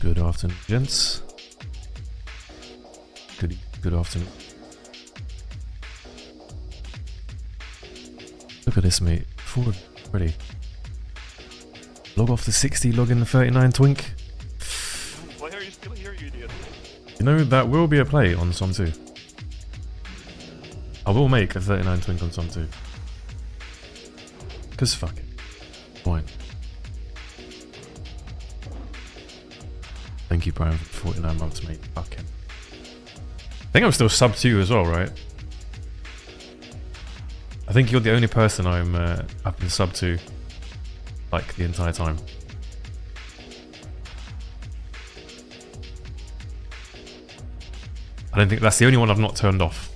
Good afternoon, gents. Good afternoon. Look at this, mate. Forward, ready. Log off the 60, log in the 39 twink. Why are you still here, you idiot? You know, that will be a play on Som 2. I will make a 39 twink on Som 2. Cause fuck it. Fine. Thank you, Brian, for 49 months, mate. Fuck him. I think I'm still sub to you as well, right? I think you're the only person I've been sub to, like, the entire time. I don't think that's the only one I've not turned off.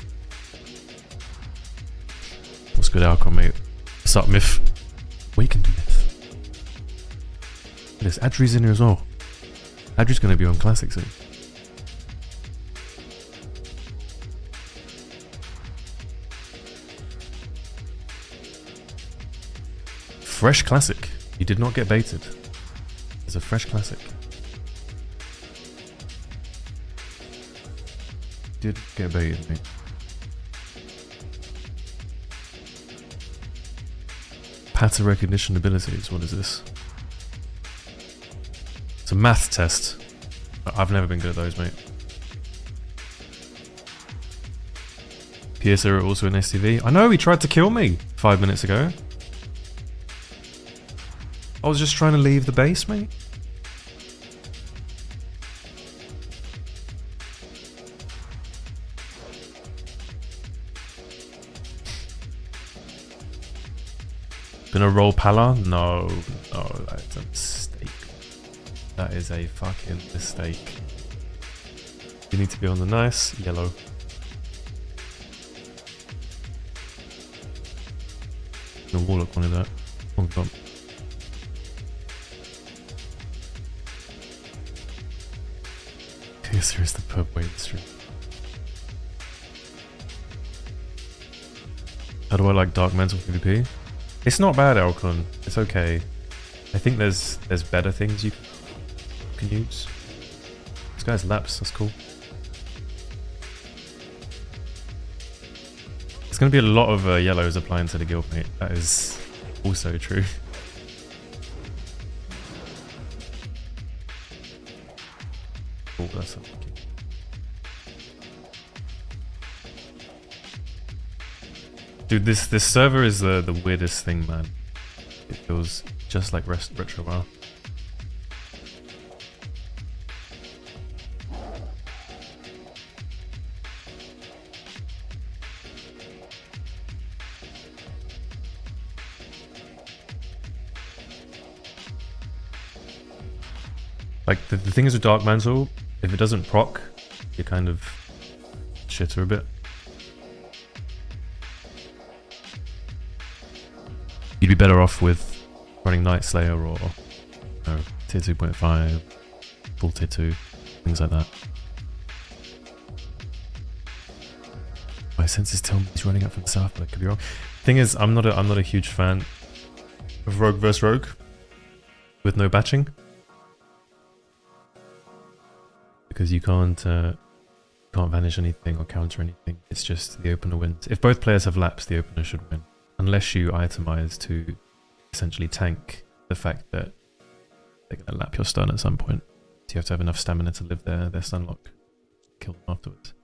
What's good, Alcon, mate? What's up, Myth? We can do this. Look at this. Adri's in here as well. Adri's going to be on Classic soon. Fresh Classic. You did not get baited. It's a fresh Classic. Did get baited, mate. Pattern recognition abilities. What is this? It's a math test. I've never been good at those, mate. PSO also an STV. I know, he tried to kill me 5 minutes ago. I was just trying to leave the base, mate. Gonna roll Pala? No, that's a mistake. That is a fucking mistake. You need to be on the nice yellow. The Warlock wanted that. Wrong bump. Piercer is the pub wait stream. How do I like Dark Mental PvP? It's not bad, Elcon. It's okay. I think there's better things you can use. This guy's laps, that's cool. There's going to be a lot of yellows applying to the guild, mate. That is also true. Oh, that's unlucky. Dude, this server is the weirdest thing, man. It feels just like Retro WoW. Like, the thing is with Dark Mantle, if it doesn't proc, you kind of shitter a bit. You'd be better off with running Night Slayer or tier 2.5, full tier 2, things like that. My senses tell me he's running up from the south, but I could be wrong. Thing is, I'm not a huge fan of Rogue vs Rogue with no batching. Because you can't vanish anything or counter anything. It's just the opener wins. If both players have laps, the opener should win. Unless you itemize to essentially tank the fact that they're going to lap your stun at some point. So you have to have enough stamina to live their stun lock. kill them afterwards.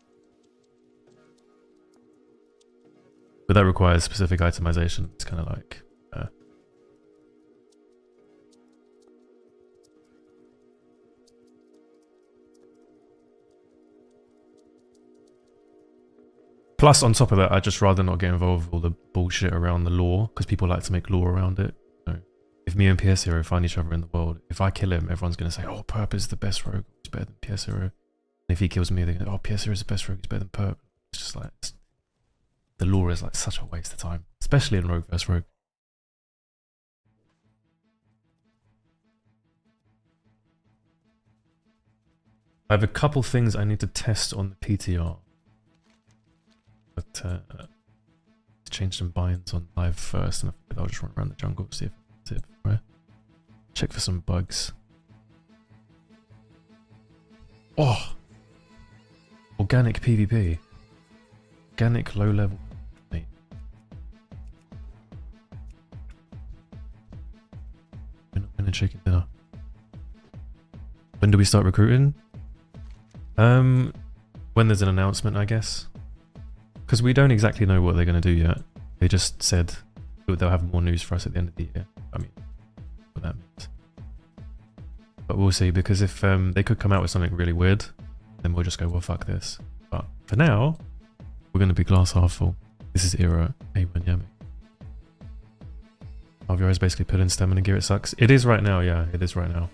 But that requires specific itemization. It's kind of like... Plus, on top of that, I'd just rather not get involved with all the bullshit around the lore, because people like to make lore around it. You know, if me and PS Hero find each other in the world, if I kill him, everyone's going to say, oh, Perp is the best rogue, he's better than PS Hero. And if he kills me, they go, oh, PS Hero is the best rogue, he's better than Perp. It's just like, the lore is like such a waste of time, especially in Rogue vs. Rogue. I have a couple things I need to test on the PTR. But change some binds on live first, and I figured I'll just run around the jungle, see if it's it. Right? Check for some bugs. Oh! Organic PvP. Organic low level. Winning chicken dinner. When do we start recruiting? When there's an announcement, I guess. Because we don't exactly know what they're going to do yet. They just said they'll have more news for us at the end of the year. I mean, what that means. But we'll see, because if they could come out with something really weird, then we'll just go, well, fuck this. But for now, we're going to be glass half full. This is Era A1 Yami. Avio is basically put in stamina gear, it sucks. It is right now, yeah, it is right now.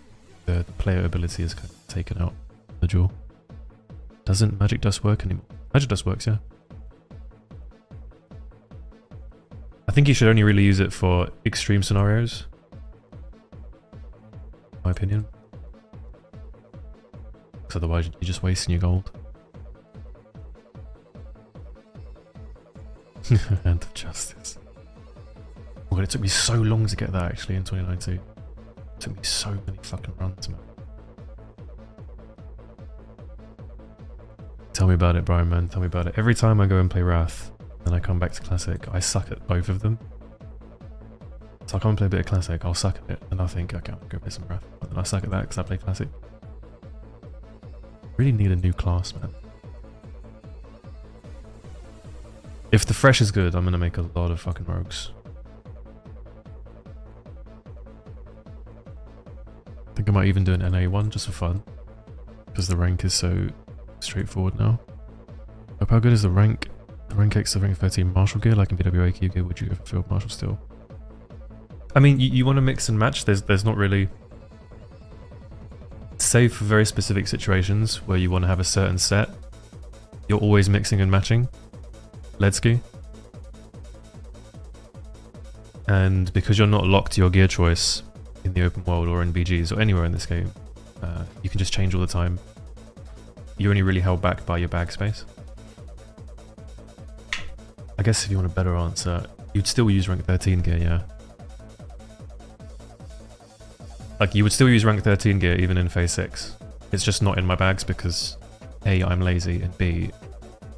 The player ability is kind of taken out of the duel. Doesn't Magic Dust work anymore? Magic Dust works, yeah. I think you should only really use it for extreme scenarios. In my opinion. Because otherwise you're just wasting your gold. Hand of Justice. Oh god, it took me so long to get that actually in 2019. It took me so many fucking runs, man. Tell me about it, Brian, man. Tell me about it. Every time I go and play Wrath, and I come back to Classic, I suck at both of them. So I come and play a bit of Classic, I'll suck at it, and I think, okay, I'll go play some Wrath. And then I suck at that because I play Classic. Really need a new class, man. If the Fresh is good, I'm gonna make a lot of fucking rogues. I think I might even do an NA one just for fun. Because the rank is so straightforward now. But how good is the rank? The rank X, the rank 13 Marshall gear, like in VWAQ gear, would you go for Field Marshal still? I mean, you want to mix and match. There's not really... Save for very specific situations where you want to have a certain set, you're always mixing and matching. Ledsky. And because you're not locked to your gear choice in the open world or in BGs or anywhere in this game, you can just change all the time. You're only really held back by your bag space. I guess if you want a better answer, you'd still use rank 13 gear, yeah. Like, you would still use rank 13 gear even in phase 6. It's just not in my bags because A, I'm lazy, and B,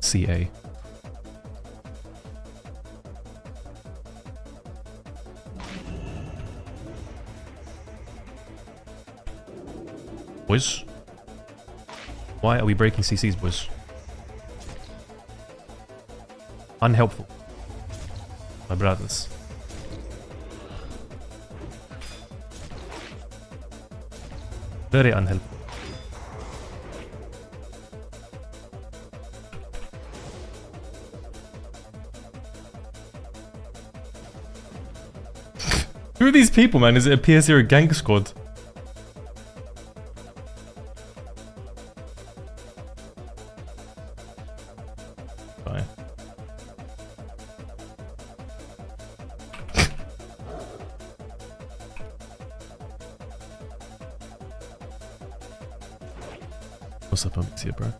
CA. Boys? Why are we breaking CCs, boys? Unhelpful. My brothers. Very unhelpful. Who are these people, man? Is it a PS0 gank squad? Bye. What's up, Alexia, bro?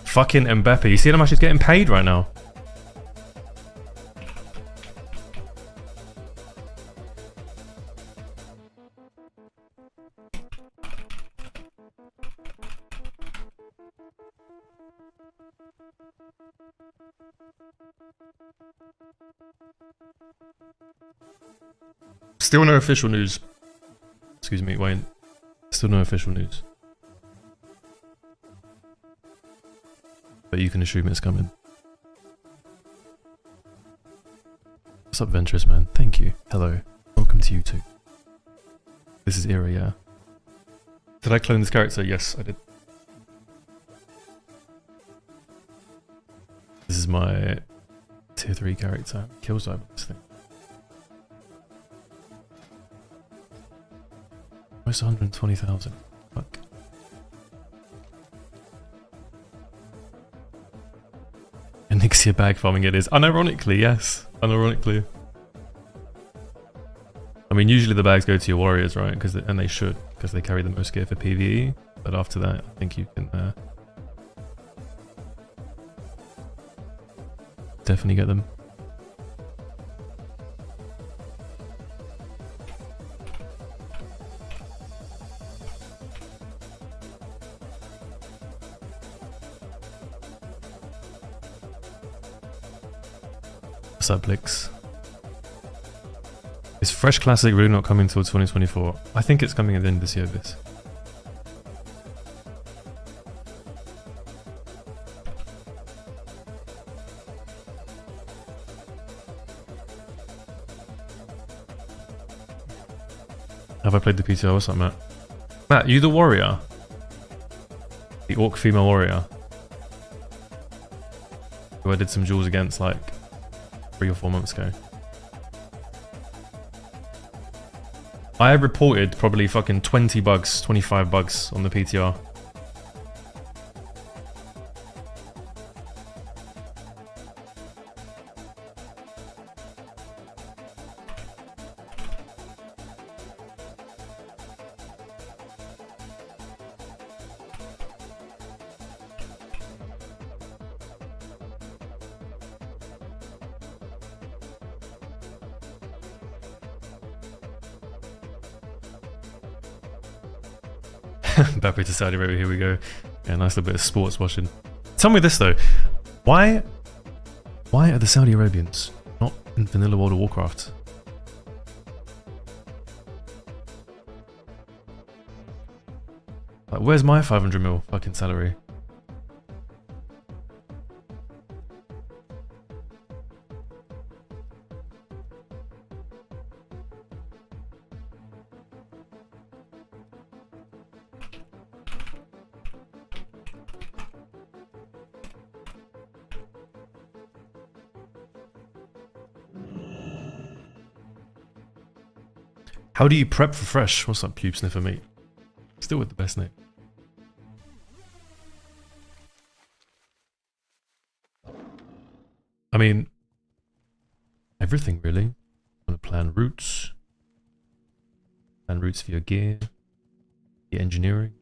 Fucking Mbappe. You see how much he's getting paid right now? Still no official news. Excuse me, Wayne. Still Still no official news. But you can assume it's coming. What's up, Ventress man? Thank you. Hello. Welcome to you too. This is Era, yeah. Did I clone this character? Yes, I did. This is my tier 3 character. Kills over this thing. Almost 120,000. Fuck. Enixia bag farming it is. Unironically, yes. Unironically. I mean, usually the bags go to your warriors, right? And they should, because they carry the most gear for PvE. But after that, I think you can definitely get them. What's up, Blix? Is Fresh Classic really not coming till 2024? I think it's coming at the end of this year, this. Have I played the PTR? What's up, Matt? Matt, you the warrior? The orc female warrior? Who I did some duels against like 3 or 4 months ago. I reported probably fucking 20 bugs, 25 bugs on the PTR. Back to Saudi Arabia, here we go. Yeah, nice little bit of sports watching. Tell me this though, why are the Saudi Arabians not in vanilla World of Warcraft? Like, where's my 500 mil fucking salary? How do you prep for Fresh? What's up, Pube Sniffer mate? Still with the best name. I mean, everything really. You want to plan routes. Plan routes for your gear. Your engineering.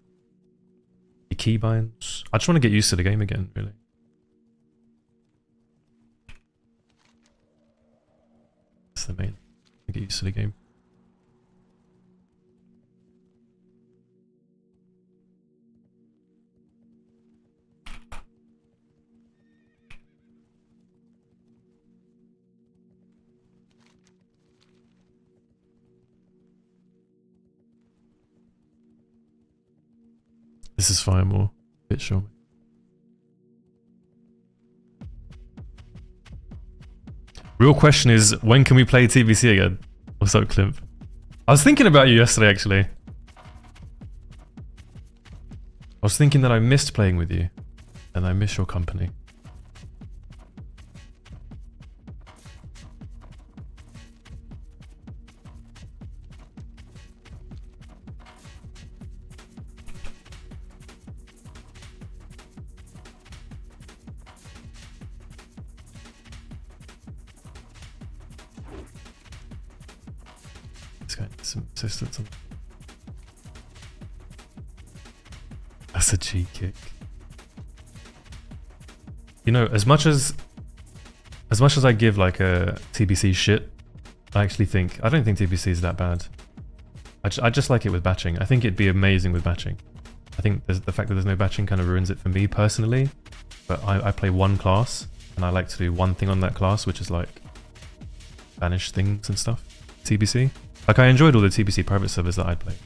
Your keybinds. I just want to get used to the game again, really. That's the main. Get used to the game. This is Firemore. Bit show me. Real question is, when can we play TBC again? What's up, Clip? I was thinking about you yesterday, actually. I was thinking that I missed playing with you. And I miss your company. Some assistance on. That's a G kick. You know, as much as I give like a TBC shit, I don't think TBC is that bad. I just like it with batching. I think it'd be amazing with batching. I think the fact that there's no batching kind of ruins it for me personally. But I play one class and I like to do one thing on that class, which is like banish things and stuff. TBC. Like, I enjoyed all the TBC private servers that I played.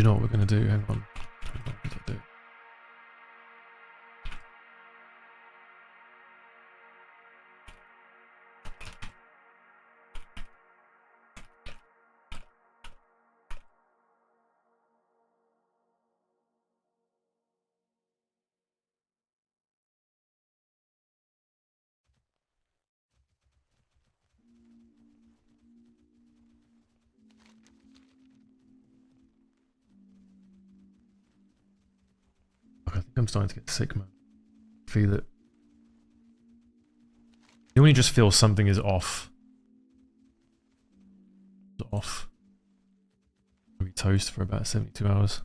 you know what we're gonna do? Hang on. What did I do? I think I'm starting to get sick, man. Feel it. You know when you just feel something is off? It's off. I'll be toast for about 72 hours.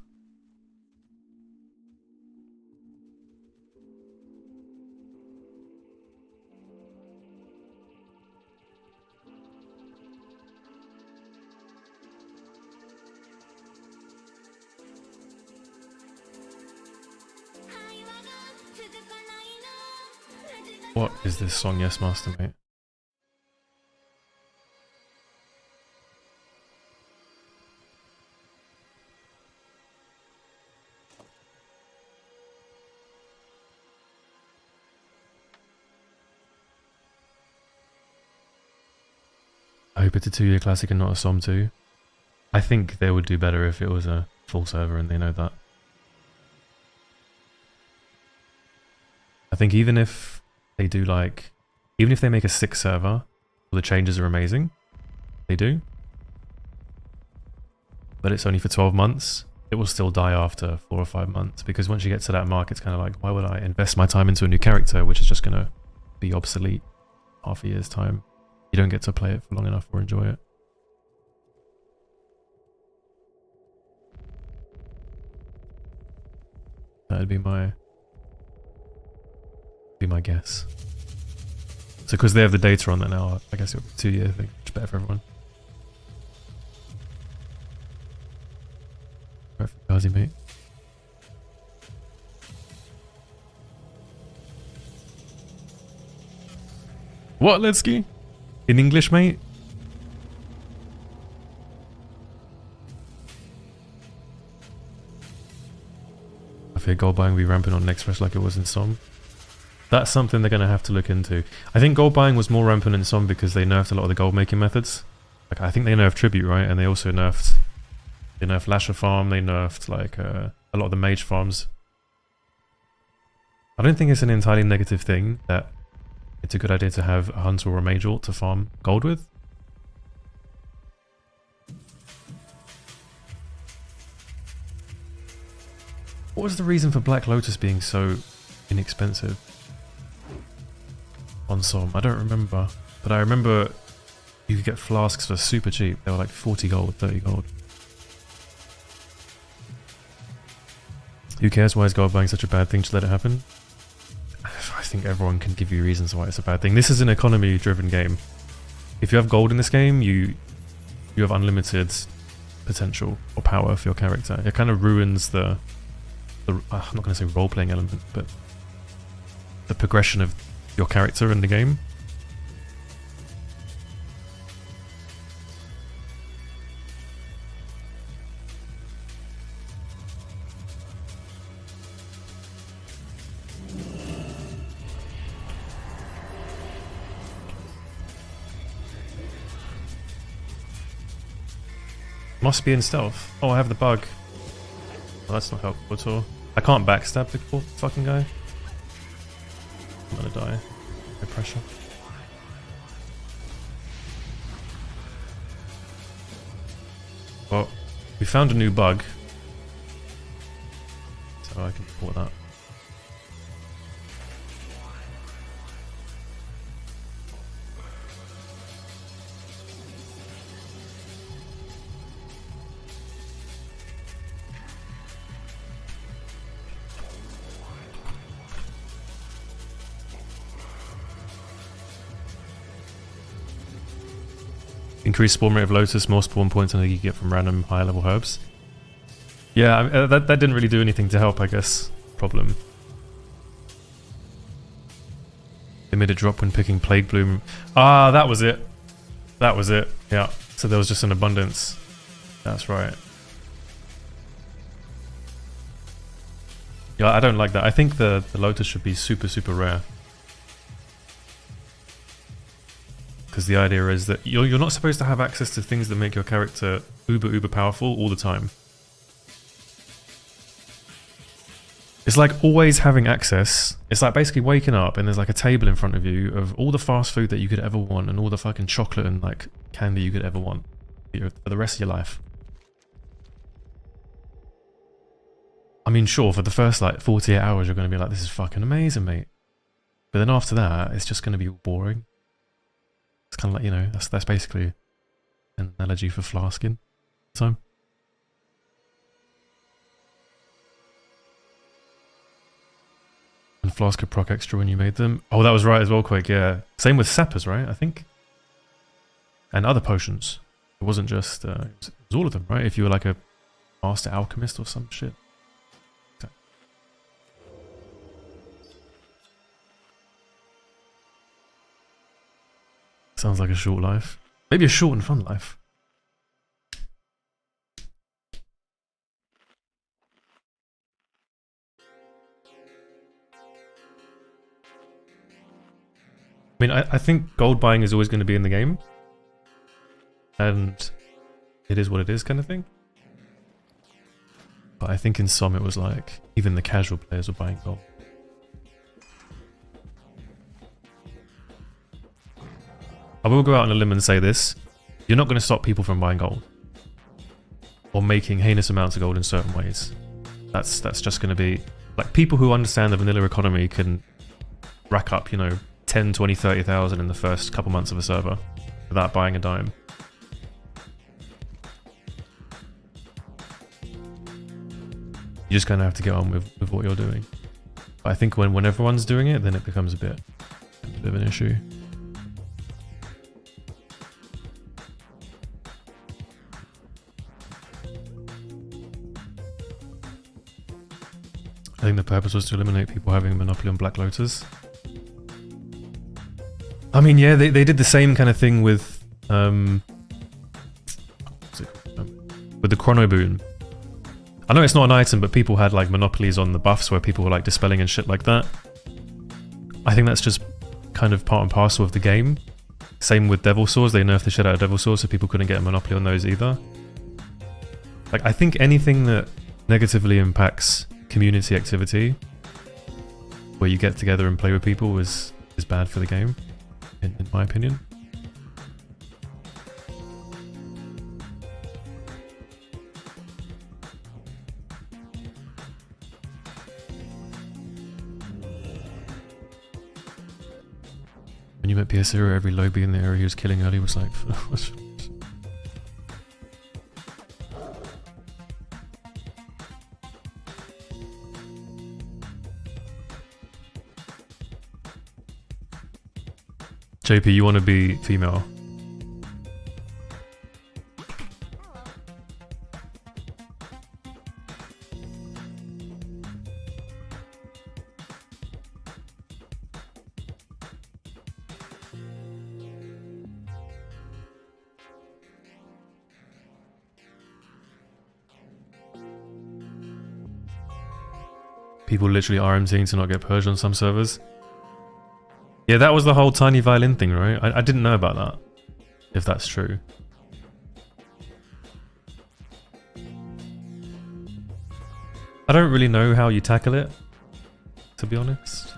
What is this song? Yes, Master, mate. I hope it's a 2-year classic and not a SOM 2. I think they would do better if it was a full server and they know that. I think even if they do like, even if they make a 6 server, all the changes are amazing. They do. But it's only for 12 months. It will still die after 4 or 5 months because once you get to that mark, it's kind of like, why would I invest my time into a new character which is just going to be obsolete half a year's time? You don't get to play it for long enough or enjoy it. That'd be my guess. So because they have the data on that now, I guess it would be a 2-year thing. It's better for everyone. Right for Gazi, mate. What, Letsky? In English, mate? I fear gold buying will be rampant on next fresh like it was in SOM. That's something they're going to have to look into. I think gold buying was more rampant in SOM because they nerfed a lot of the gold making methods. Like I think they nerfed Tribute, right? And they also nerfed Lasher farm, they nerfed like a lot of the mage farms. I don't think it's an entirely negative thing that it's a good idea to have a hunter or a mage ult to farm gold with. What was the reason for Black Lotus being so inexpensive on SOM? I don't remember, but I remember you could get flasks for super cheap. They were like 40 gold, 30 gold. Who cares? Why is gold buying such a bad thing? Just let it happen. I think everyone can give you reasons why it's a bad thing. This is an economy-driven game. If you have gold in this game, you have unlimited potential or power for your character. It kind of ruins the I'm not going to say role-playing element, but the progression of your character in the game. Must be in stealth. Oh, I have the bug. Well, that's not helpful at all. I can't backstab the poor fucking guy. I'm gonna die. No pressure. Well, we found a new bug. So I can report that. Increased spawn rate of Lotus, more spawn points than you get from random higher level herbs. Yeah, that didn't really do anything to help, I guess. Problem. They made a drop when picking Plague Bloom. Ah, that was it. That was it. Yeah. So there was just an abundance. That's right. Yeah, I don't like that. I think the Lotus should be super, super rare. Because the idea is that you're not supposed to have access to things that make your character uber, uber powerful all the time. It's like always having access. It's like basically waking up and there's like a table in front of you of all the fast food that you could ever want and all the fucking chocolate and like candy you could ever want for the rest of your life. I mean, sure, for the first like 48 hours, you're going to be like, this is fucking amazing, mate. But then after that, it's just going to be boring. It's kind of like, you know, that's basically an analogy for flasking. So. And Flask could proc extra when you made them. Oh, that was right as well, Quake, yeah. Same with Sappers, right, I think? And other potions. It wasn't just, it was all of them, right? If you were like a master alchemist or some shit. Sounds like a short life. Maybe a short and fun life. I mean, I think gold buying is always going to be in the game. And it is what it is kind of thing. But I think in some it was like, even the casual players were buying gold. I will go out on a limb and say this. You're not going to stop people from buying gold. Or making heinous amounts of gold in certain ways. That's just going to be... Like, people who understand the vanilla economy can rack up, you know, 10, 20, 30,000 in the first couple months of a server without buying a dime. You're just going to have to get on with what you're doing. But I think when everyone's doing it, then it becomes a bit of an issue. I think the purpose was to eliminate people having a monopoly on Black Lotus. I mean, yeah, they did the same kind of thing with the Chrono Boon. I know it's not an item, but people had like monopolies on the buffs where people were like dispelling and shit like that. I think that's just kind of part and parcel of the game. Same with Devil Swords, they nerfed the shit out of Devil Swords so people couldn't get a monopoly on those either. Like, I think anything that negatively impacts community activity, where you get together and play with people, is bad for the game, in my opinion. When you met PS0, every lobby in the area he was killing early was like... JP, you want to be female? People literally RMTing to not get purged on some servers. Yeah, that was the whole tiny violin thing, right? I didn't know about that, if that's true. I don't really know how you tackle it, to be honest.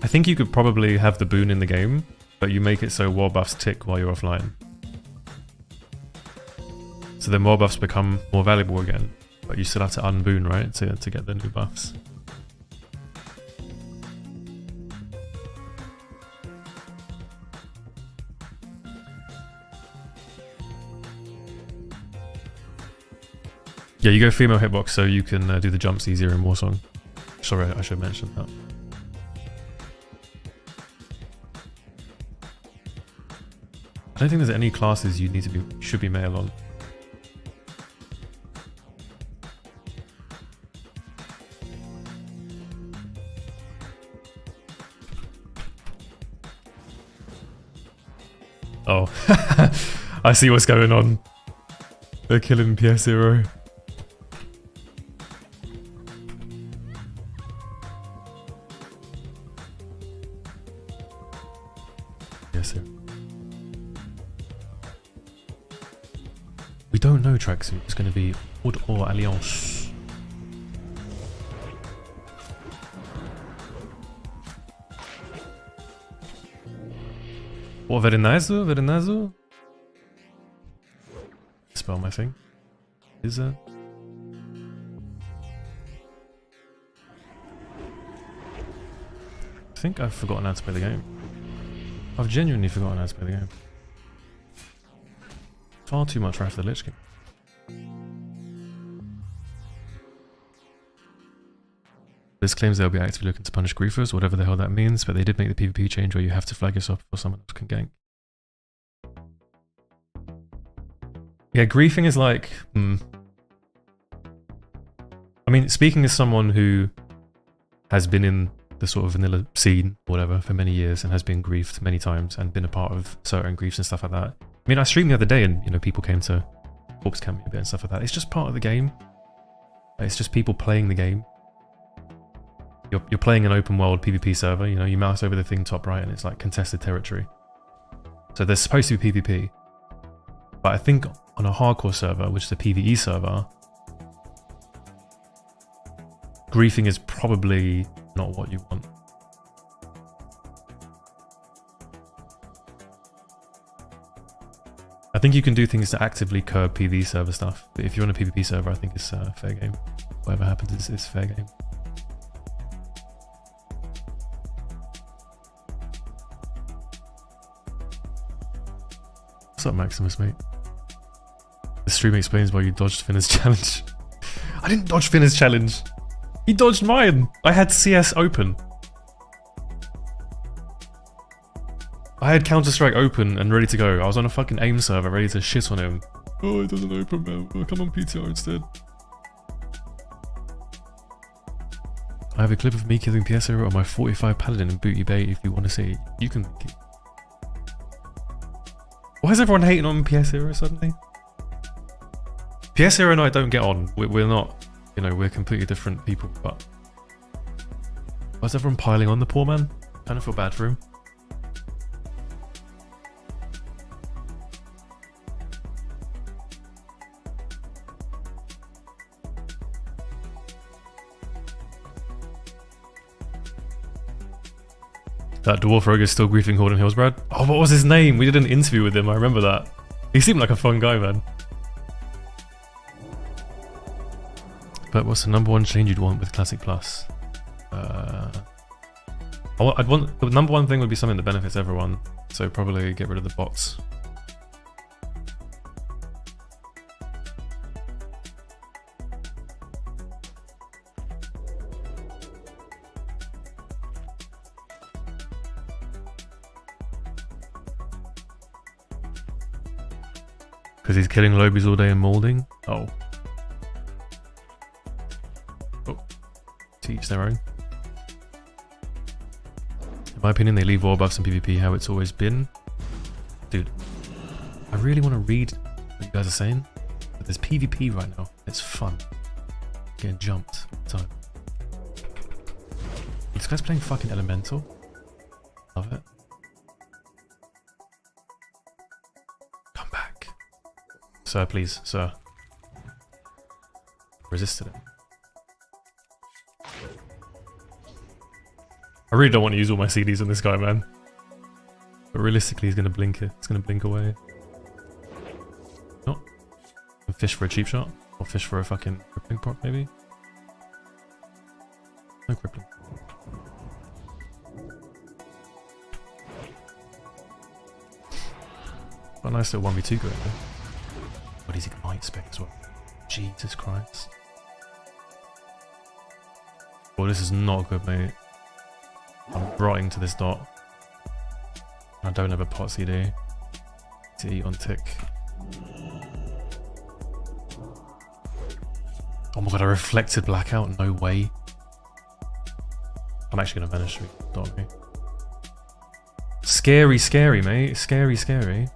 I think you could probably have the boon in the game, but you make it so war buffs tick while you're offline. So the more buffs become more valuable again, but you still have to unboon, right, to get the new buffs. Yeah, you go female hitbox so you can do the jumps easier in Warsong. Sorry, I should mention that. I don't think there's any classes you should be male on. Oh. I see what's going on. They're killing PS0. PS0. We don't know tracksuit. It's going to be Horde or Alliance. Oh, very nice, very nice. Spell my thing. Is that? I think I've forgotten how to play the game. I've genuinely forgotten how to play the game. Far too much Wrath of the Lich King. This claims they'll be actively looking to punish griefers, whatever the hell that means, but they did make the PvP change where you have to flag yourself before someone else can gank. Yeah, griefing is like... I mean, speaking as someone who has been in the sort of vanilla scene, whatever, for many years and has been griefed many times and been a part of certain griefs and stuff like that. I mean, I streamed the other day and, you know, people came to corpse camp me a bit and stuff like that. It's just part of the game. It's just people playing the game. You're playing an open world PvP server, you know, you mouse over the thing top right and it's like contested territory. So there's supposed to be PvP. But I think on a hardcore server, which is a PvE server, griefing is probably not what you want. I think you can do things to actively curb PvE server stuff, but if you're on a PvP server, I think it's fair game. Whatever happens is fair game. What's up, Maximus, mate? The stream explains why you dodged Finna's challenge. I didn't dodge Finna's challenge. He dodged mine. I had CS open. I had Counter-Strike open and ready to go. I was on a fucking AIM server ready to shit on him. Oh, it doesn't open, man. I'll come on PTR instead. I have a clip of me killing PS0 on my 45 Paladin and Booty Bay if you want to see. You can... Why is everyone hating on PS0 suddenly? PS0 and I don't get on. We're not, you know, we're completely different people, but... Why is everyone piling on the poor man? I kind of feel bad for him. That dwarf rogue is still griefing Horde and Hillsbrad. Oh, what was his name? We did an interview with him, I remember that. He seemed like a fun guy, man. But what's the number one change you'd want with Classic Plus? I'd want, the number one thing would be something that benefits everyone. So probably get rid of the bots. Because he's killing lobies all day and molding? Oh. Oh. To each their own. In my opinion, they leave war buffs in PvP how it's always been. Dude, I really want to read what you guys are saying. But there's PvP right now. It's fun. Getting jumped all the time. This guy's playing fucking Elemental. Love it. Sir, please, sir. Resisted it. I really don't want to use all my CDs on this guy, man. But realistically, he's going to blink it. It's going to blink away. No. Fish for a cheap shot. Or fish for a fucking crippling proc, maybe? No crippling. Got a nice little 1v2 going there. But he's Ignite spec as well. Jesus Christ. Well, this is not good, mate. I'm rotting to this dot. I don't have a pot CD to eat on tick. Oh my god, I reflected blackout. No way. I'm actually gonna vanish me. Dog me. Scary, scary, mate. Scary, scary.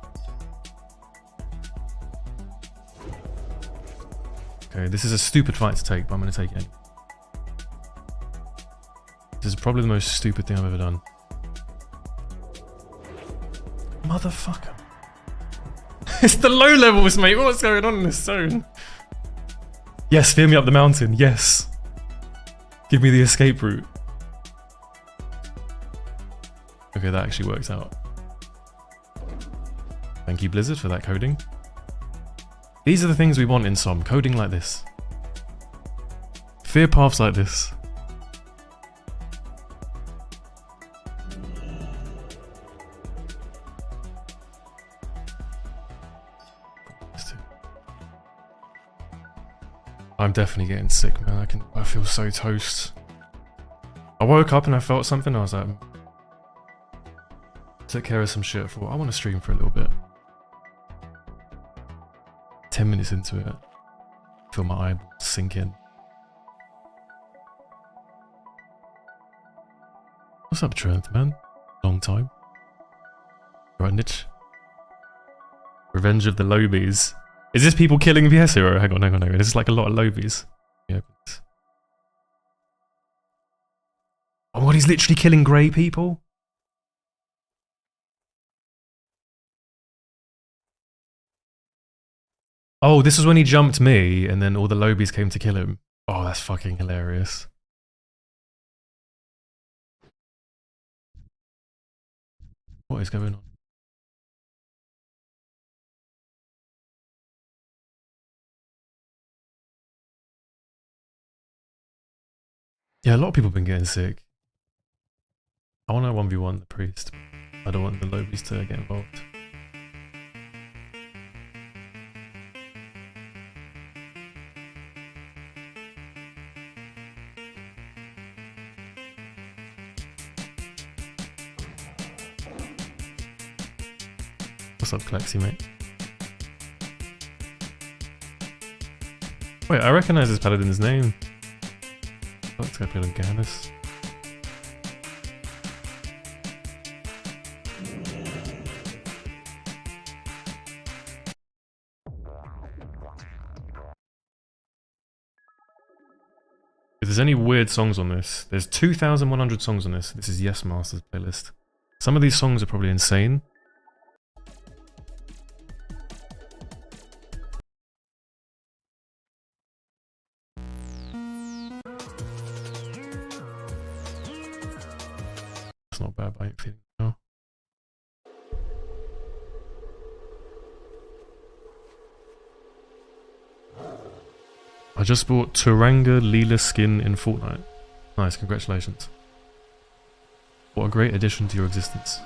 Okay, this is a stupid fight to take, but I'm going to take it anyway. This is probably the most stupid thing I've ever done. Motherfucker. It's the low levels, mate. What's going on in this zone? Yes, fear me up the mountain. Yes. Give me the escape route. Okay, that actually works out. Thank you, Blizzard, for that coding. These are the things we want in SOM. Coding like this. Fear paths like this. I'm definitely getting sick, man. I feel so toast. I woke up and I felt something. I was like, took care of some shit. I want to stream for a little bit. 10 minutes into it, feel my eyeballs sink in. What's up, Trent, man? Long time. Right, Nitch. Revenge of the Lobies. Is this people killing VS Hero? Hang on. This is like a lot of Lobies. Yeah. Oh my god, he's literally killing grey people? Oh, this is when he jumped me and then all the Lobies came to kill him. Oh, that's fucking hilarious. What is going on? Yeah, a lot of people have been getting sick. I want to 1v1 the priest. I don't want the Lobies to get involved. What's up, Clexy, mate? Wait, I recognize this paladin's name. Oh, it's gonna be like Gannis. If there's any weird songs on this, there's 2,100 songs on this. This is Yes Master's playlist. Some of these songs are probably insane. That's not bad, but I ain't feeling it now. I just bought Turanga Leela skin in Fortnite. Nice, congratulations. What a great addition to your existence.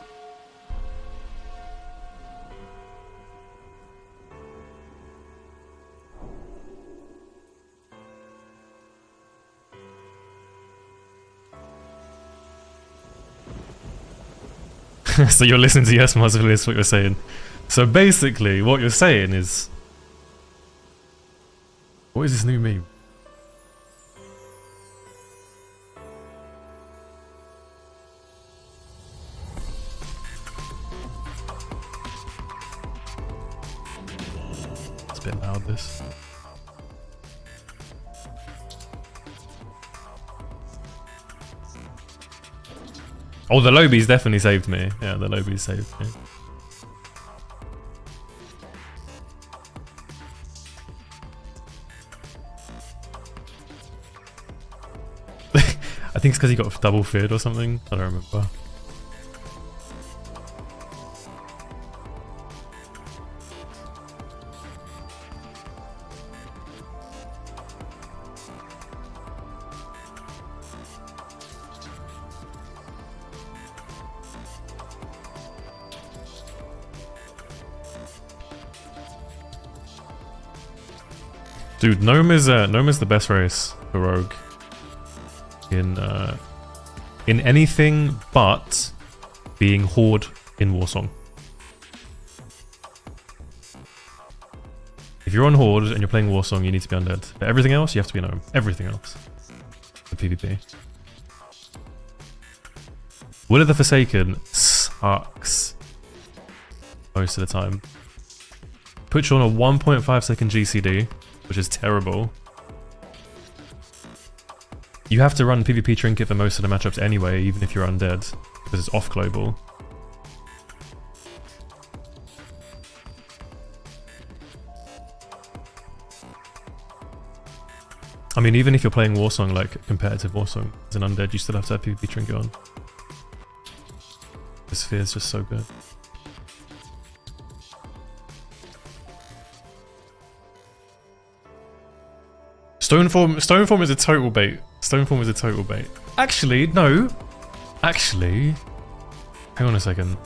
So you're listening to Yes Master, is what you're saying. So basically, what you're saying is... What is this new meme? It's a bit loud, this. Oh, the Lobies definitely saved me. Yeah, the Lobies saved me. I think it's because he got double feared or something. I don't remember. Dude, Gnome is the best race for Rogue in anything but being Horde in Warsong. If you're on Horde and you're playing Warsong, you need to be undead. But everything else, you have to be Gnome. Everything else. The PvP. Will of the Forsaken sucks most of the time. Put you on a 1.5 second GCD which is terrible. You have to run PvP Trinket for most of the matchups anyway, even if you're undead, because it's off global. I mean, even if you're playing Warsong, like competitive Warsong, as an undead, you still have to have PvP Trinket on. The sphere is just so good. Stoneform is a total bait. Stoneform is a total bait. Actually, no. Actually, hang on a second.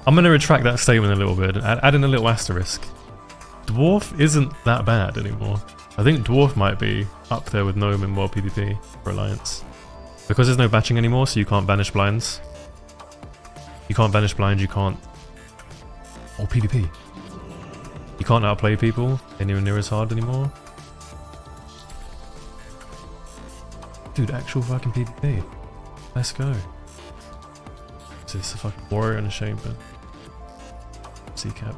I'm going to retract that statement a little bit and add in a little asterisk. Dwarf isn't that bad anymore. I think Dwarf might be up there with Gnome in World PvP for Alliance. Because there's no batching anymore, so you can't banish blinds. You can't banish blinds, you can't... Or PvP. You can't outplay people anywhere near as hard anymore. Dude, actual fucking PvP. Let's go. This is a fucking warrior and a shaman. C-cap.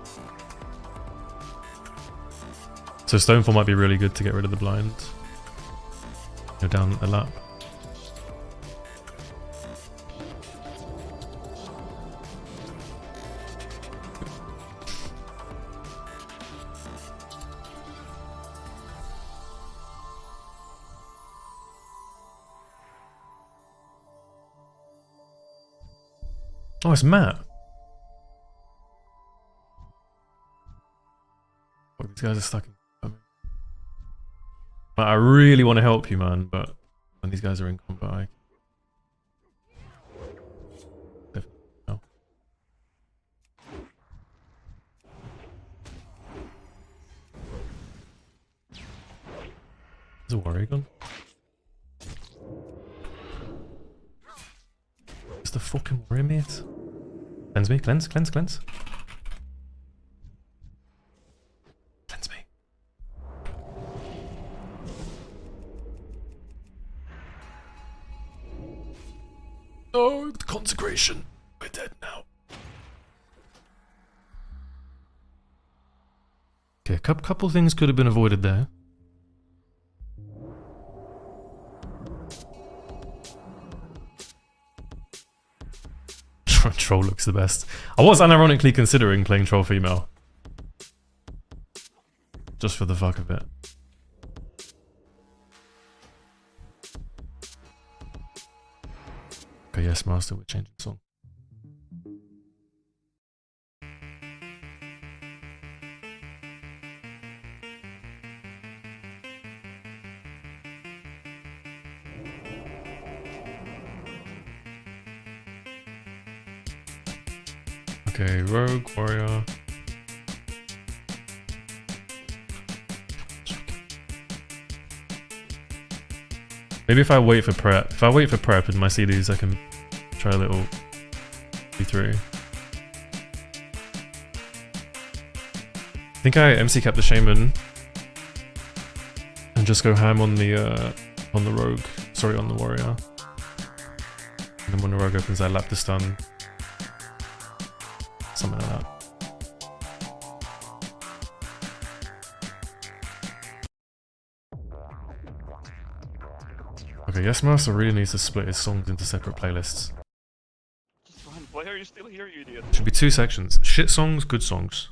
So Stonefall might be really good to get rid of the blind. You're down the lap. Oh, it's Matt. Oh, these guys are stuck in. I really want to help you, man, but when these guys are in combat, no. There's a warrior gun. Is the fucking warrior mate? Cleanse me, cleanse. Cleanse me. No, the consecration. We're dead now. Okay, a couple things could have been avoided there. Troll looks the best. I was unironically considering playing Troll Female. Just for the fuck of it. Okay, yes, Master, we're changing song. Okay, Rogue, Warrior. Maybe if I wait for prep. If I wait for prep in my CDs, I can try a little through. I think I MC cap the Shaman and just go ham on the Rogue. Sorry, on the Warrior. And then when the Rogue opens, I lap the stun. Something like that. Okay, Yes Master really needs to split his songs into separate playlists. Why are you still here, you idiot? Should be 2 sections. Shit songs, good songs.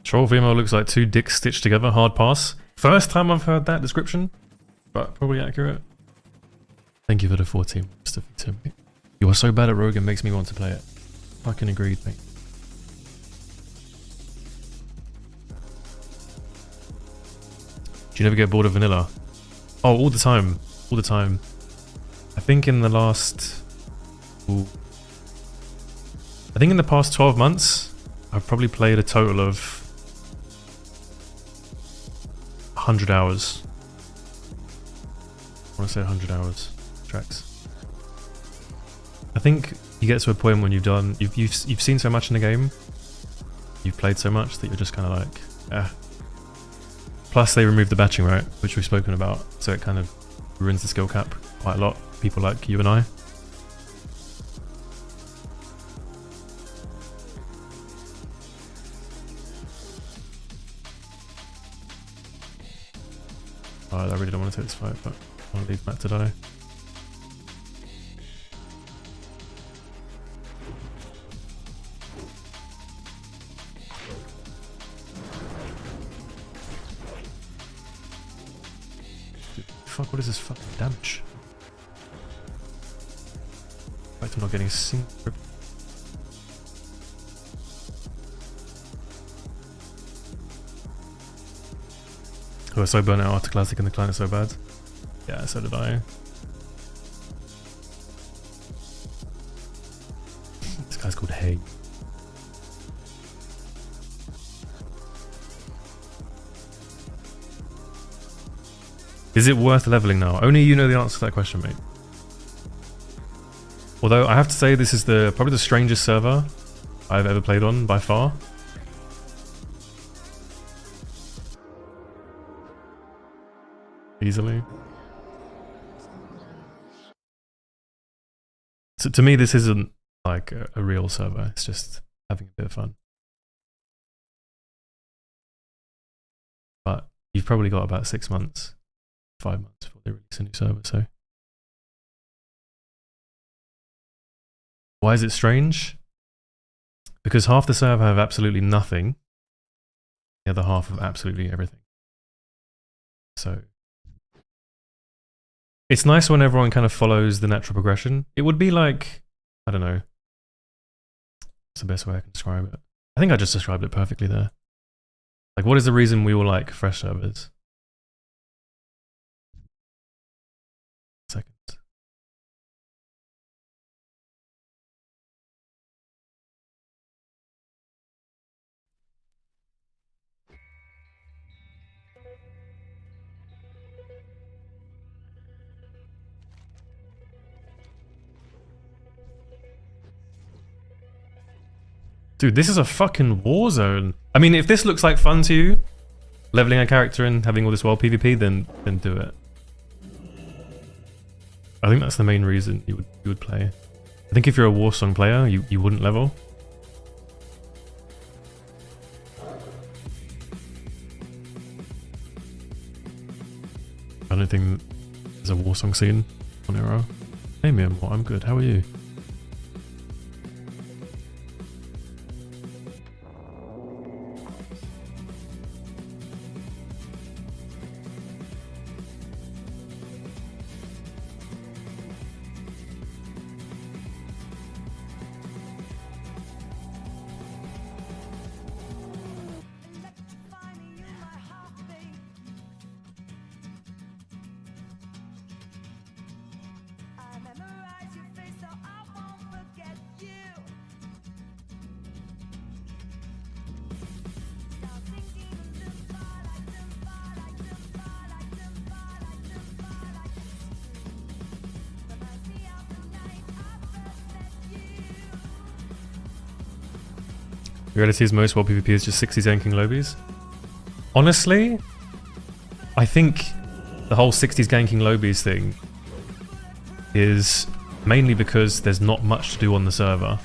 Troll Vimo looks like 2 dicks stitched together, hard pass. First time I've heard that description, but probably accurate. Thank you for the 14, Mr. Timmy. You are so bad at Rogue, it makes me want to play it. Fucking agreed, mate. Do you never get bored of vanilla? Oh, all the time. All the time. I think in the last... Ooh. I think in the past 12 months, I've probably played a total of 100 hours. want to say 100 hours tracks. I think you get to a point when you've seen so much in the game, you've played so much that you're just kind of like, eh. Plus they removed the batching, right, which we've spoken about, so it kind of ruins the skill cap quite a lot. People like you and I. Alright, I really don't want to take this fight, but I want to leave Matt to die. Dude, fuck, what is this fucking damage? In fact, I'm not getting a single grip. Oh, I so burnt out after Classic and the client is so bad. Yeah, so did I. This guy's called Hay. Is it worth leveling now? Only you know the answer to that question, mate. Although I have to say this is probably the strangest server I've ever played on by far. Easily. So to me, this isn't like a real server. It's just having a bit of fun. But you've probably got about 6 months, 5 months before they release a new server. So why is it strange? Because half the server have absolutely nothing. The other half have absolutely everything. So it's nice when everyone kind of follows the natural progression. It would be like, I don't know, what's the best way I can describe it? I think I just described it perfectly there. Like, what is the reason we all like fresh servers? Second. Dude, this is a fucking war zone. I mean, if this looks like fun to you, leveling a character and having all this world PvP, then do it. I think that's the main reason you would play. I think if you're a Warsong player, you wouldn't level. I don't think there's a Warsong scene on Hero. Hey Mim, I'm good. How are you? The reality is most world PvP is just 60s ganking lobbies. Honestly, I think the whole 60s ganking lobbies thing is mainly because there's not much to do on the server.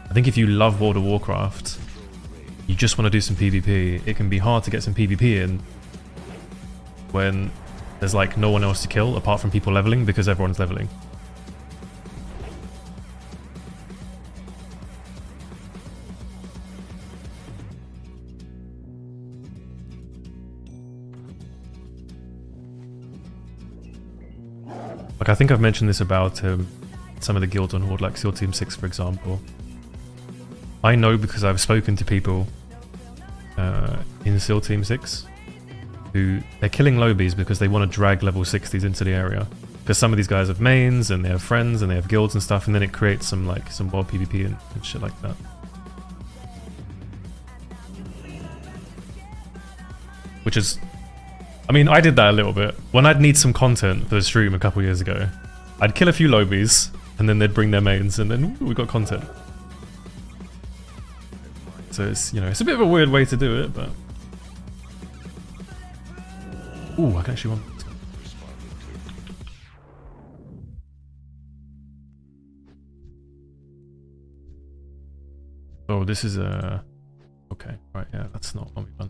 I think if you love World of Warcraft, you just want to do some PvP, it can be hard to get some PvP in when there's like no one else to kill apart from people leveling because everyone's leveling. Like, I think I've mentioned this about some of the guilds on Horde, like SEAL Team 6 for example. I know because I've spoken to people in SEAL Team 6 who they're killing lobies because they want to drag level 60s into the area. Because some of these guys have mains and they have friends and they have guilds and stuff, and then it creates some world PvP and shit like that. Which is I mean, I did that a little bit. When I'd need some content for the stream a couple years ago, I'd kill a few lobies, and then they'd bring their mains, and then ooh, we got content. So it's, you know, it's a bit of a weird way to do it, but... Ooh, I can actually want... Oh, this is a... Okay, right, yeah, that's not 1v1.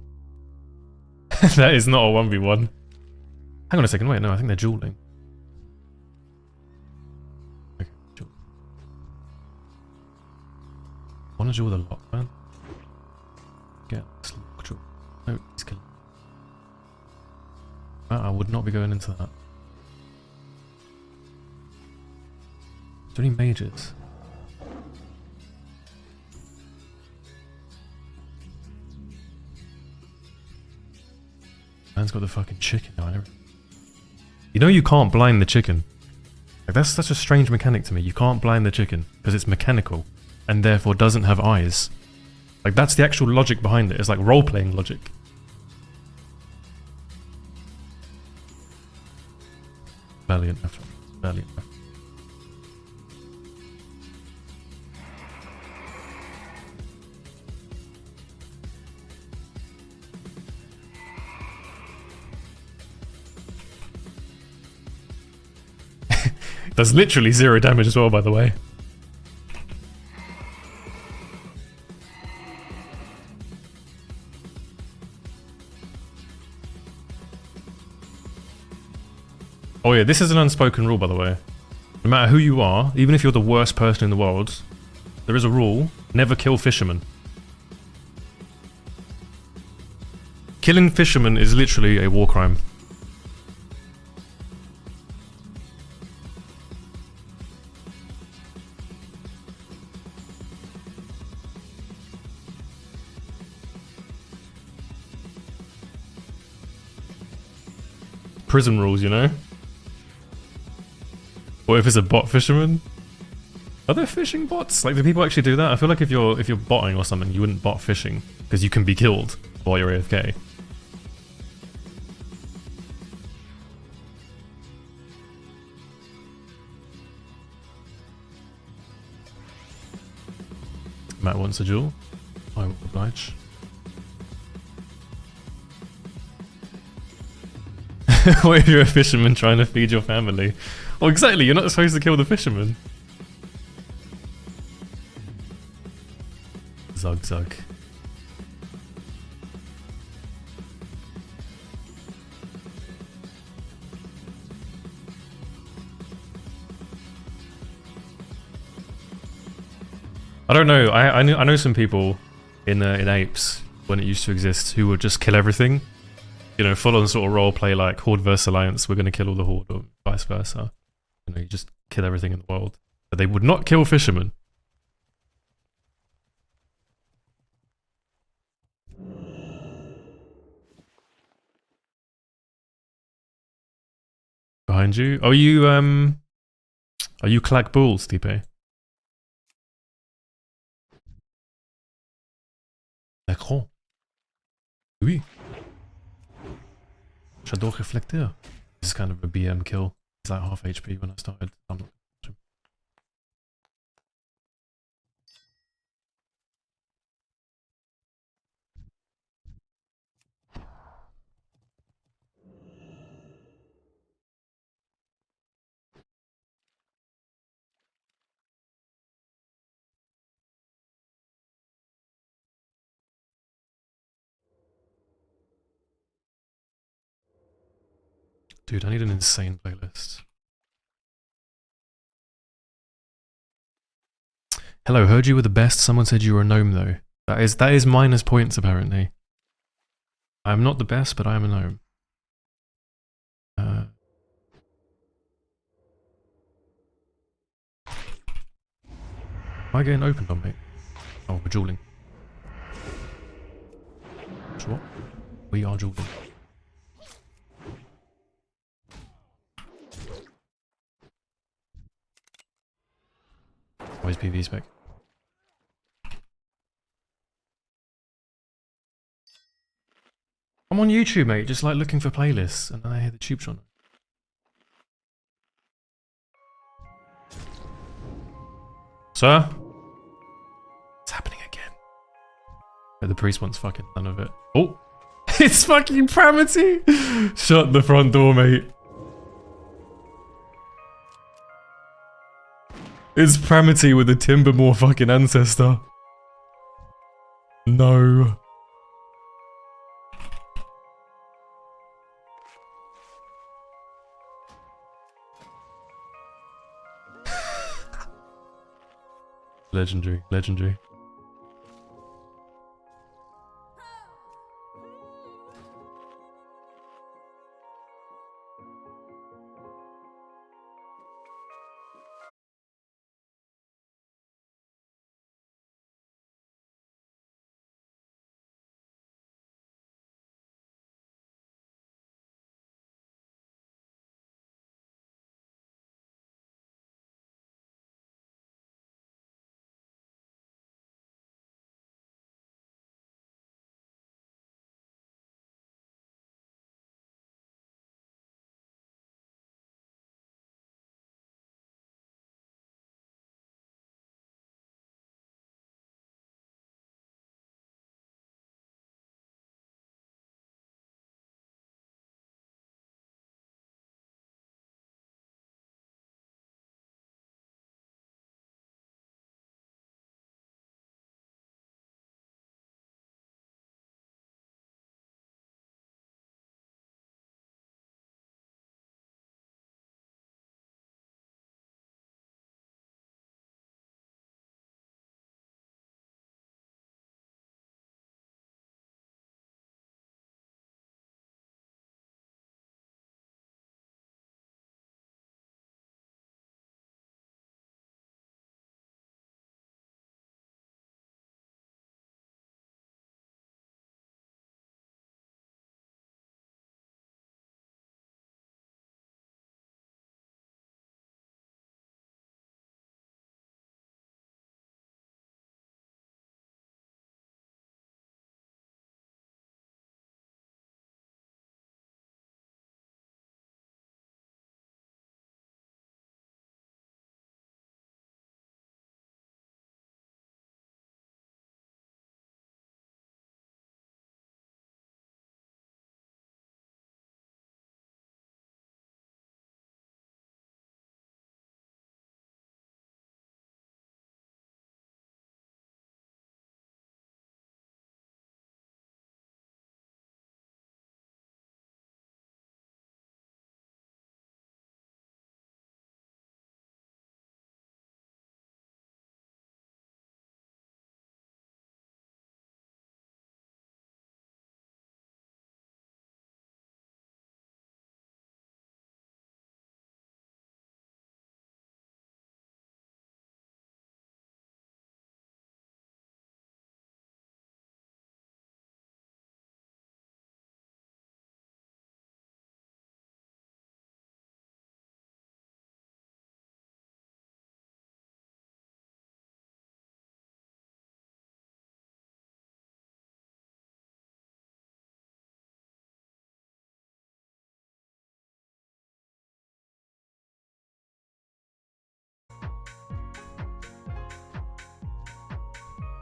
That is not a 1v1. Hang on a second, wait, no, I think they're dueling. Okay, duel. Wanna duel the lockman? Get this lock duel. No, he's killing. I would not be going into that. Is there any mages? Man's got the fucking chicken now and everything. You know you can't blind the chicken. Like that's such a strange mechanic to me. You can't blind the chicken because it's mechanical and therefore doesn't have eyes. Like that's the actual logic behind it. It's like role-playing logic. Valiant effort. Valiant effort. Does literally 0 damage as well, by the way. Oh yeah, this is an unspoken rule, by the way. No matter who you are, even if you're the worst person in the world, there is a rule: never kill fishermen. Killing fishermen is literally a war crime. Prison rules, you know? What if it's a bot fisherman? Are there fishing bots? Like, do people actually do that? I feel like if you're botting or something, you wouldn't bot fishing because you can be killed while you're AFK. Matt wants a duel. I will oblige. What if you're a fisherman trying to feed your family? Well, exactly, you're not supposed to kill the fisherman. Zug zug. I don't know. I know some people in Apes when it used to exist who would just kill everything. You know, full on sort of role play like Horde vs Alliance. We're going to kill all the Horde, or vice versa. You know, you just kill everything in the world. But they would not kill fishermen. Behind you. Are you Clack Bulls, Tipe? L'écran. Oui. J'adore Reflecteur. This is kind of a BM kill. He's like half HP when I started. I'm not gonna Dude, I need an insane playlist. Hello, heard you were the best. Someone said you were a gnome though. That is minus points apparently. I'm not the best, but I am a gnome. Am I getting opened on me? Oh, we're dueling. What? We are dueling. Where's PV spec? I'm on YouTube, mate, just like looking for playlists, and then I hear the tube genre. Sir? It's happening again. But the priest wants fucking none of it. Oh! It's fucking Pramity! Shut the front door, mate. It's Pramity with the Timbermore fucking ancestor. No. Legendary, legendary.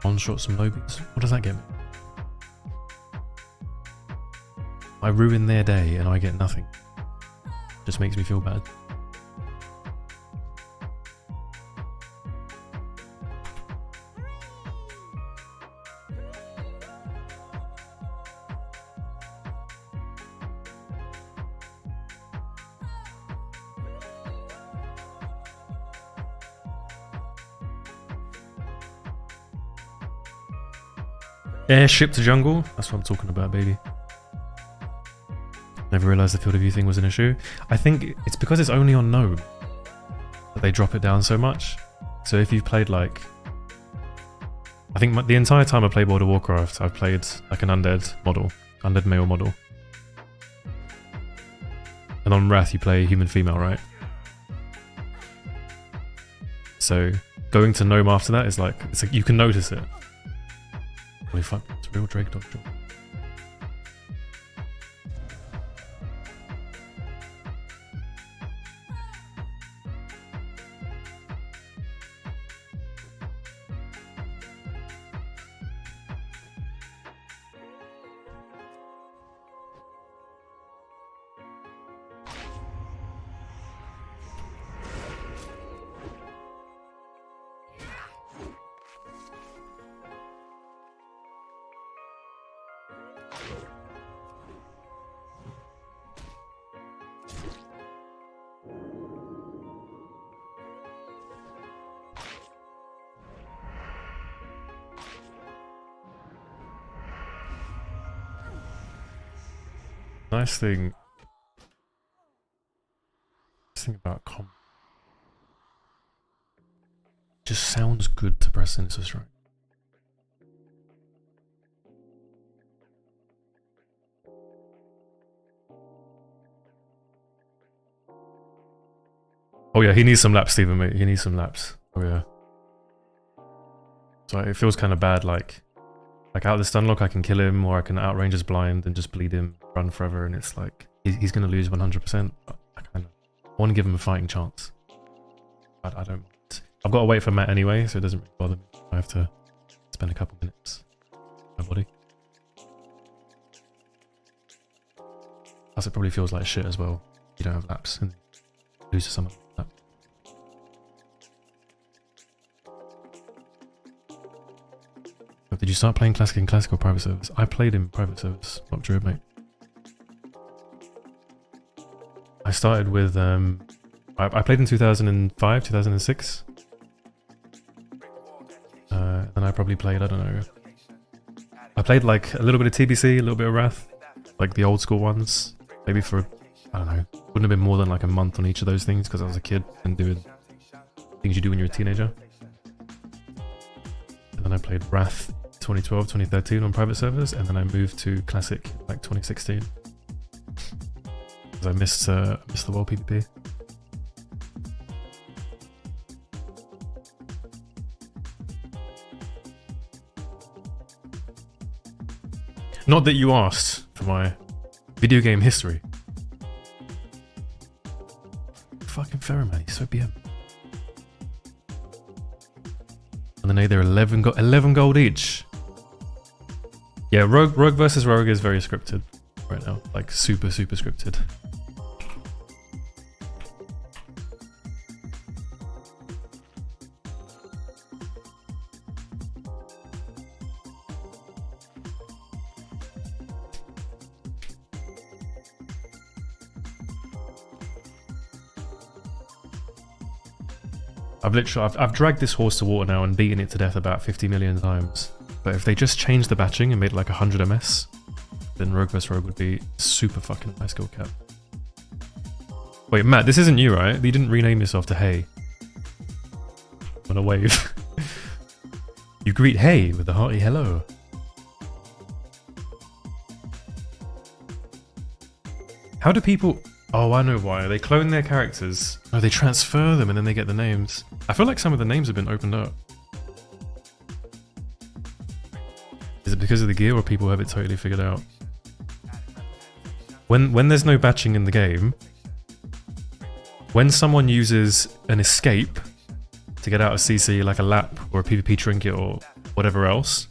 One-shot some Nobies. What does that get me? I ruin their day and I get nothing. Just makes me feel bad. Airship to jungle? That's what I'm talking about, baby. Never realised the field of view thing was an issue. I think it's because it's only on Gnome that they drop it down so much. So if you've played like... I think the entire time I played World of Warcraft, I've played like an undead model. Undead male model. And on Wrath you play human female, right? So going to Gnome after that is like... it's like you can notice it. Holy fuck, it's a real Drake Dog job. Nice thing about comp. Just sounds good to press Sinister Strike. Oh yeah, he needs some laps, Steven, mate. He needs some laps. Oh yeah. So it feels kind of bad, like out of the stun lock I can kill him, or I can outrange his blind and just bleed him, run forever, and it's like he's gonna lose 100%. I want to give him a fighting chance. I don't. I've got to wait for Matt anyway, so it doesn't really bother me. I have to spend a couple minutes with my body. Plus, it probably feels like shit as well. You don't have laps and lose to someone. Did you start playing Classic in Classic or Private Service? I played in Private Service, not Druid, mate. I started with, I played in 2005, 2006. Then I probably played, I don't know. I played like a little bit of TBC, a little bit of Wrath, like the old school ones. Maybe for, I don't know, wouldn't have been more than like a month on each of those things because I was a kid and doing things you do when you're a teenager. And then I played Wrath 2012, 2013 on Private Servers, and then I moved to Classic like 2016. Because I missed the World PvP. Not that you asked for my video game history. Fucking Ferroman, he's so BM. And then they're 11 gold each. Yeah, Rogue versus Rogue is very scripted right now. Like super scripted. I've dragged this horse to water now and beaten it to death about 50 million times. But if they just changed the batching and made it like 100 MS, then Rogue vs Rogue would be super fucking high skill cap. Wait, Matt, this isn't you, right? You didn't rename yourself to Hey. On a wave. You greet Hey with a hearty hello. How do people... Oh, I know why. They clone their characters. Oh, they transfer them and then they get the names. I feel like some of the names have been opened up. Is it because of the gear or people have it totally figured out? When there's no batching in the game, when someone uses an escape to get out of CC like a lap or a PvP trinket or whatever else,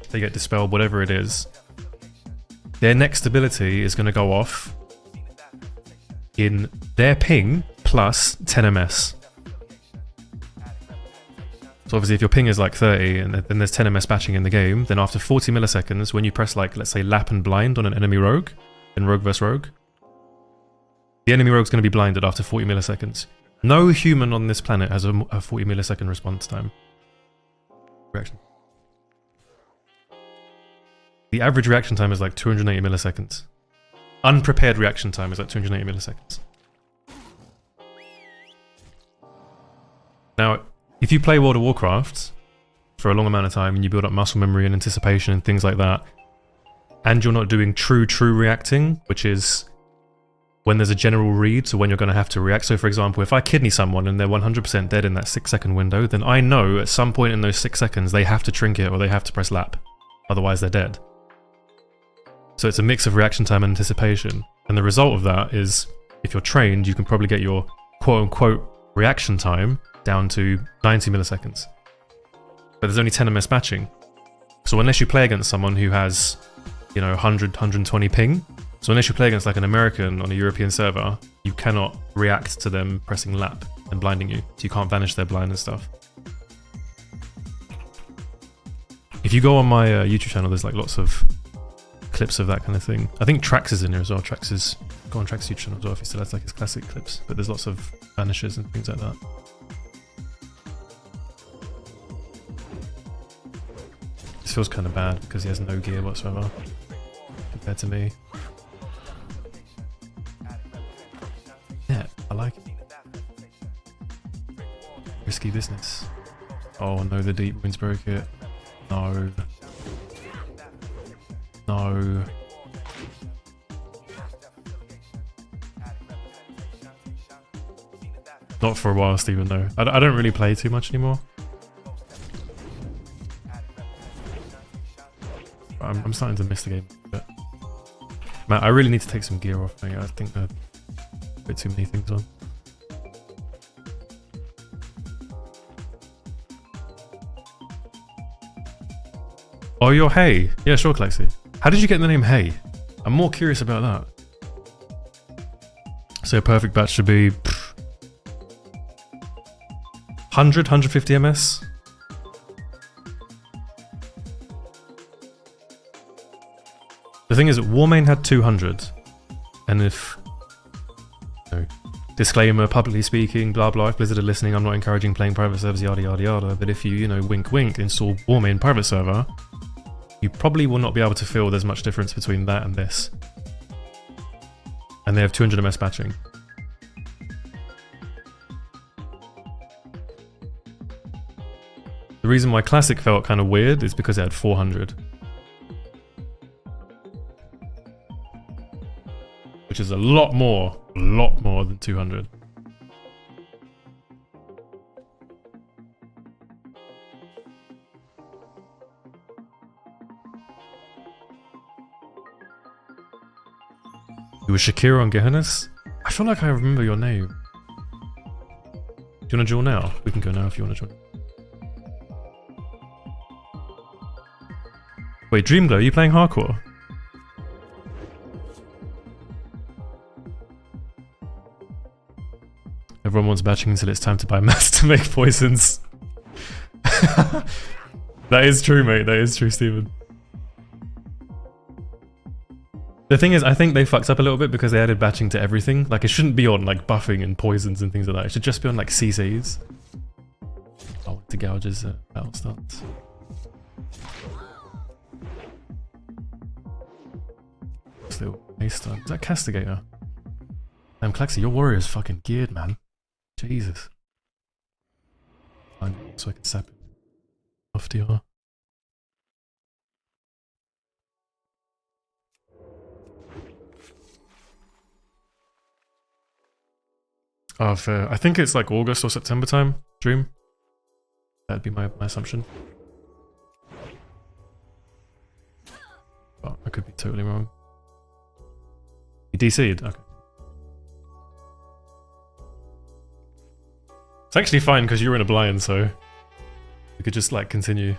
they get dispelled, whatever it is, their next ability is going to go off in their ping plus 10 MS. So obviously if your ping is like 30 and then there's 10 MS batching in the game, then after 40 milliseconds, when you press like, let's say lap and blind on an enemy rogue, in Rogue vs Rogue, the enemy rogue's going to be blinded after 40 milliseconds. No human on this planet has a 40 millisecond response time. Reaction. The average reaction time is like 280 milliseconds. Unprepared reaction time is like 280 milliseconds. Now, if you play World of Warcraft for a long amount of time and you build up muscle memory and anticipation and things like that, and you're not doing true reacting, which is when there's a general read, so when you're going to have to react. So for example, if I kidney someone and they're 100% dead in that 6-second window, then I know at some point in those 6 seconds they have to trinket or they have to press lap. Otherwise they're dead. So it's a mix of reaction time and anticipation. And the result of that is, if you're trained, you can probably get your quote-unquote reaction time down to 90 milliseconds. But there's only 10 MS batching. So unless you play against someone who has, you know, 100, 120 ping, so unless you play against like an American on a European server, you cannot react to them pressing lap and blinding you. So you can't vanish their blind and stuff. If you go on my YouTube channel, there's like lots of clips of that kind of thing. I think Trax is in there as well. Go on Trax YouTube channel as well if he still has like his classic clips. But there's lots of vanishes and things like that. This feels kind of bad because he has no gear whatsoever compared to me. Risky business. Oh no, the deep winds broke it. No. No. Not for a while, Stephen, though. I don't really play too much anymore. I'm starting to miss the game a bit. Man, I really need to take some gear off. I think there are a bit too many things on. Oh, you're Hay? Yeah, sure, Klexi. How did you get the name Hay? I'm more curious about that. So a perfect batch should be 100, 150 ms. The thing is, Warmane had 200, and if, disclaimer, publicly speaking, blah blah, if Blizzard are listening, I'm not encouraging playing private servers, yada yada yada, but if you, wink wink, install Warmane private server, you probably will not be able to feel there's much difference between that and this. And they have 200 ms batching. The reason why Classic felt kind of weird is because it had 400. Which is a lot more than 200. You were Shakira on Gehennas? I feel like I remember your name. Do you want to duel now? We can go now if you want to join. Wait, Dreamglow, are you playing hardcore? Everyone wants batching until it's time to buy mass to make poisons. That is true, mate. That is true, Stephen. The thing is, I think they fucked up a little bit because they added batching to everything. Like, it shouldn't be on, like, buffing and poisons and things like that. It should just be on, like, CCs. I want to gouge his battle stance. This little ace stun. Is that Castigator? Damn, Klaxi, your warrior's fucking geared, man. Jesus. So I can sap it off DR. Oh, fair. I think it's like August or September time, Dream. That'd be my assumption. But I could be totally wrong. You DC'd? Okay. It's actually fine because you were in a blind, so we could just like continue.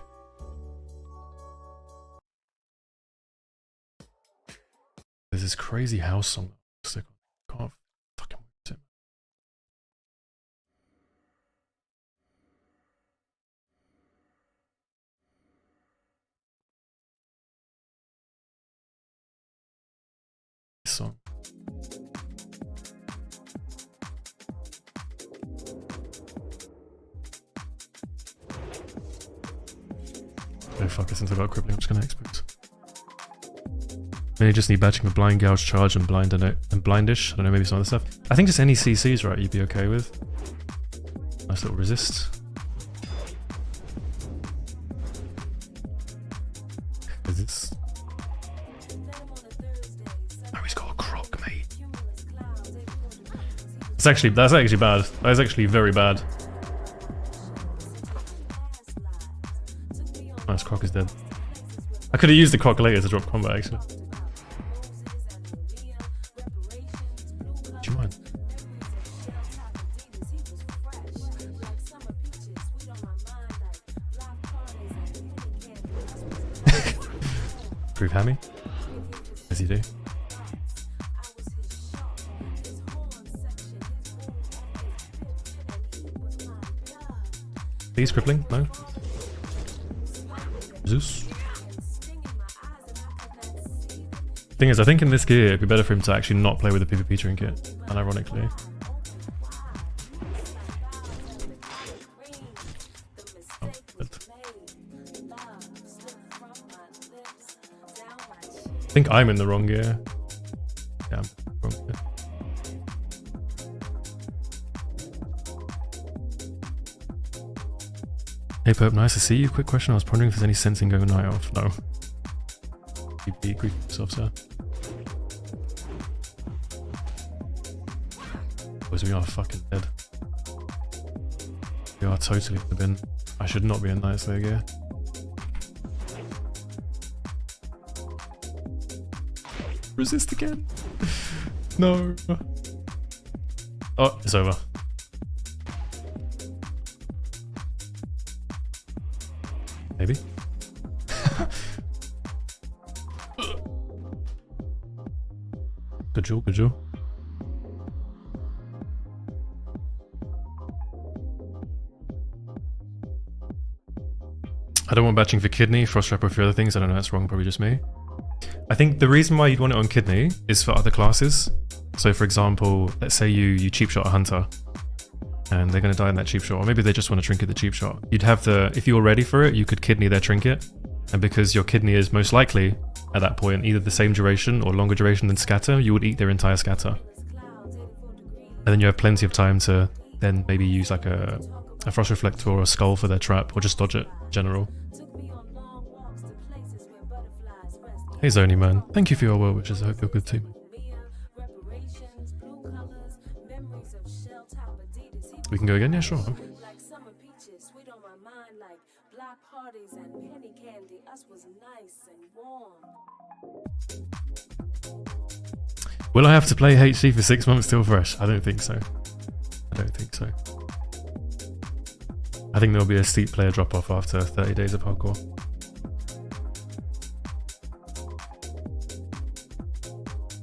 There's this crazy house song. Can't fucking wait it. This song. No fuck, it's about crippling, I'm just gonna expose. Maybe just need batching with blind gouge, charge, and blind and blindish. I don't know, maybe some other stuff. I think just any CCs, right, you'd be okay with. Nice little resist. Is this? Oh, he's got a croc, mate. That's actually bad. That is actually very bad. Nice, croc is dead. I could have used the croc later to drop combat, actually. Do you mind? Prove hammy? As you do. Please, crippling? No? Zeus. Thing is, I think in this gear it'd be better for him to actually not play with the PvP trinket, unironically. Oh, I think I'm in the wrong gear. Yeah, I'm wrong gear. Hey Perp, nice to see you. Quick question, I was wondering if there's any sense in going night off. No. You'd be griefing yourself, sir. Boys, we are fucking dead. We are totally in the bin. I should not be in night slayer gear. Resist again. No. Oh, it's over. Maybe. Good job, good job. I don't want batching for kidney, frost trap or a few other things. I don't know, that's wrong, probably just me. I think the reason why you'd want it on kidney is for other classes. So for example, let's say you cheap shot a hunter and they're going to die in that cheap shot, or maybe they just want to trinket the cheap shot. You'd have the, if you were ready for it, you could kidney their trinket, and because your kidney is most likely at that point either the same duration or longer duration than scatter, you would eat their entire scatter. And then you have plenty of time to then maybe use like a frost reflector or a skull for their trap, or just dodge it in general. Hey Zony man, thank you for your well wishes, I hope you're good too. We can go again? Yeah, sure. Okay. Will I have to play HC for 6 months still fresh? I don't think so. I don't think so. I think there'll be a steep player drop off after 30 days of hardcore.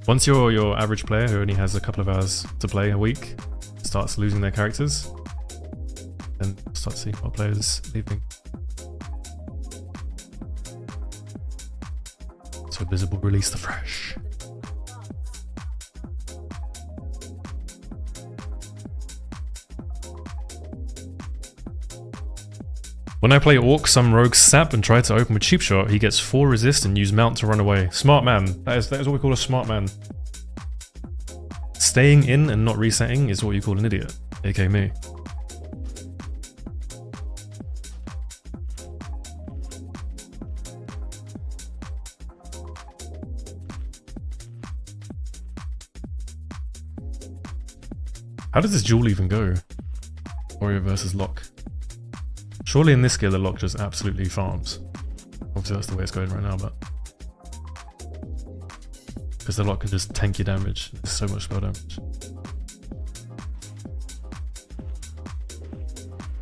Once your average player who only has a couple of hours to play a week starts losing their characters, then start to see more players leaving. So Blizzard will release the fresh. When I play Orc, some rogues sap and try to open with cheap shot. He gets 4 resist and use mount to run away. Smart man. That is what we call a smart man. Staying in and not resetting is what you call an idiot, aka me. How does this duel even go? Warrior versus Locke. Surely in this gear the Locke just absolutely farms. Obviously that's the way it's going right now, but... because the Locke can just tank your damage. There's so much spell damage.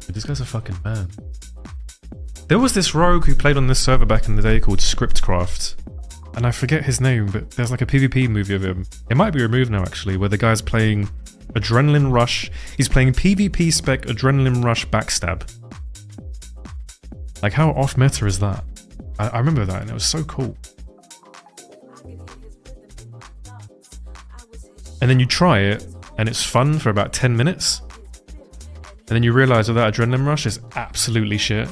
Dude, this guy's a fucking man. There was this rogue who played on this server back in the day called Scriptcraft. And I forget his name, but there's like a PvP movie of him. It might be removed now actually, where the guy's playing Adrenaline Rush. He's playing PvP spec Adrenaline Rush Backstab. Like, how off meta is that? I remember that and it was so cool. And then you try it and it's fun for about 10 minutes. And then you realise that that Adrenaline Rush is absolutely shit.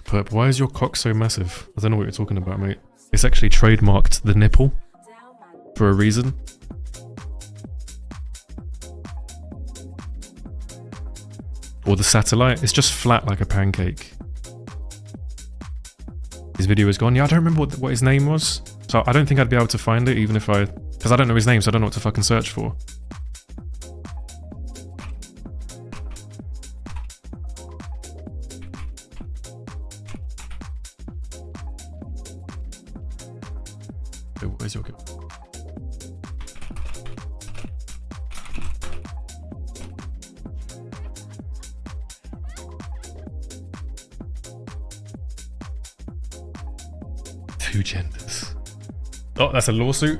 Perp, why is your cock so massive? I don't know what you're talking about, mate. It's actually trademarked the nipple for a reason. Or the satellite. It's just flat like a pancake. His video is gone. Yeah, I don't remember what his name was. So I don't think I'd be able to find it even if I... because I don't know his name, so I don't know what to fucking search for. Where's your kill? Two genders. Oh, that's a lawsuit.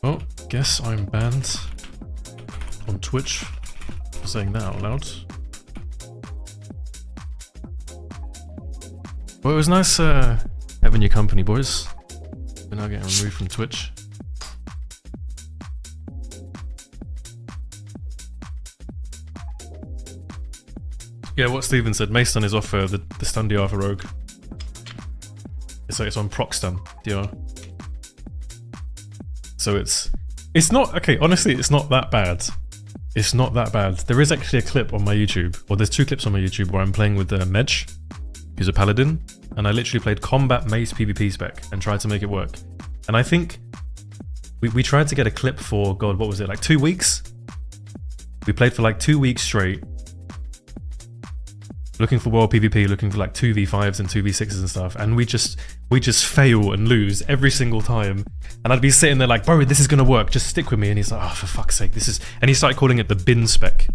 Well, guess I'm banned on Twitch for saying that out loud. Well, it was nice having your company, boys. We're now getting removed from Twitch. Yeah, what Steven said, Maestun is off the stun DR for Rogue. It's on proc stun DR. So it's not, okay, honestly, it's not that bad. It's not that bad. There is actually a clip on my YouTube, or there's 2 clips on my YouTube where I'm playing with Medj, who's a paladin, and I literally played combat mace PvP spec and tried to make it work. And I think we tried to get a clip for, God, what was it, like 2 weeks? We played for like 2 weeks straight, looking for world PvP, looking for like 2v5s and 2v6s and stuff, and we just fail and lose every single time. And I'd be sitting there like, bro, this is gonna work, just stick with me. And he's like, oh, for fuck's sake, this is... And he started calling it the bin spec.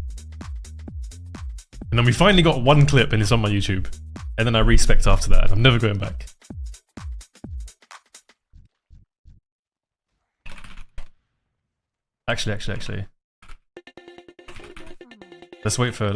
And then we finally got 1 clip and it's on my YouTube. And then I respect after that, and I'm never going back. Actually. Let's wait for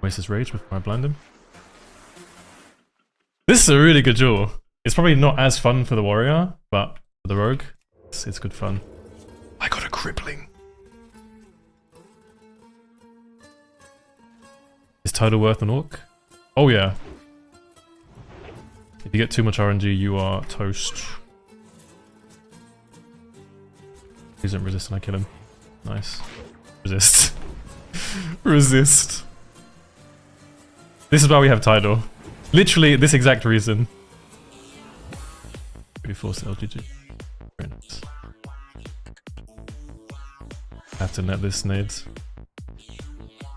Waste his rage before I blind him. This is a really good duel. It's probably not as fun for the warrior, but for the rogue, it's good fun. I got a crippling. Is Tidal worth an orc? Oh yeah. If you get too much RNG, you are toast. Please don't resist and I kill him. Nice. Resist. Resist. This is why we have Tidal. Literally this exact reason. We force LGG. Very nice. Have to net this nades.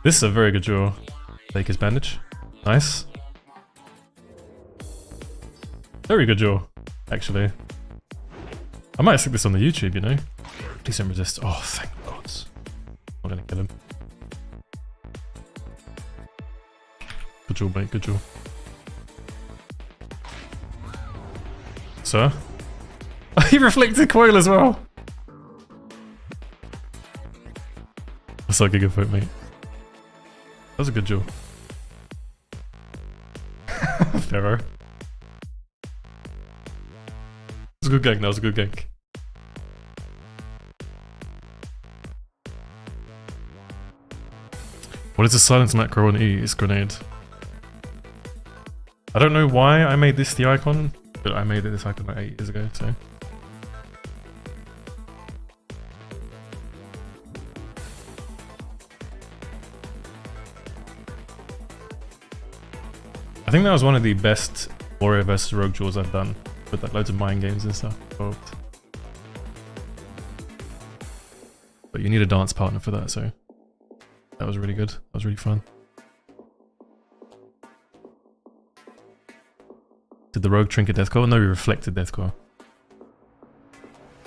This is a very good draw. Take his bandage. Nice. Very good draw, actually. I might stick this on the YouTube, you know? Please don't resist. Oh, thank God. I'm gonna kill him. Good draw, mate. Good draw. Sir? He reflected coil as well! That's like a good vote, mate. That was a good draw. Pharaoh. That was a good gank, that was a good gank. What is the silence macro on E? It's grenade. I don't know why I made this the icon, but I made it this icon like 8 years ago, so. I think that was one of the best warrior versus rogue duels I've done, with like loads of mind games and stuff involved. But you need a dance partner for that, so that was really good. That was really fun. Did the rogue trinket deathcore? No, we reflected deathcore.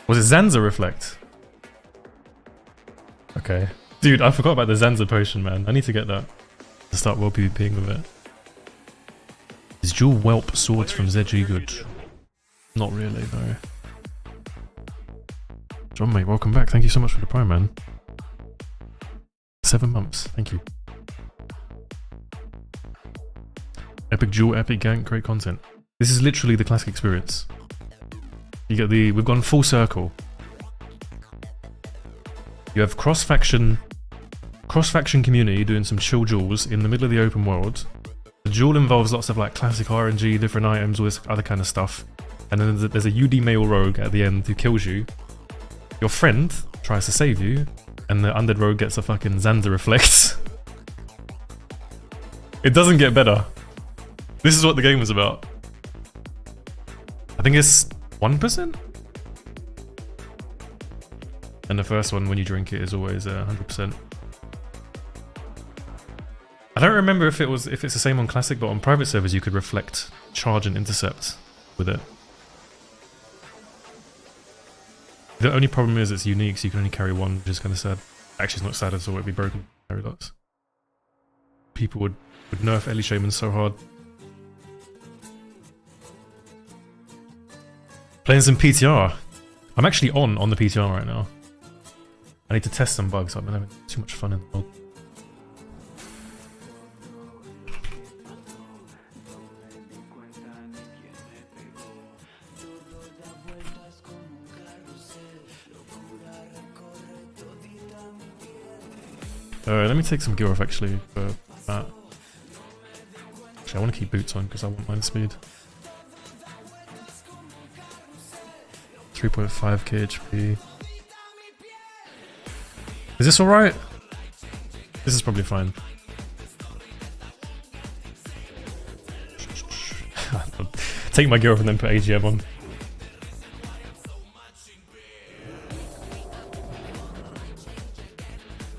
Was it Zanza reflect? Okay. Dude, I forgot about the Zanza potion, man. I need to get that to start world PvPing with it. Is dual whelp swords from ZG good? Not really, though. John, mate, welcome back. Thank you so much for the prime, man. 7 months. Thank you. Epic duel, epic gank, great content. This is literally the classic experience. You get the... We've gone full circle. You have cross-faction community doing some chill duels in the middle of the open world. The duel involves lots of like classic RNG, different items, all this other kind of stuff. And then there's a UD male rogue at the end who kills you. Your friend tries to save you, and the undead rogue gets a fucking Zanza reflex. It doesn't get better. This is what the game was about. I think it's 1%? And the first one when you drink it is always 100%. I don't remember if it's the same on classic, but on private servers you could reflect, charge and intercept with it. The only problem is it's unique, so you can only carry one, which is kind of sad. Actually, it's not sad at all, it'd be broken. Carry lots. People would nerf Ellie Shaman so hard. Playing some PTR. I'm actually on the PTR right now. I need to test some bugs. I've been having too much fun in the world. Let me take some gear off actually for that. Actually, I want to keep boots on because I want mine speed. 3.5k HP. Is this alright? This is probably fine. Take my gear off and then put AGM on.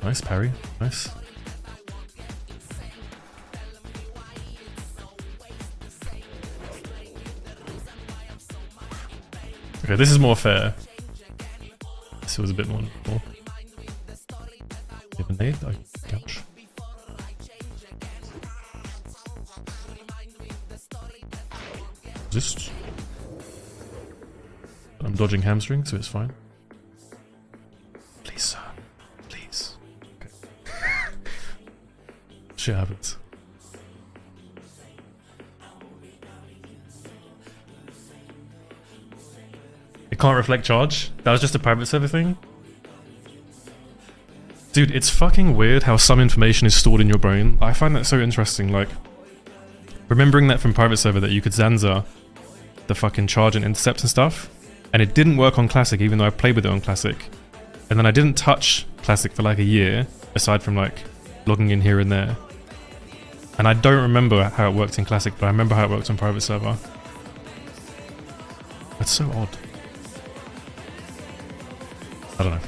Nice parry, nice. Okay, this is more fair. This was a bit more. You have a nade? Gosh. Resist. I'm dodging hamstring, so it's fine. Please, sir. Please. Okay. Shit happens. It can't reflect charge? That was just a private server thing? Dude, it's fucking weird how some information is stored in your brain. I find that so interesting, like... remembering that from private server that you could Zanza the fucking charge and intercept and stuff, and it didn't work on Classic even though I played with it on Classic. And then I didn't touch Classic for like a year, aside from like logging in here and there. And I don't remember how it worked in Classic, but I remember how it worked on private server. That's so odd. I don't know.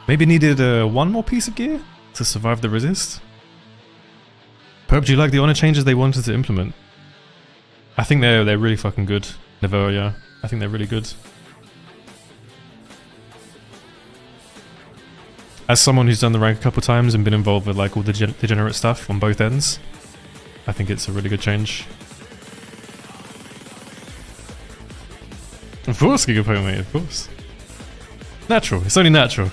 Maybe needed one more piece of gear to survive the resist? Perp, do you like the honor changes they wanted to implement? I think they're really fucking good. Nevo, yeah. I think they're really good. As someone who's done the rank a couple times and been involved with like all the degenerate stuff on both ends, I think it's a really good change. Of course, Gigapo, mate, of course. Natural, it's only natural.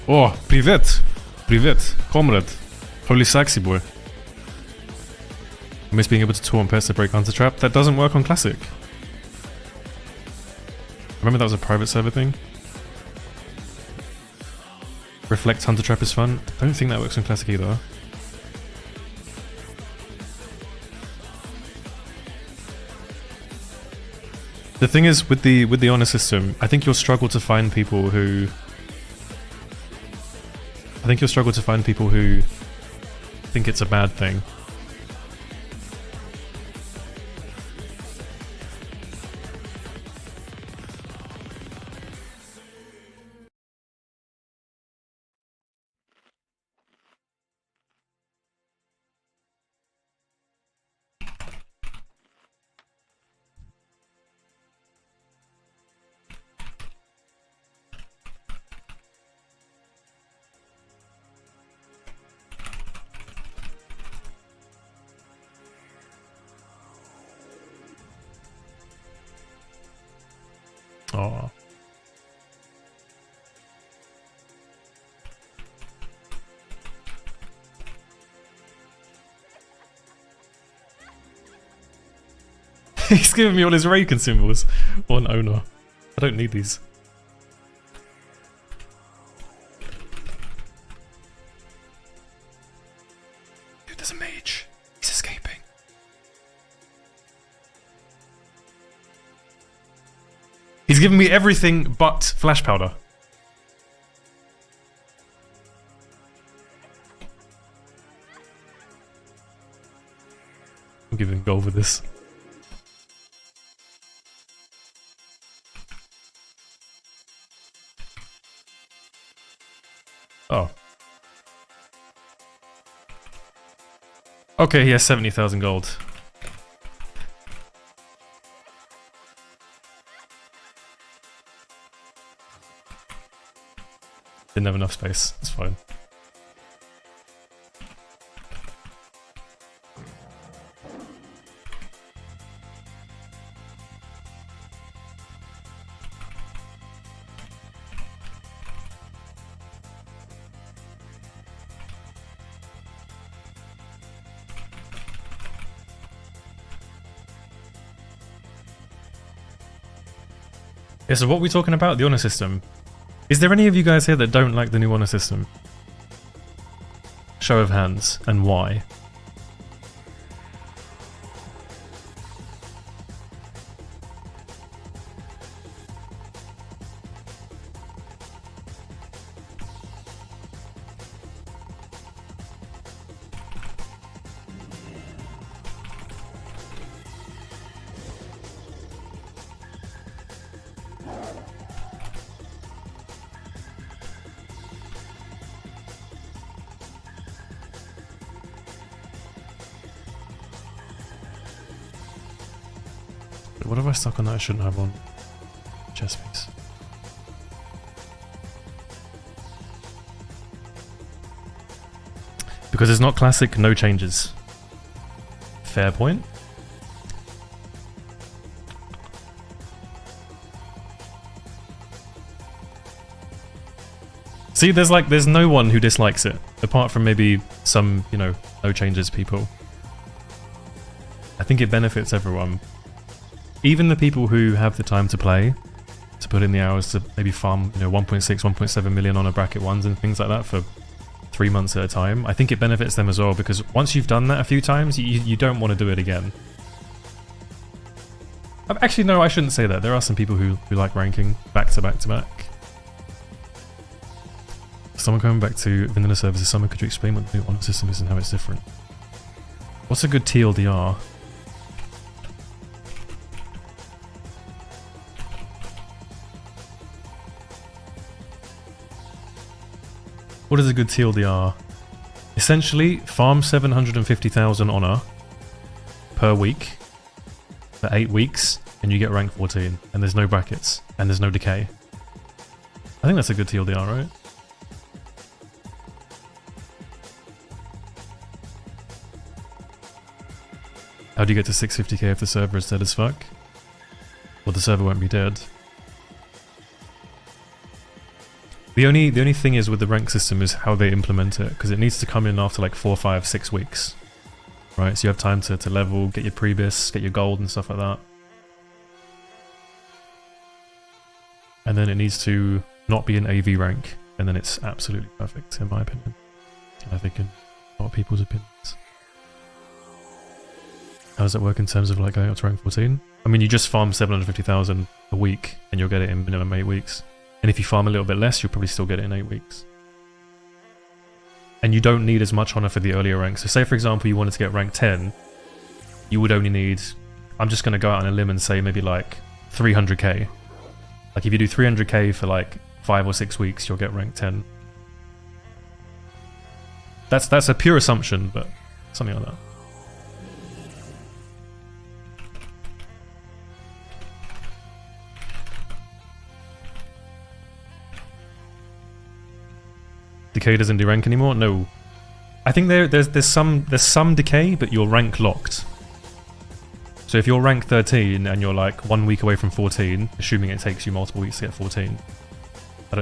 Oh, privet! Privet, comrade. Holy sexy boy. I miss being able to taunt pets to break Hunter Trap. That doesn't work on Classic. Remember that was a private server thing? Reflect Hunter Trap is fun. I don't think that works on Classic either. The thing is, with the honor system, I think you'll struggle to find people who... think it's a bad thing. Oh. He's giving me all his Raken symbols on owner. I don't need these. Dude, there's a mage. He's escaping. He's given me everything but flash powder. I'm giving gold with this. Oh. Okay, he has 70,000 gold. Didn't have enough space. It's fine. Yeah, so what are we talking about? The honor system. Is there any of you guys here that don't like the new honor system? Show of hands, and why? What have I stuck on that I shouldn't have on? Chest piece. Because it's not classic, no changes. Fair point. See, there's no one who dislikes it, apart from maybe some, you know, no changes people. I think it benefits everyone. Even the people who have the time to play, to put in the hours to maybe farm, you know, 1.6, 1.7 million on a bracket ones and things like that for 3 months at a time. I think it benefits them as well, because once you've done that a few times, you don't want to do it again. Actually, no, I shouldn't say that. There are some people who like ranking back to back to back. Someone coming back to vanilla services, someone could you explain what the new honor system is and how it's different? What's a good TLDR? What is a good TLDR? Essentially, farm 750,000 honor per week for 8 weeks, and you get rank 14, and there's no brackets, and there's no decay. I think that's a good TLDR, right? How do you get to 650k if the server is dead as fuck? Well, the server won't be dead. The only thing is with the rank system is how they implement it, because it needs to come in after like 4, 5, 6 weeks. Right, so you have time to level, get your prebis, get your gold and stuff like that. And then it needs to not be an AV rank, and then it's absolutely perfect, in my opinion. I think in a lot of people's opinions. How does that work in terms of like going up to rank 14? I mean, you just farm 750,000 a week, and you'll get it in minimum 8 weeks. And if you farm a little bit less, you'll probably still get it in 8 weeks. And you don't need as much honor for the earlier ranks. So say, for example, you wanted to get rank 10, you would only need... I'm just going to go out on a limb and say maybe like 300k. Like if you do 300k for like 5 or 6 weeks, you'll get rank 10. That's a pure assumption, but something like that. Decay doesn't do rank anymore? No. I think there's some decay, but you're rank locked. So if you're rank 13 and you're like 1 week away from 14, assuming it takes you multiple weeks to get 14,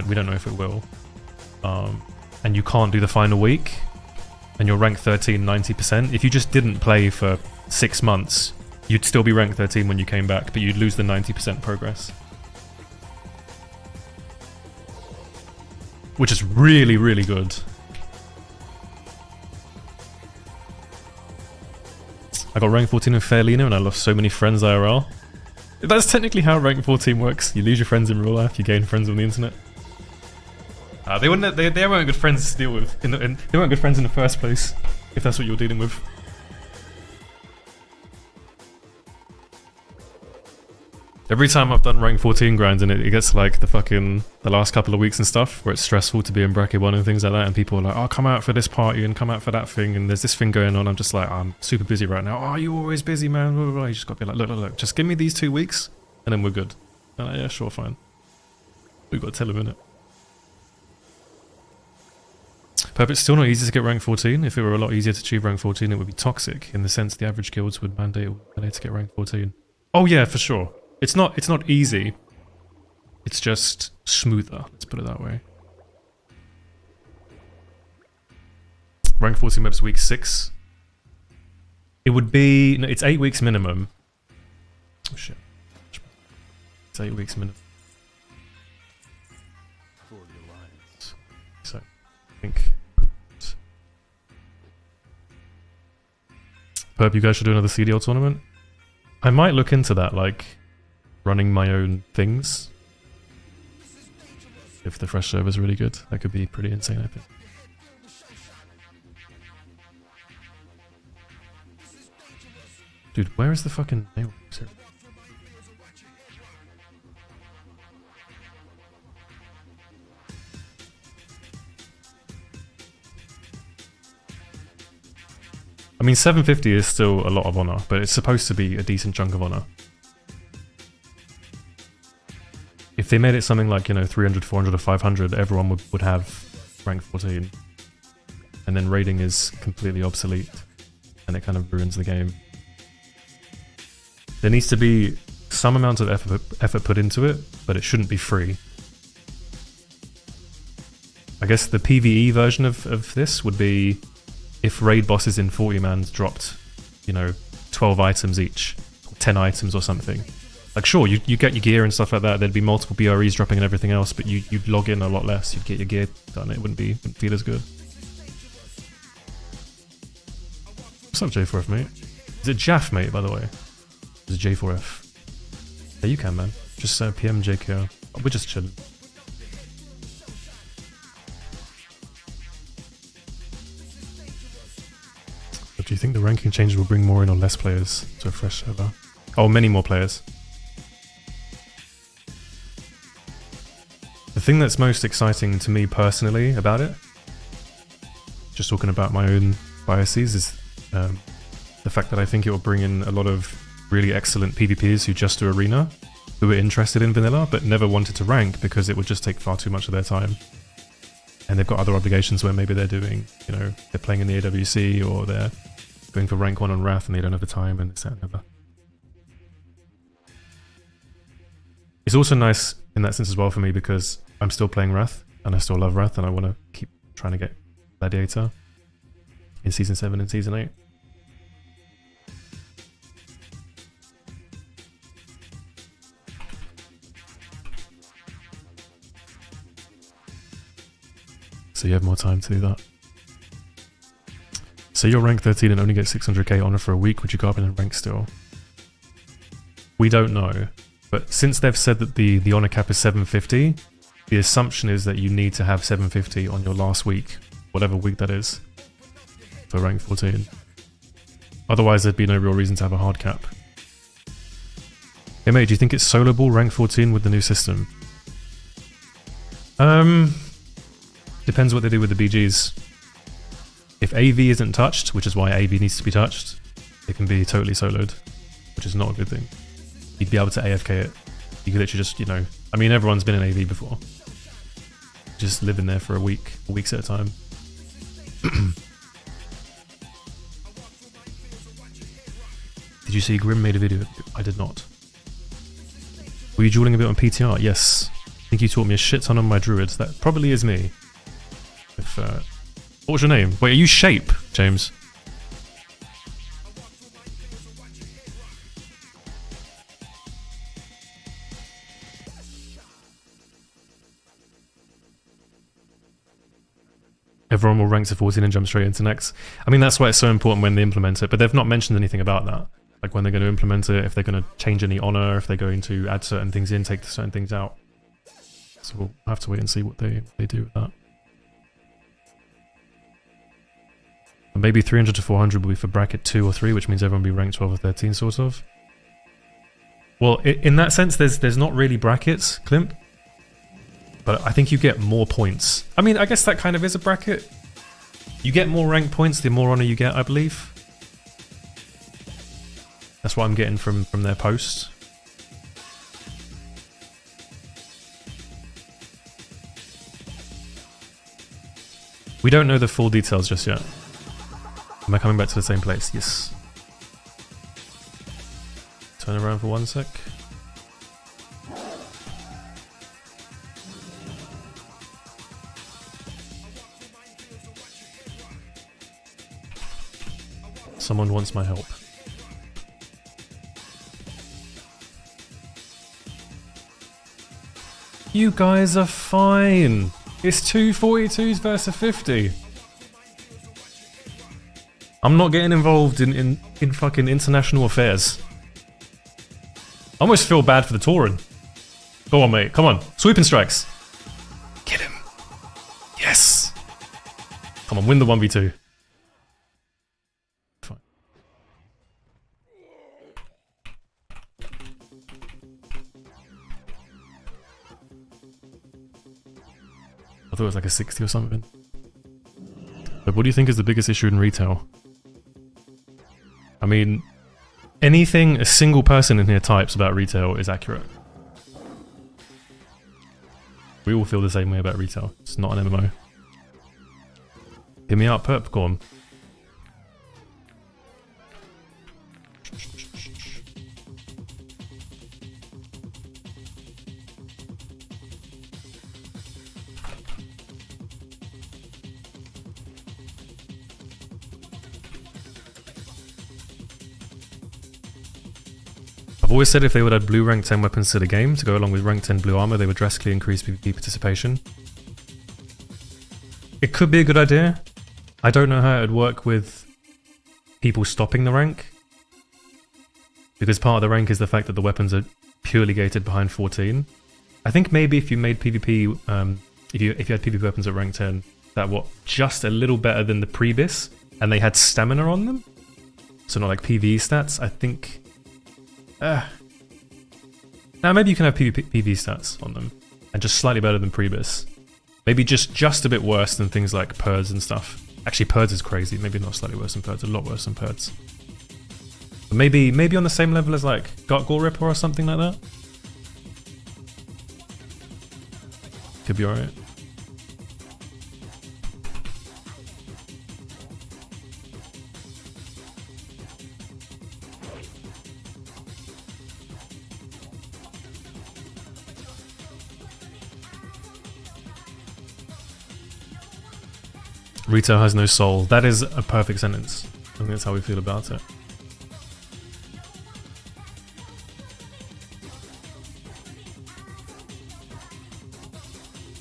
we don't know if it will. And you can't do the final week, and you're rank 13 90%. If you just didn't play for 6 months, you'd still be rank 13 when you came back, but you'd lose the 90% progress. Which is really, really good. I got rank 14 in Fairlina and I lost so many friends IRL. That's technically how rank 14 works. You lose your friends in real life, you gain friends on the internet. They weren't good friends to deal with. They weren't good friends in the first place, if that's what you're dealing with. Every time I've done rank 14 grinds and it gets like the last couple of weeks and stuff where it's stressful to be in bracket 1 and things like that, and people are like, oh, come out for this party and come out for that thing and there's this thing going on. I'm just like, I'm super busy right now. Oh, you're always busy, man. Blah, blah, blah. You just got to be like, look, just give me these 2 weeks and then we're good. And I'm like, yeah, sure, fine. We've got to tell him, innit? But it's still not easy to get rank 14. If it were a lot easier to achieve rank 14, it would be toxic in the sense the average guilds would mandate to get rank 14. Oh yeah, for sure. It's not easy. It's just smoother, let's put it that way. Rank 14 maps week 6. It would be... No, it's 8 weeks minimum. Oh shit. It's 8 weeks minimum. For the Alliance. So, I think... Perp, you guys should do another CDL tournament? I might look into that, like... running my own things. If the fresh server is really good, that could be pretty insane, I think. Dude, where is the fucking nail? I mean, 750 is still a lot of honor, but it's supposed to be a decent chunk of honor. If they made it something like, you know, 300, 400 or 500, everyone would have rank 14. And then raiding is completely obsolete. And it kind of ruins the game. There needs to be some amount of effort put into it, but it shouldn't be free. I guess the PvE version of this would be if raid bosses in 40-mans dropped, you know, 12 items each, 10 items or something. Like, sure, you get your gear and stuff like that. There'd be multiple BREs dropping and everything else, but you'd log in a lot less. You'd get your gear done. It wouldn't feel as good. What's up, J4F, mate? Is it Jaff, mate, by the way? Is it J4F? Yeah, you can, man. Just PM JKR. We're just chilling. But do you think the ranking changes will bring more in or less players to a fresh server? Oh, many more players. The thing that's most exciting to me personally about it, just talking about my own biases, is the fact that I think it will bring in a lot of really excellent PvPers who just do arena, who are interested in vanilla but never wanted to rank because it would just take far too much of their time. And they've got other obligations where maybe they're doing, you know, they're playing in the AWC or they're going for rank 1 on Wrath and they don't have the time and this, that, and the other. It's also nice in that sense as well for me because I'm still playing Wrath and I still love Wrath and I want to keep trying to get Gladiator in Season 7 and Season 8. So you have more time to do that. So you're rank 13 and only get 600k honor for a week, would you go up in rank still? We don't know. But since they've said that the honor cap is 750, the assumption is that you need to have 750 on your last week, whatever week that is, for rank 14. Otherwise, there'd be no real reason to have a hard cap. Hey mate, do you think it's soloable rank 14 with the new system? Depends what they do with the BGs. If AV isn't touched, which is why AV needs to be touched, it can be totally soloed, which is not a good thing. You'd be able to AFK it. You could literally just, you know, I mean, everyone's been in AV before. Just live in there for a week, weeks at a time. Did you see Grim made a video? I did not. Were you dueling a bit on PTR? Yes. I think you taught me a shit ton on my druids. That probably is me. If, what was your name? Wait, are you Shape, James? Everyone will rank to 14 and jump straight into next. I mean, that's why it's so important when they implement it, but they've not mentioned anything about that. Like when they're going to implement it, if they're going to change any honor, if they're going to add certain things in, take certain things out. So we'll have to wait and see what they do with that. And maybe 300 to 400 will be for bracket 2 or 3, which means everyone will be ranked 12 or 13, sort of. Well, in that sense, there's not really brackets, Klimp. But I think you get more points. I mean, I guess that kind of is a bracket. You get more rank points, the more honor you get, I believe. That's what I'm getting from their posts. We don't know the full details just yet. Am I coming back to the same place? Yes. Turn around for 1 sec. Someone wants my help. You guys are fine. It's 242s versus a 50. I'm not getting involved in fucking international affairs. I almost feel bad for the Tauren. Go on, mate. Come on. Sweeping strikes. Get him. Yes. Come on, win the 1v2. Fine. I thought it was like a 60 or something. But what do you think is the biggest issue in retail? I mean, anything a single person in here types about retail is accurate. We all feel the same way about retail. It's not an MMO. Hit me out, perp. Go on. I've always said if they would add blue rank 10 weapons to the game to go along with rank 10 blue armor, they would drastically increase PvP participation. It could be a good idea. I don't know how it would work with people stopping the rank, because part of the rank is the fact that the weapons are purely gated behind 14. I think maybe if you made PvP, if you had PvP weapons at rank 10 that were just a little better than the pre-bis, and they had stamina on them, so not like PvE stats, I think... now maybe you can have PvE stats on them, and just slightly better than pre-bis. Maybe just a bit worse than things like Purds and stuff. Actually, Purds is crazy. Maybe not slightly worse than Purds, a lot worse than Purds. But maybe on the same level as like Gore Ripper or something like that. Could be alright. Retail has no soul. That is a perfect sentence. I think that's how we feel about it.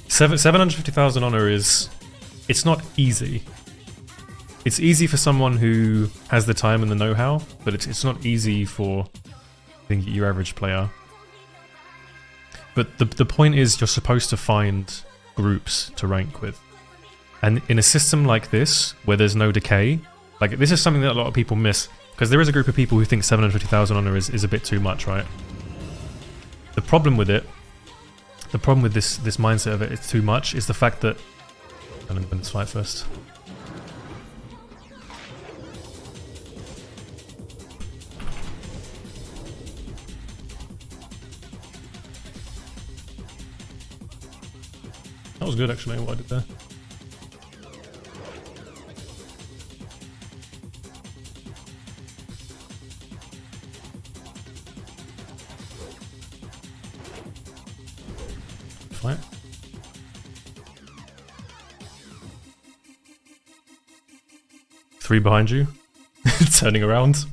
750,000 honor is... It's not easy. It's easy for someone who has the time and the know-how, but it's not easy for, I think, your average player. But the point is you're supposed to find groups to rank with. And in a system like this, where there's no decay, like this is something that a lot of people miss, because there is a group of people who think 750,000 honor is a bit too much, right? The problem with it, the problem with this mindset of it's too much, is the fact that... I'm gonna win this fight first. That was good actually, what I did there. Fight. Three behind you. Turning around.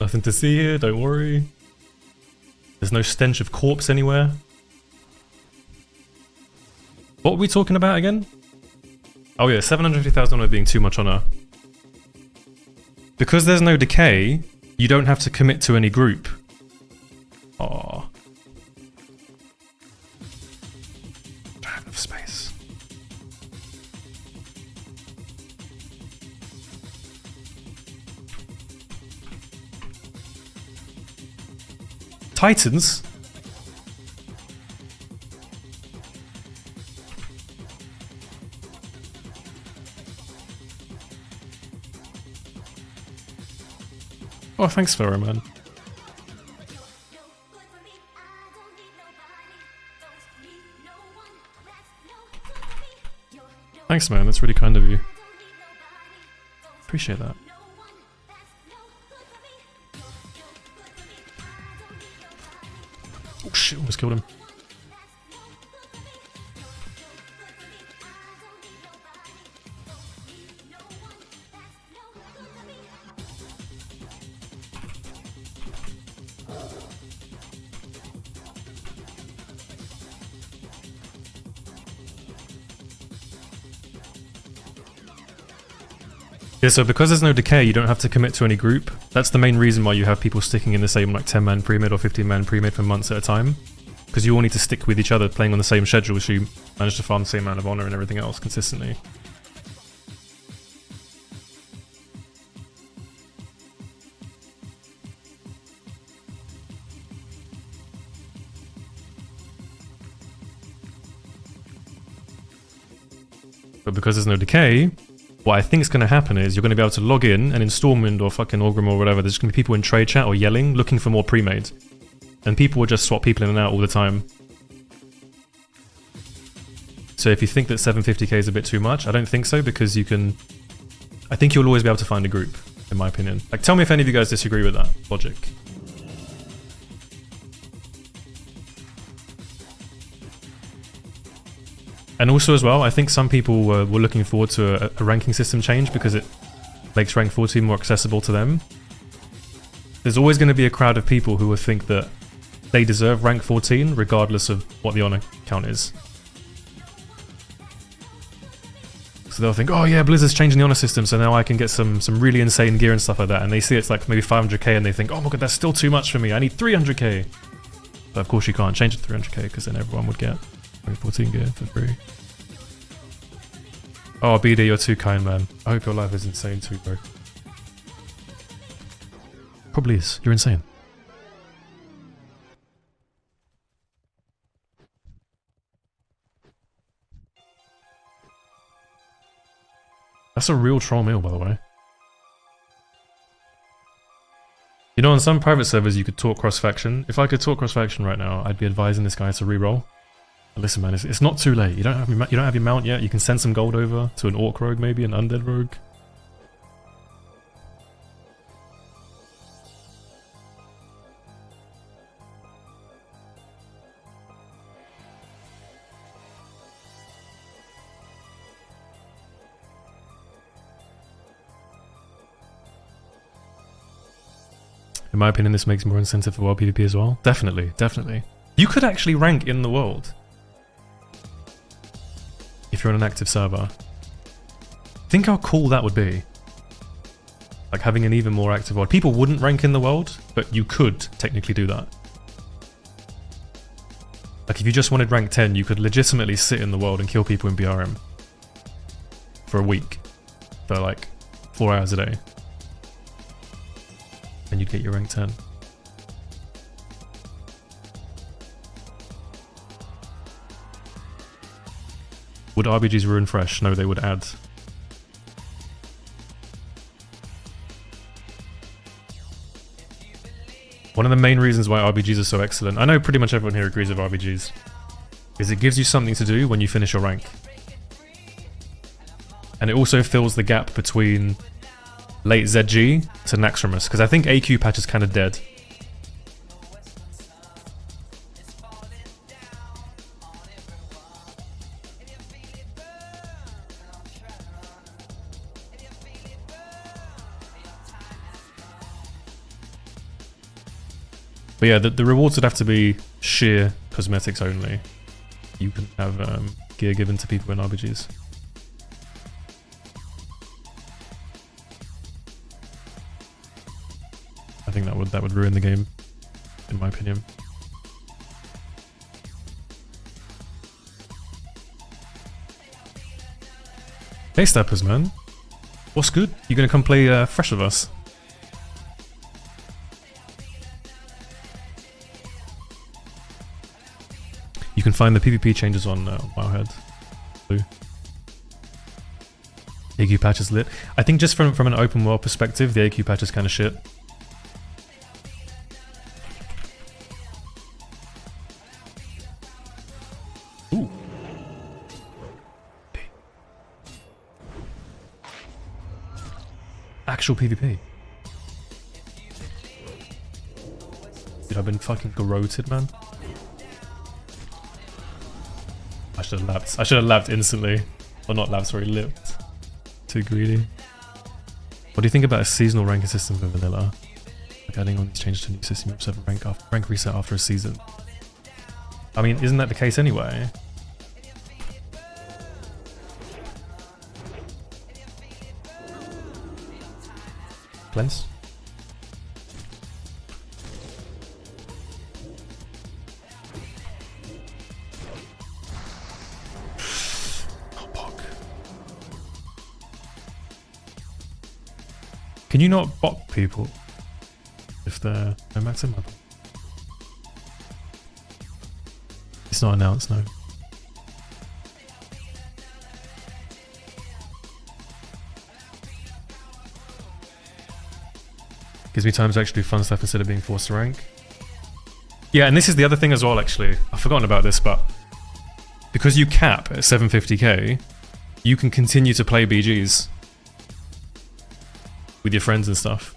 Nothing to see here, don't worry. There's no stench of corpse anywhere. What were we talking about again? Oh yeah, 750,000 honor being too much honor. Because there's no decay, you don't have to commit to any group. Aww. Don't have enough space. Titans? Oh, thanks, Pharaoh, man. Thanks, man. That's really kind of you. Appreciate that. Oh shit, almost killed him. Yeah, so because there's no decay, you don't have to commit to any group. That's the main reason why you have people sticking in the same like 10-man pre-mid or 15-man pre-mid for months at a time. Because you all need to stick with each other playing on the same schedule, so you manage to farm the same amount of honor and everything else consistently. But because there's no decay, what I think is going to happen is you're going to be able to log in, and in Stormwind or fucking Orgrim or whatever, there's going to be people in trade chat or yelling, looking for more pre-made. And people will just swap people in and out all the time. So if you think that 750k is a bit too much, I don't think so, because you can... I think you'll always be able to find a group, in my opinion. Like, tell me if any of you guys disagree with that logic. And also as well, I think some people were looking forward to a ranking system change because it makes rank 14 more accessible to them. there's always going to be a crowd of people who will think that they deserve rank 14 regardless of what the honor count is. So they'll think, oh yeah, Blizzard's changing the honor system, so now I can get some really insane gear and stuff like that. And they see it's like maybe 500k and they think, oh my god, that's still too much for me. I need 300k. But of course you can't change it to 300k because then everyone would get rank 14 gear for free. Oh, BD, you're too kind, man. I hope your life is insane too, bro. Probably is. You're insane. That's a real troll meal, by the way. You know, on some private servers you could talk cross-faction. If I could talk cross-faction right now, I'd be advising this guy to reroll. But listen, man, it's not too late. You don't have your mount yet. You can send some gold over to an orc rogue, maybe an undead rogue. In my opinion, this makes more incentive for world PvP as well. Definitely, definitely. You could actually rank in the world if you're on an active server. Think how cool that would be. Like having an even more active world. People wouldn't rank in the world, but you could technically do that. Like if you just wanted rank 10, you could legitimately sit in the world and kill people in BRM for a week, for like 4 hours a day. And you'd get your rank 10. Would RBGs ruin Fresh? No, they would add. One of the main reasons why RBGs are so excellent, I know pretty much everyone here agrees with RBGs, is it gives you something to do when you finish your rank. And it also fills the gap between late ZG to Naxxramas, because I think AQ patch is kind of dead. But yeah, the rewards would have to be sheer cosmetics only. You can have gear given to people in RBGs. I think that would ruin the game, in my opinion. Hey Steppers, man. What's good? You gonna come play Fresh with us? You can find the PvP changes on Wowhead. AQ patch is lit. I think just from an open world perspective, the AQ patch is kind of shit. Ooh. Actual PvP. Dude, I've been fucking garroted, man. I should have lapped. I should have lapped instantly. Or not lapped, sorry, lipped. Too greedy. What do you think about a seasonal ranking system for vanilla? Like adding on these changes to a new system, you observe a rank reset after a season. I mean, isn't that the case anyway? Cleanse? Can you not bot people if they're no maximum level? It's not announced, no. Gives me time to actually do fun stuff instead of being forced to rank. Yeah, and this is the other thing as well, actually. I've forgotten about this, but because you cap at 750k, you can continue to play BGs with your friends and stuff.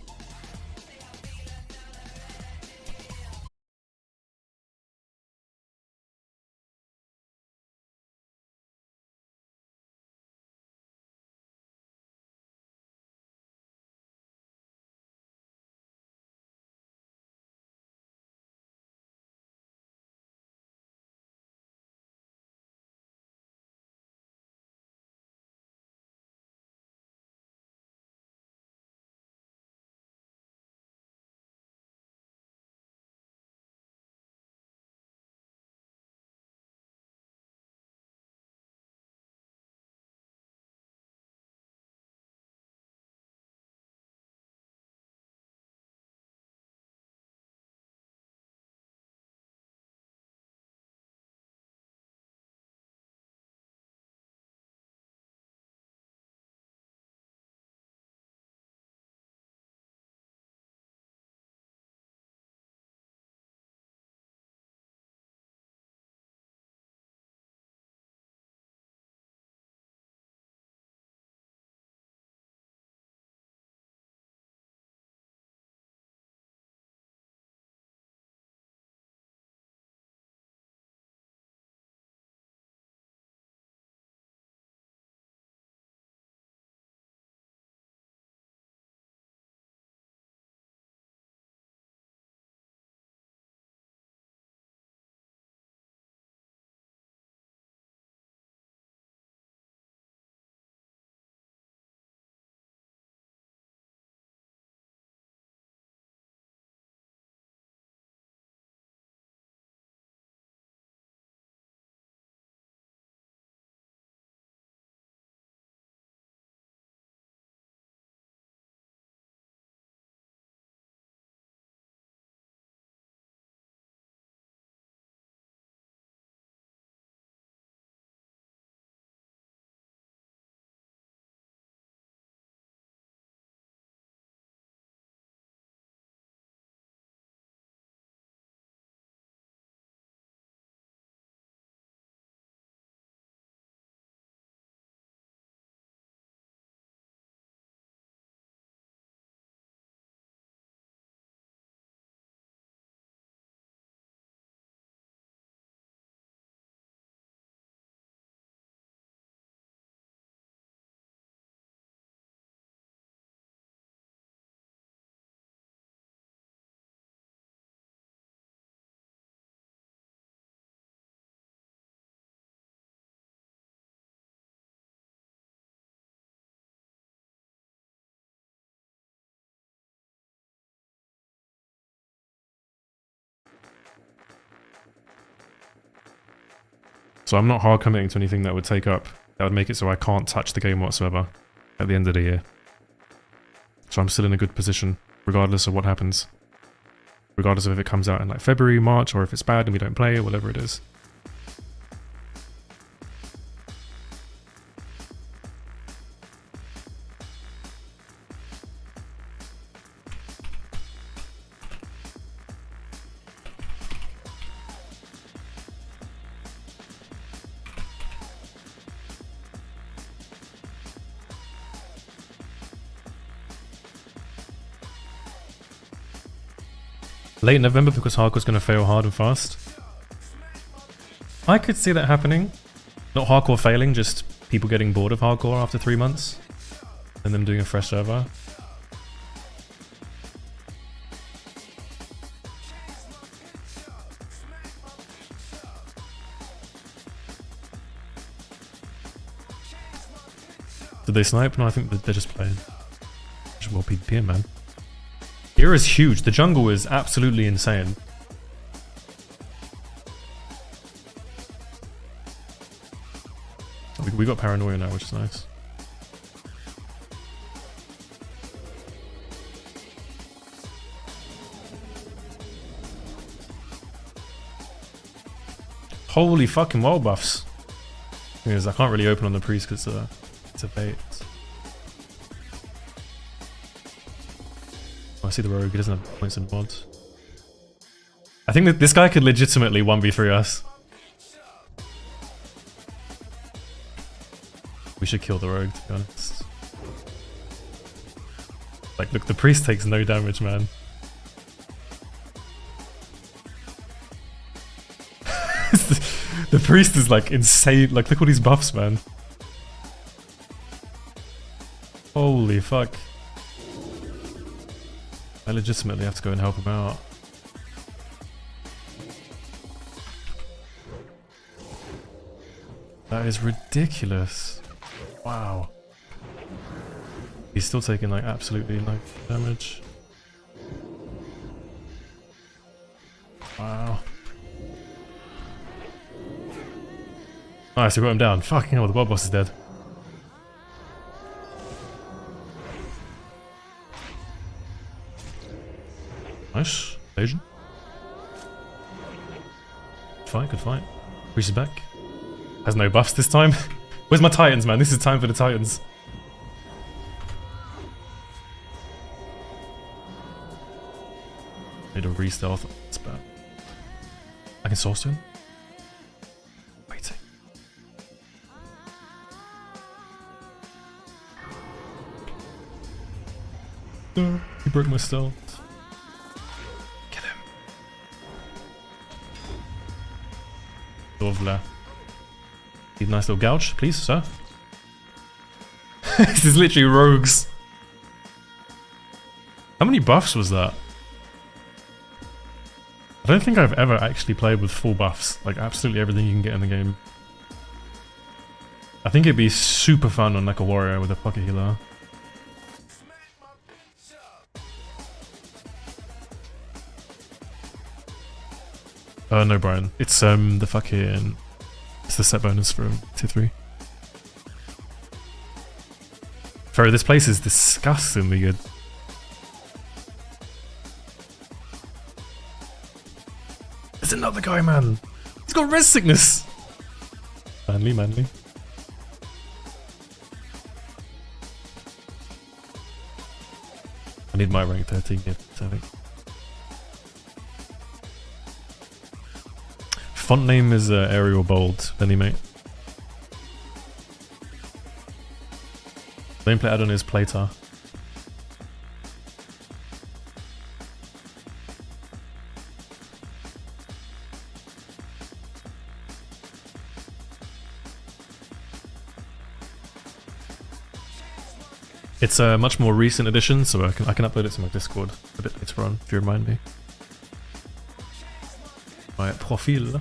So I'm not hard committing to anything that would make it so I can't touch the game whatsoever at the end of the year. So I'm still in a good position, regardless of what happens. Regardless of if it comes out in like February, March, or if it's bad and we don't play it, whatever it is. Late November because hardcore's going to fail hard and fast. I could see that happening. Not hardcore failing, just people getting bored of hardcore after 3 months. And them doing a fresh server. Did they snipe? No, I think they're just playing. Just well PvP, man. Era's huge. The jungle is absolutely insane. We got paranoia now, which is nice. Holy fucking wild buffs. Thing is, I can't really open on the priest because it's a bait. I see the rogue, he doesn't have points in mods. I think that this guy could legitimately 1v3 us. We should kill the rogue, to be honest. Like, look, the priest takes no damage, man. The priest is like insane. Like, look at all these buffs, man. Holy fuck. I legitimately have to go and help him out. That is ridiculous. Wow. He's still taking like absolutely no damage. Wow. Nice, we got him down. Fucking hell, the world boss is dead. Nice. Asian. Good fight, good fight. Priest is back. Has no buffs this time. Where's my Titans, man? This is time for the Titans. Need a re-stealth. That's bad. I can source to him. Waiting. No, he broke my stealth. Lovely. Need a nice little gouge, please, sir. This is literally rogues. How many buffs was that? I don't think I've ever actually played with full buffs. Like, absolutely everything you can get in the game. I think it'd be super fun on like a warrior with a pocket healer. No, Brian. It's the fucking... It's the set bonus from tier 3. Bro, this place is disgustingly good. There's another guy, man. He's got res sickness. Manly, manly. I need my rank 13 here, I think. Font name is Arial Bold, Benny mate. Nameplate add-on is Plater. It's a much more recent edition, so I can upload it to my Discord a bit later on if you remind me. My profile.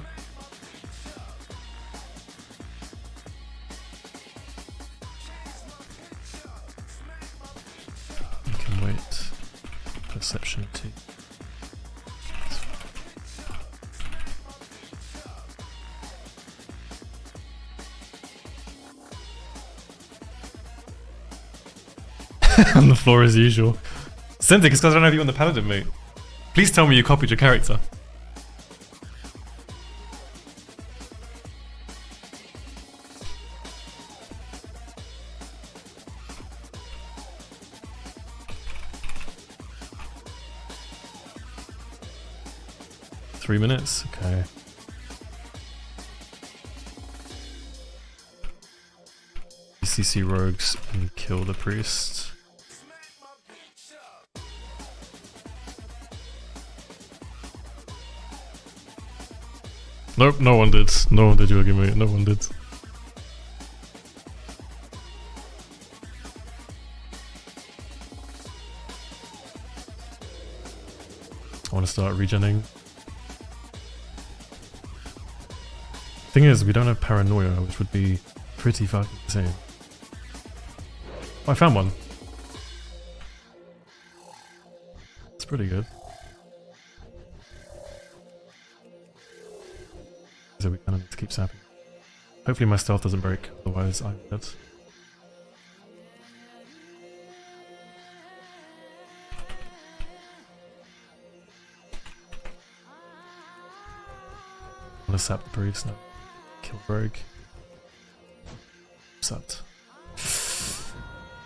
You can wait. Perception 2. On the floor as usual. Cintiq, it's because I don't have you on the paladin, mate. Please tell me you copied your character. Three minutes? Okay. CC rogues and kill the priest. Nope, no one did. No one did, you mate. No one did. I want to start regenning. Thing is, we don't have paranoia, which would be pretty fucking insane. Oh, I found one. It's pretty good. So we kind of need to keep sapping. Hopefully my stealth doesn't break, otherwise I'm dead. I'm gonna sap the priest now. Kill rogue. Sapped.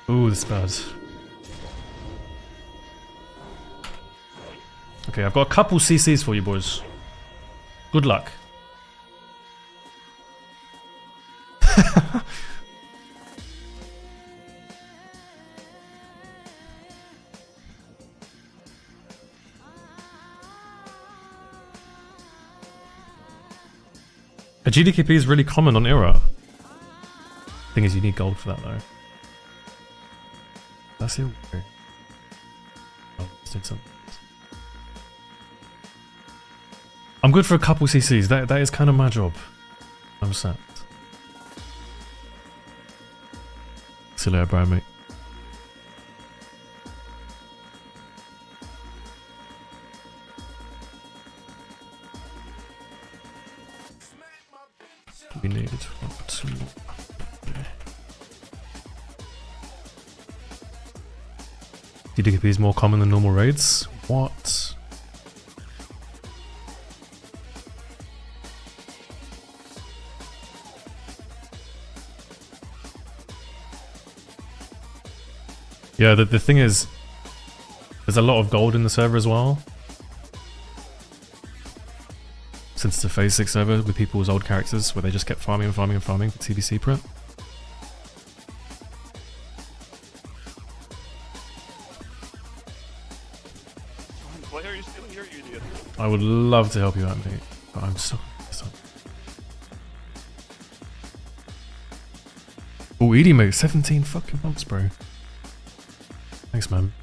Ooh, this is bad. Okay, I've got a couple CCs for you boys. Good luck. A GDKP is really common on Era. Thing is, you need gold for that though. That's it. Oh, let's do something. I'm good for a couple CCs. That is kind of my job. I'm set. See you later, Brian, mate. We need 1, 2. DDKP is more common than normal raids? What? Yeah, the thing is, there's a lot of gold in the server as well. Since it's a phase 6 server with people's old characters where they just kept farming and farming and farming for TBC prep. Why are you still here, you idiot? I would love to help you out, mate, but I'm so... Oh, Edie, mate, 17 fucking months, bro. Thanks, man.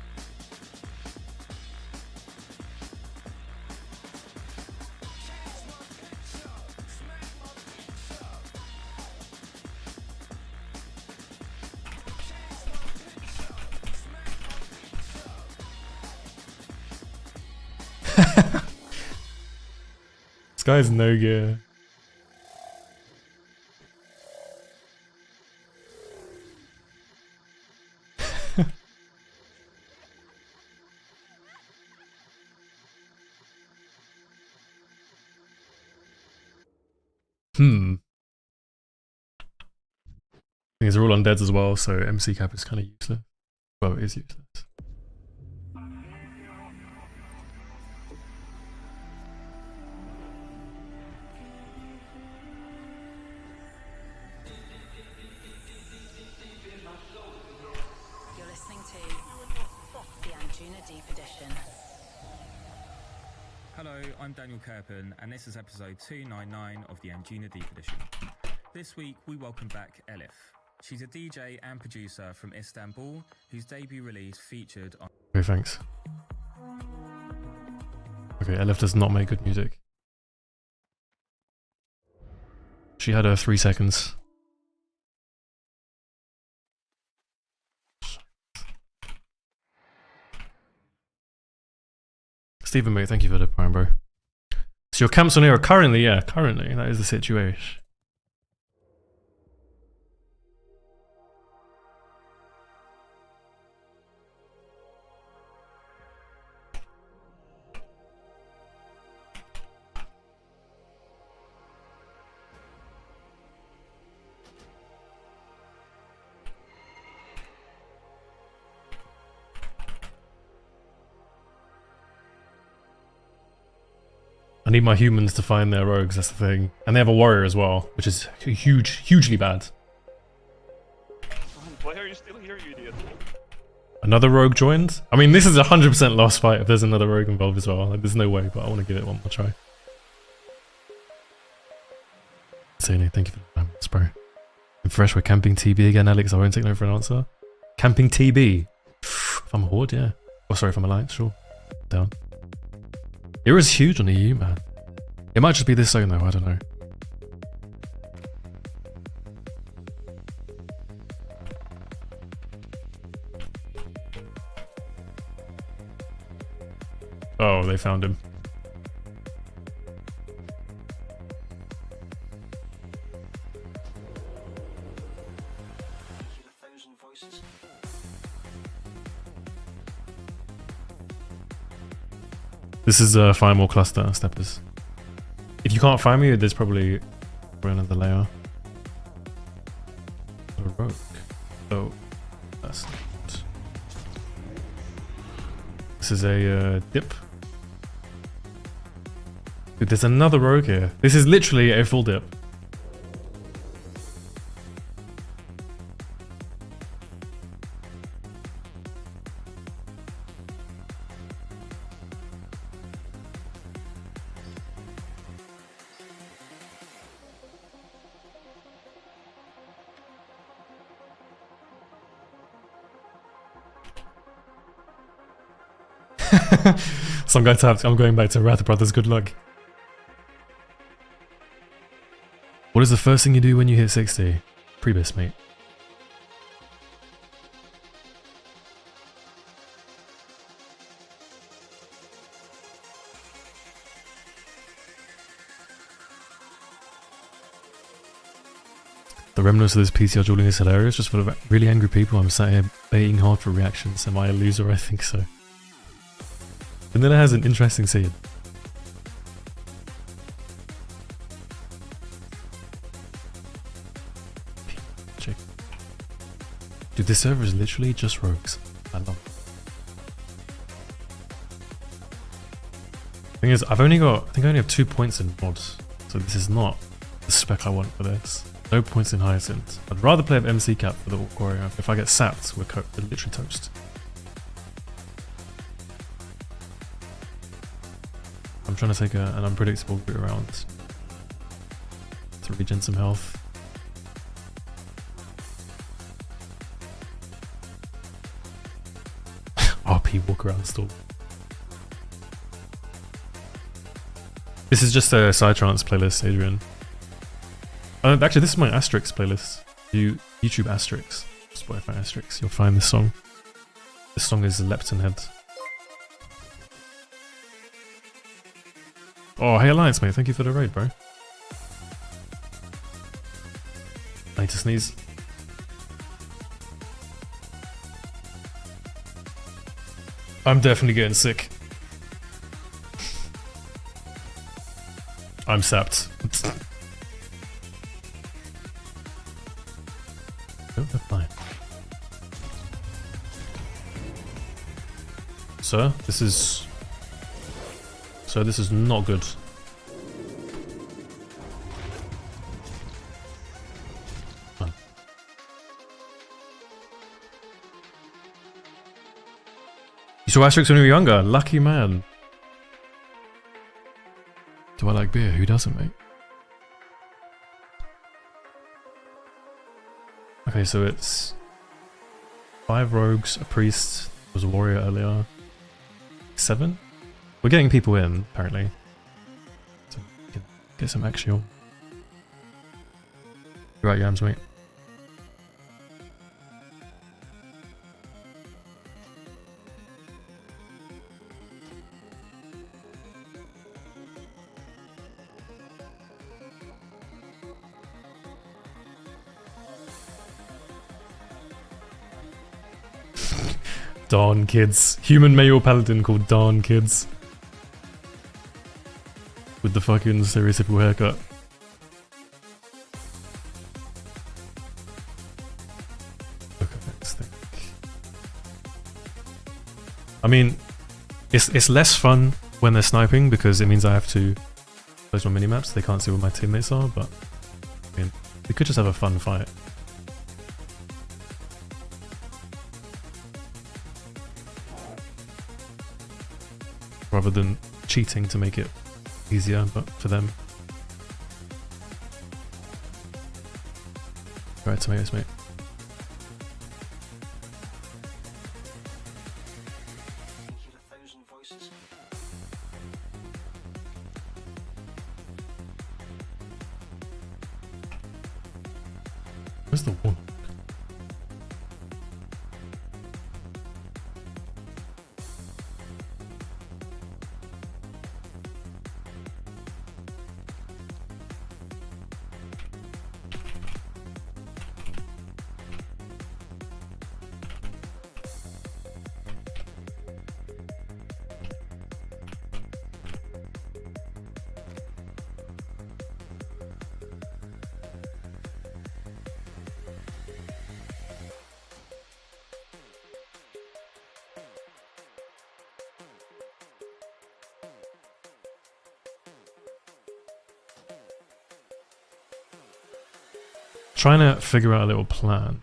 This guy's no gear. These are all undeads as well, so MC cap is kind of useless. Well, it is useless. You're listening to the Anjuna Deep Edition. Hello, I'm Daniel Kerpen, and this is episode 299 of the Anjuna Deep Edition. This week, we welcome back Elif. She's a DJ and producer from Istanbul, whose debut release featured on... Okay, thanks. Okay, Elif does not make good music. She had her 3 seconds. Stephen, mate, thank you for the prime, bro. So your camps on Era currently, yeah, currently, that is the situation. need my humans to find their rogues, that's the thing. And they have a warrior as well, which is hugely bad. Why are you still here, you idiot? Another rogue joined? I mean, this is a 100% lost fight if there's another rogue involved as well. Like, there's no way, but I want to give it one more try. Sony, thank you for the comments, bro. I'm fresh, we're camping TB again, Alex. I won't take no for an answer. Camping TB? If I'm a Horde, yeah. Oh, sorry, if I'm Alliance, sure. Down. Era's huge on EU, man. It might just be this zone, though, I don't know. Oh, they found him. This is a Fire More cluster, steppers. If you can't find me, there's probably another layer. A rogue. Oh, that's not. This is a dip. Dude, there's another rogue here. This is literally a full dip. Some guy tapped, I'm going back to Wrath Brothers, good luck. What is the first thing you do when you hit 60? Prebis, mate. The remnants of this PTR dueling is hilarious, just full of really angry people. I'm sat here baiting hard for reactions. Am I a loser? I think so. Vanilla has an interesting scene. Dude, this server is literally just rogues. I love it. Thing is, I think I only have 2 points in mods, so this is not the spec I want for this. No points in Hyacinth. I'd rather play with MC Cap for the Orc Warrior. If I get sapped, we're literally toast. I'm trying to take an unpredictable route around to regen some health. RP walk around stall. This is just a Psytrance playlist, Adrian. Actually, this is my Asterix playlist. YouTube Asterix, Spotify Asterix. You'll find this song. This song is Lepton Head. Oh, hey Alliance, mate. Thank you for the raid, bro. I need to sneeze. I'm definitely getting sick. I'm sapped. Oh, they're fine. Sir, this is not good. Fun. You saw Asterix when you were younger? Lucky man. Do I like beer? Who doesn't, mate? Okay, so it's 5 rogues, a priest, there was a warrior earlier. 7? We're getting people in, apparently. So we can get some action. You're right, Yams, mate. Dawn Kids. Human male paladin called Dawn Kids. With the fucking stereotypical haircut. Okay, let's think. I mean, it's less fun when they're sniping because it means I have to close my mini-maps, they can't see where my teammates are, but I mean, we could just have a fun fight. Rather than cheating to make it easier, but for them. Right, tomatoes, mate. Where's the one? Trying to figure out a little plan.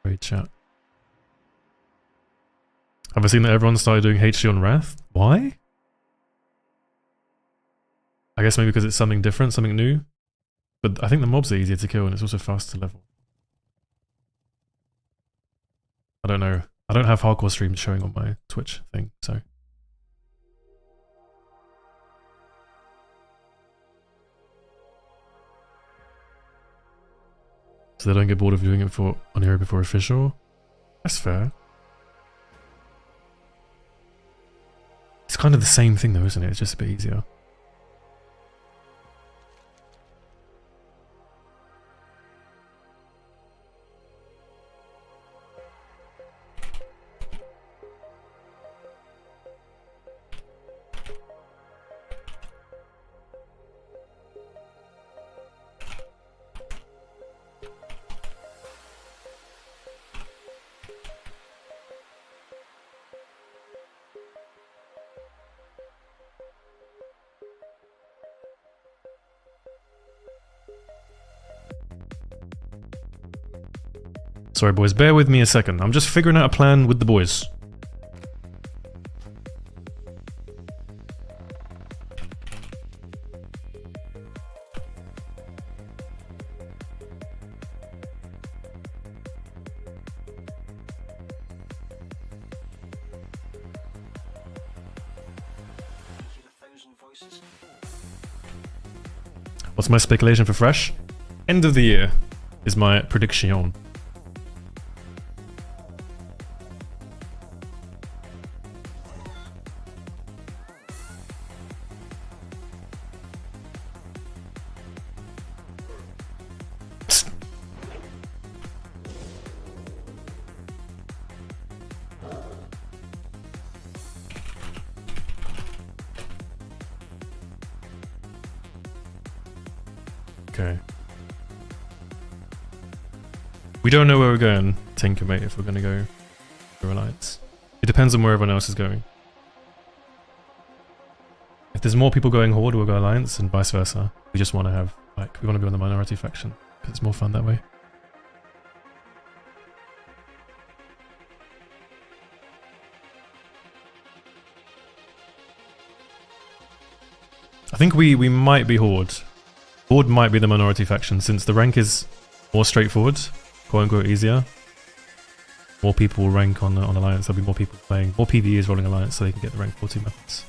Great chat. Have I seen that everyone started doing HG on Wrath? Why? I guess maybe because it's something different, something new. But I think the mobs are easier to kill and it's also faster to level. I don't know. I don't have hardcore streams showing on my Twitch thing, so. So they don't get bored of doing it for on Hero before official. That's fair. It's kind of the same thing though, isn't it? It's just a bit easier. Sorry boys, bear with me a second. I'm just figuring out a plan with the boys. What's my speculation for Fresh? End of the year is my prediction. Okay. We don't know where we're going, Tinker mate, if we're gonna go for Alliance. It depends on where everyone else is going. If there's more people going Horde, we'll go Alliance, and vice versa. We just want to have, like, we want to be on the minority faction, because it's more fun that way. I think we might be Horde. Horde might be the minority faction since the rank is more straightforward, quote unquote easier. More people will rank on Alliance, there'll be more people playing, more PvEs rolling Alliance so they can get the rank 14 methods.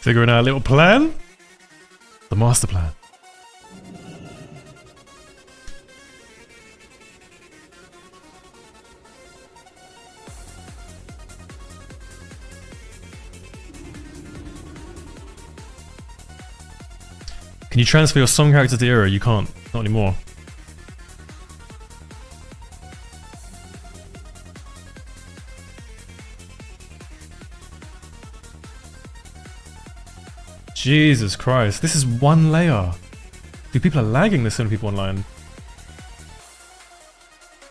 Figuring out a little plan? The master plan. Can you transfer your song character to Era? You can't. Not anymore. Jesus Christ. This is one layer. Dude, people are lagging this many people online.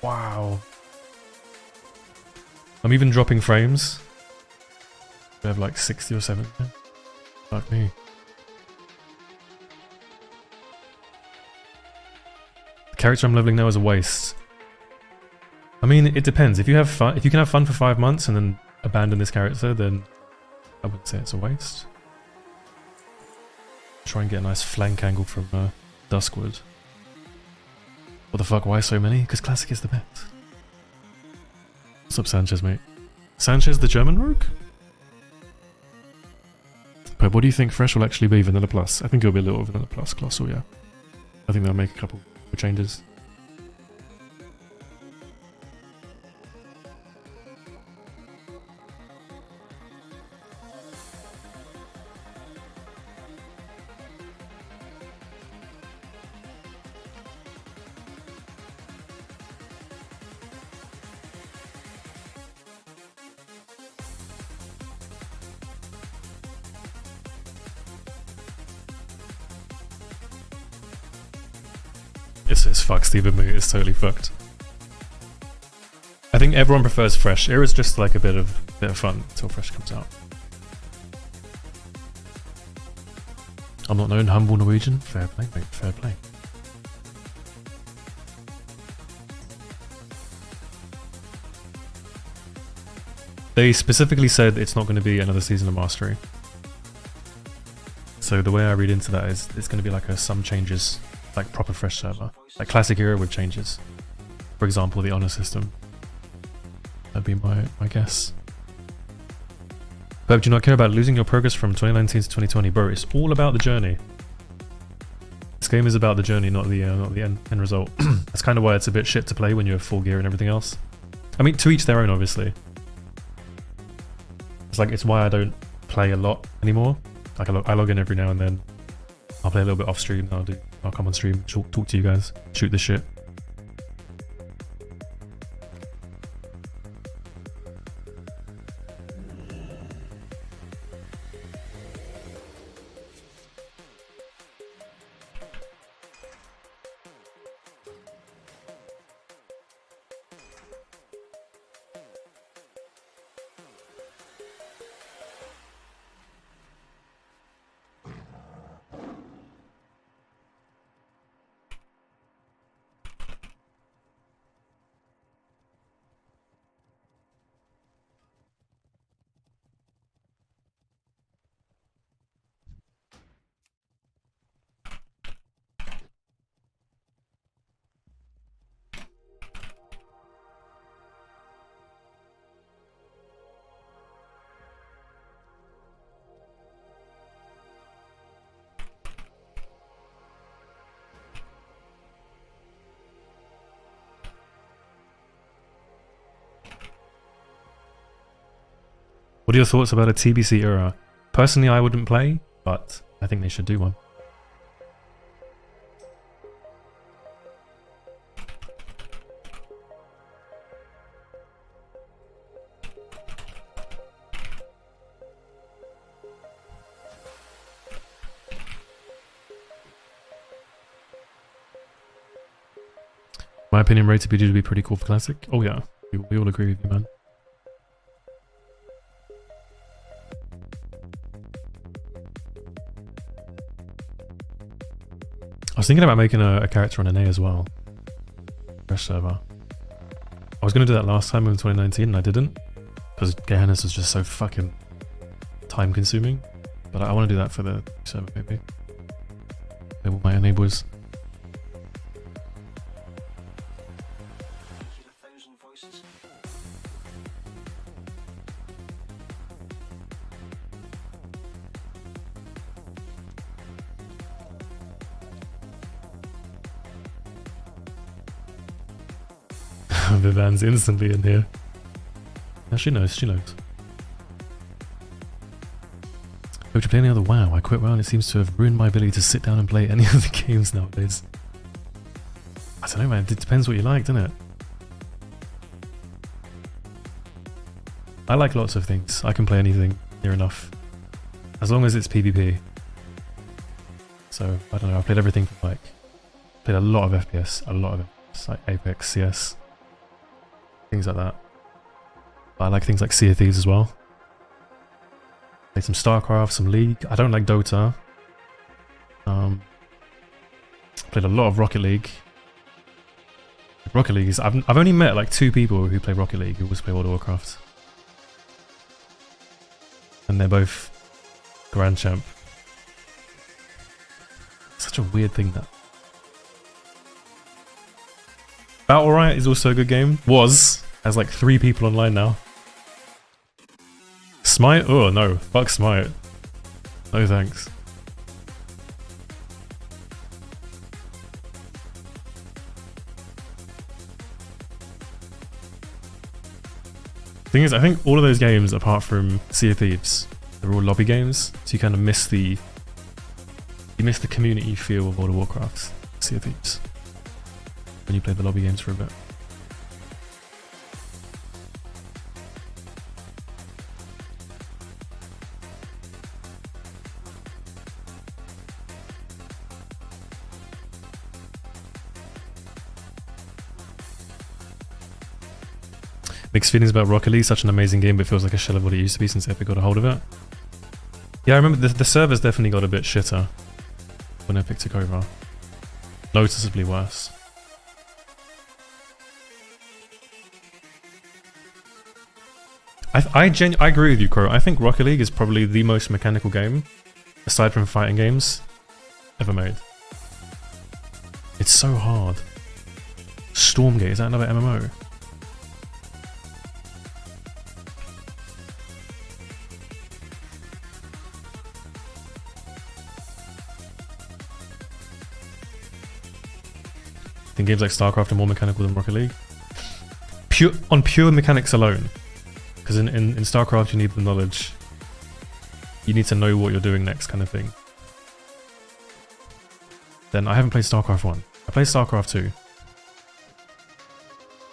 Wow. I'm even dropping frames. I have like 60 or 70. Fuck me. The character I'm leveling now is a waste. I mean, it depends. If you have fun, if you can have fun for 5 months and then abandon this character, then I wouldn't say it's a waste. Try and get a nice flank angle from Duskwood. What the fuck, why so many? Because Classic is the best. What's up, Sanchez, mate? Sanchez the German rogue? But what do you think Fresh will actually be, Vanilla Plus? I think it'll be a little Vanilla Plus, Colossal, yeah. I think they'll make a couple of changes. It's fucked, Steven Moon. It's totally fucked. I think everyone prefers Fresh. Era's just like a bit of fun until Fresh comes out. I'm not known humble Norwegian. Fair play, mate. Fair play. They specifically said it's not going to be another season of Mastery. So the way I read into that is it's going to be like some changes, like proper Fresh server. Like Classic Era with changes. For example, the honor system. That'd be my guess. But do you not care about losing your progress from 2019 to 2020? Bro, it's all about the journey. This game is about the journey, not the end result. That's kind of why it's a bit shit to play when you have full gear and everything else. I mean, to each their own, obviously. It's why I don't play a lot anymore. Like I log in every now and then. I'll play a little bit off stream. I'll come on stream, talk to you guys, shoot the shit. What are your thoughts about a TBC era? Personally, I wouldn't play, but I think they should do one. My opinion, Rated BG would be pretty cool for Classic. Oh yeah, we all agree with you, man. I was thinking about making a character on NA as well. Fresh server. I was going to do that last time in 2019 and I didn't. Because Gehenna was just so fucking time consuming. But I want to do that for the server maybe. With my enablers. Vivan's instantly in here. No, she knows, she knows. Hope to play any other WoW. I quit WoW and it seems to have ruined my ability to sit down and play any of the games nowadays. I don't know, man. It depends what you like, doesn't it? I like lots of things. I can play anything near enough. As long as it's PvP. So, I don't know. I've played everything from like... Played a lot of FPS. A lot of FPS. Like Apex, CS. Things like that. But I like things like Sea of Thieves as well. Played some StarCraft, some League. I don't like Dota. Played a lot of Rocket League. Rocket League is... I've only met like 2 people who play Rocket League who also play World of Warcraft. And they're both Grand Champ. Such a weird thing that... Battle Riot is also a good game. Has like 3 people online now. Smite? Oh no, fuck Smite. No thanks. Thing is, I think all of those games, apart from Sea of Thieves, they're all lobby games, so you kind of miss the community feel of World of Warcraft, Sea of Thieves, when you play the lobby games for a bit. Mixed feelings about Rocket League, such an amazing game, but feels like a shell of what it used to be since Epic got a hold of it. Yeah, I remember the servers definitely got a bit shitter when Epic took over. Noticeably worse. I agree with you, Crow. I think Rocket League is probably the most mechanical game, aside from fighting games, ever made. It's so hard. Stormgate, is that another MMO? I think games like StarCraft are more mechanical than Rocket League. On pure mechanics alone. Because in StarCraft you need the knowledge. You need to know what you're doing next kind of thing. Then I haven't played StarCraft 1. I played StarCraft 2.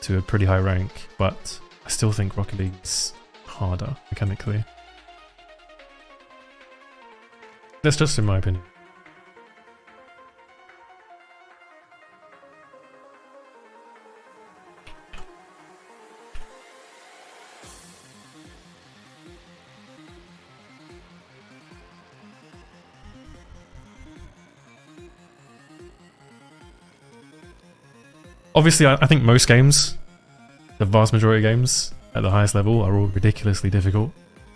To a pretty high rank, but I still think Rocket League's harder mechanically. That's just in my opinion. Obviously, I think most games, the vast majority of games at the highest level are all ridiculously difficult,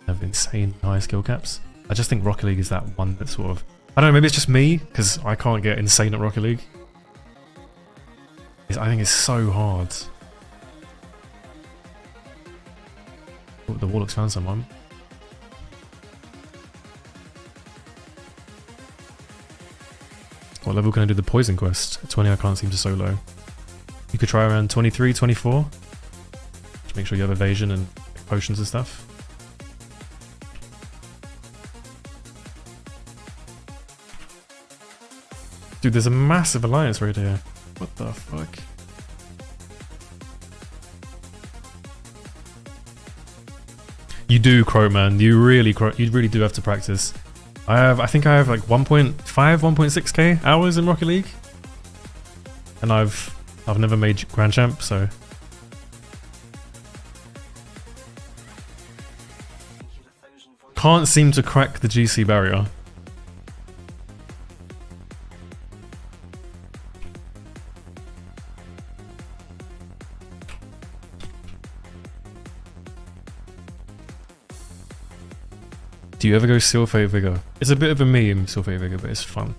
have insane high skill caps. I just think Rocket League is that one that sort of... I don't know, maybe it's just me, because I can't get insane at Rocket League. I think it's so hard. Oh, the Warlock's found someone. What level can I do the poison quest? At 20 I can't seem to solo. You could try around 23, 24. Just make sure you have evasion and potions and stuff. Dude, there's a massive alliance right here. What the fuck? You do, Crow, man. You really do have to practice. I think I have like 1.5, 1.6k hours in Rocket League. And I've never made Grand Champ, so... Can't seem to crack the GC barrier. Do you ever go Sylphate Vigor? It's a bit of a meme, Sylphate Vigor, but it's fun.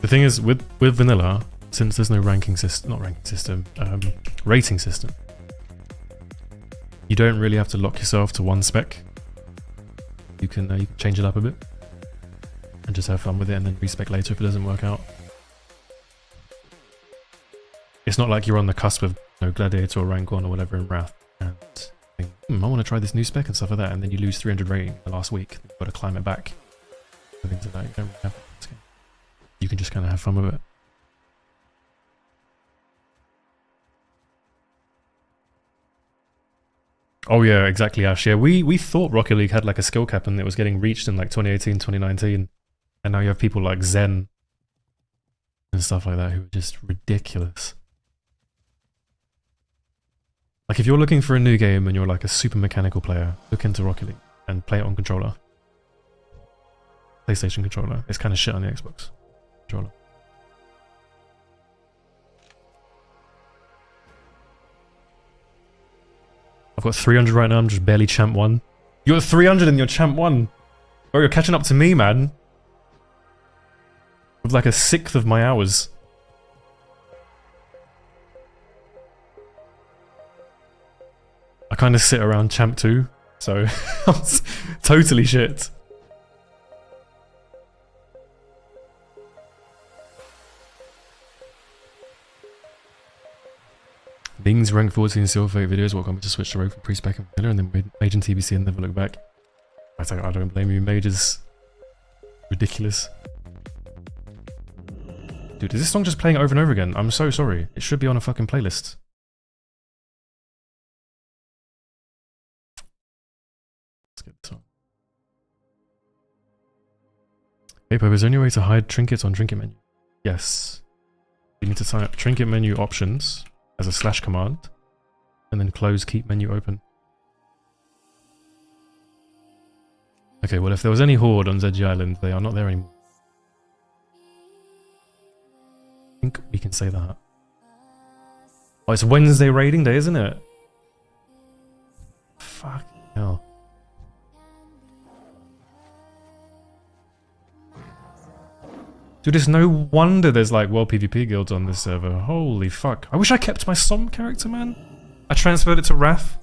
The thing is, with vanilla, since there's no rating system, you don't really have to lock yourself to one spec. You can change it up a bit and just have fun with it, and then respec later if it doesn't work out. It's not like you're on the cusp of Gladiator or rank 1 or whatever in Wrath and think, I want to try this new spec and stuff like that, and then you lose 300 rating in the last week. You've got to climb it back. So things like that, you don't really have this game. You can just kind of have fun with it. Oh yeah, exactly, Ash. Yeah, we thought Rocket League had like a skill cap and it was getting reached in like 2018, 2019. And now you have people like Zen and stuff like that who are just ridiculous. Like if you're looking for a new game and you're like a super mechanical player, look into Rocket League and play it on controller. PlayStation controller. It's kind of shit on the Xbox controller. I've got 300 right now, I'm just barely champ 1. You're at 300 and you're champ 1. Oh, you're catching up to me, man. With like a sixth of my hours. I kind of sit around champ 2, so I'm totally shit. Bing's rank 14 silver 8 videos, welcome to switch to rogue for pre-spec and vanilla, and then Mage and TBC and never look back. I don't blame you, Mage is ridiculous. Dude, is this song just playing over and over again? I'm so sorry. It should be on a fucking playlist. Let's get this on. Hey Pope, is there any way to hide trinkets on trinket menu? Yes. You need to type trinket menu options as a slash command, and then close keep menu open. Okay, well if there was any horde on ZG Island, they are not there anymore. I think we can say that. Oh, it's Wednesday raiding day, isn't it? Fuck hell. Dude, it's no wonder there's like world PvP guilds on this server. Holy fuck. I wish I kept my Som character, man. I transferred it to Wrath.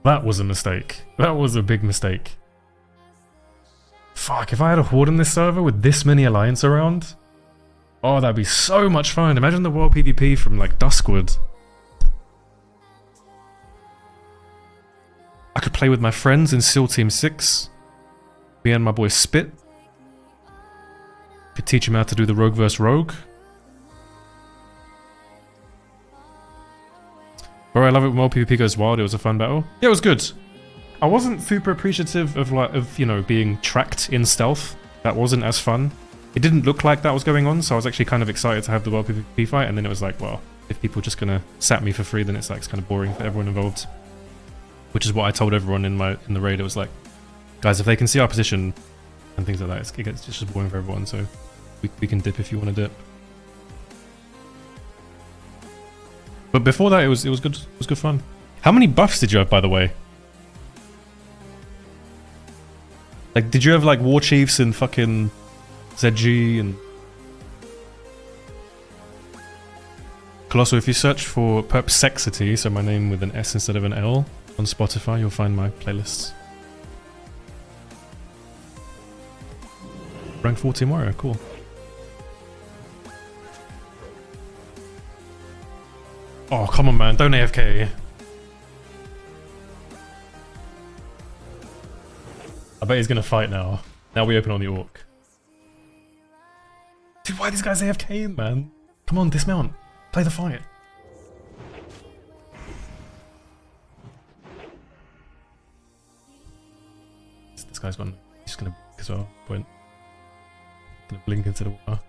That was a mistake. That was a big mistake. Fuck, if I had a horde on this server with this many alliance around. Oh, that'd be so much fun. Imagine the world PvP from like Duskwood. I could play with my friends in SEAL Team 6. Me and my boy Spit. Could teach him how to do the rogue versus rogue. Bro, I love it when world PvP goes wild. It was a fun battle. Yeah, it was good. I wasn't super appreciative of you know, being tracked in stealth. That wasn't as fun. It didn't look like that was going on, so I was actually kind of excited to have the world PvP fight, and then it was like, well, if people are just gonna sap me for free, then it's like it's kind of boring for everyone involved. Which is what I told everyone in the raid. It was like, guys, if they can see our position and things like that, it's just boring for everyone, so we can dip if you want to dip. But before that, it was good. It was good fun. How many buffs did you have, by the way? Like, did you have like War Chiefs and fucking ZG and Colossal? If you search for Perplexity, so my name with an S instead of an L on Spotify, you'll find my playlists. Rank 14 warrior, cool. Oh, come on, man. Don't AFK. I bet he's going to fight now. Now we open on the Orc. Dude, why are these guys AFK, man? Come on, dismount. Play the fight. This guy's gone. He's going to blink as well. Point. Going to blink into the water.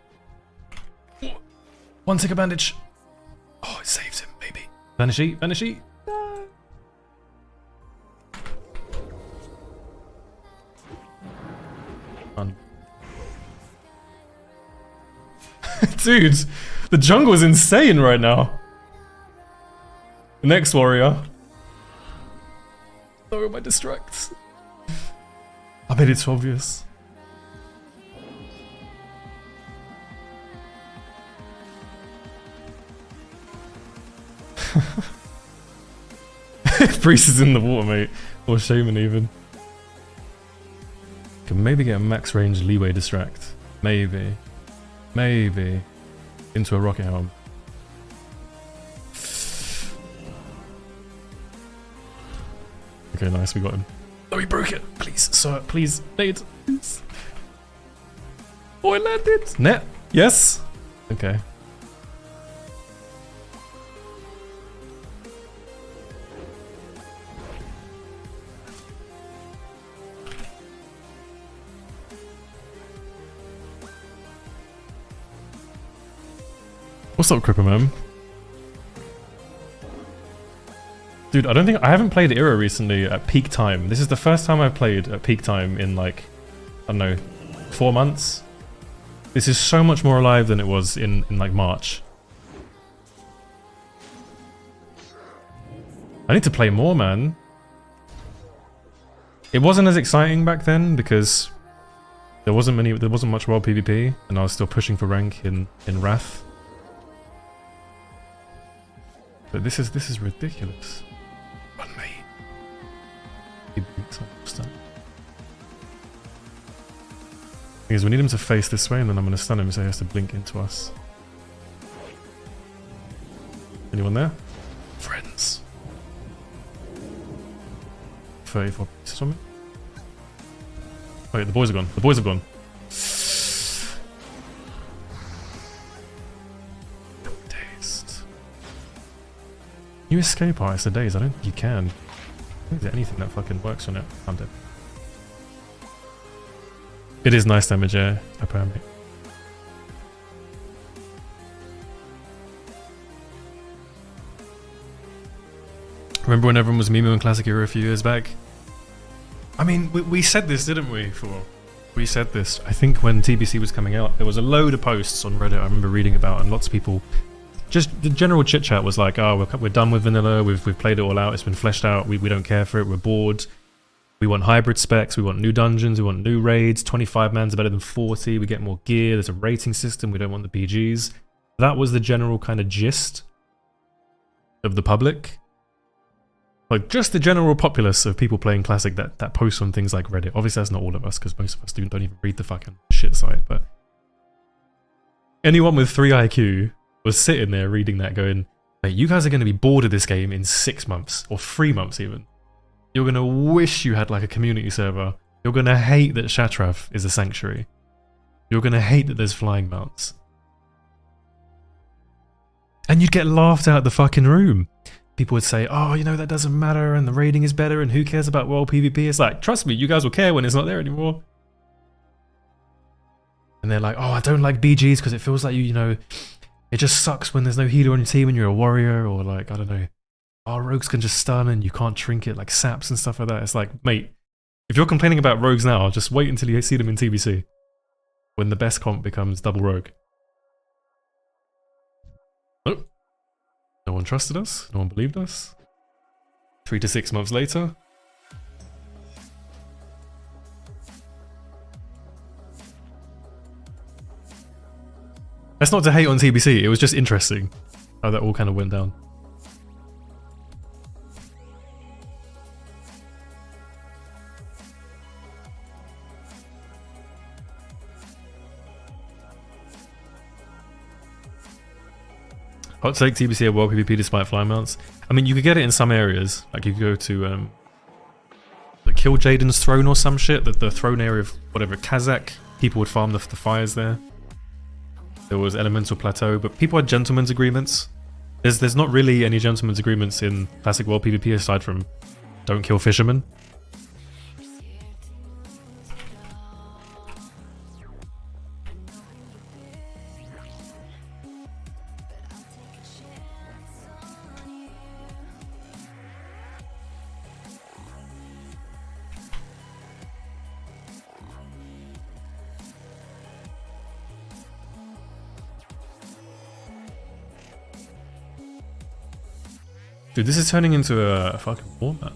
One ticker bandage. Oh, it saves him, baby. Vanishy, Vanishy. No. Dude, the jungle is insane right now. The next warrior. Lower my distracts. I made it too obvious. Priest is in the water, mate. Or Shaman even. Can maybe get a max range leeway distract. Maybe. Maybe. into a rocket helm. Okay, nice, we got him. Oh, he broke it. Please, sir, please, Nate. Please. Oh, I landed. Net. Yes. Okay. What's up, Cripper Man? Dude, I haven't played Era recently at peak time. This is the first time I've played at peak time in like, I don't know, 4 months. This is so much more alive than it was in like March. I need to play more, man. It wasn't as exciting back then because there wasn't much world PvP, and I was still pushing for rank in Wrath. But this is ridiculous. Run, mate. He blinks almost done. Thing is, we need him to face this way, and then I'm going to stun him, so he has to blink into us. Anyone there? Friends. 34 pieces on me. Wait, the boys are gone. The boys have gone. Dazed. Can you escape artist the days? I don't think you can. I don't think there's anything that fucking works on it. I'm dead. It is nice damage, yeah. Apparently. Remember when everyone was Mimo in Classic Era a few years back? I mean, we said this, didn't we? We said this. I think when TBC was coming out, there was a load of posts on Reddit I remember reading about, and lots of people... Just the general chit chat was like, oh, we're done with vanilla, we've played it all out, it's been fleshed out, we don't care for it, we're bored. We want hybrid specs, we want new dungeons, we want new raids, 25 mans are better than 40, we get more gear, there's a rating system, we don't want the PGs. That was the general kind of gist of the public. Like, just the general populace of people playing Classic that post on things like Reddit. Obviously that's not all of us, because most of us don't even read the fucking shit site, but... Anyone with 3 IQ was sitting there reading that going, mate, you guys are going to be bored of this game in 6 months, or 3 months even. You're going to wish you had like a community server. You're going to hate that Shatrath is a sanctuary. You're going to hate that there's flying mounts. And you'd get laughed out of the fucking room. People would say, oh, you know, that doesn't matter, and the raiding is better, and who cares about world PvP? It's like, trust me, you guys will care when it's not there anymore. And they're like, oh, I don't like BGs because it feels like you know, it just sucks when there's no healer on your team and you're a warrior, or like, I don't know, our rogues can just stun and you can't trinket like saps and stuff like that. It's like, mate, if you're complaining about rogues now, just wait until you see them in TBC. When the best comp becomes double rogue. Oh. No one trusted us, no one believed us. 3 to 6 months later. That's not to hate on TBC, it was just interesting how that all kind of went down. Hot take, TBC at world PvP despite fly mounts. I mean, you could get it in some areas. Like you could go to the Kill Jaden's throne or some shit. The throne area of whatever, Kazakh. People would farm the fires there. There was Elemental Plateau, but people had gentlemen's agreements. There's not really any gentlemen's agreements in Classic World PvP aside from don't kill fishermen. Dude, this is turning into a fucking war, man.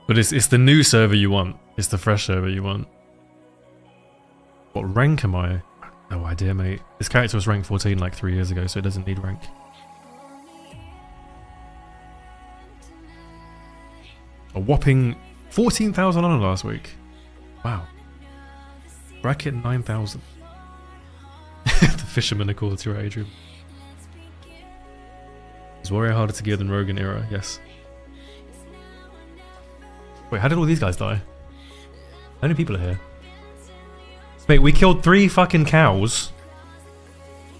But it's the new server you want. It's the fresh server you want. What rank am I? No idea, mate. This character was ranked 14 like 3 years ago, so it doesn't need rank. A whopping 14,000 on last week. Wow. Bracket 9,000. The fisherman called to Adrian. Is Warrior harder to gear than Rogue in Era? Yes. Wait, how did all these guys die? How many people are here? Mate, we killed 3 fucking cows.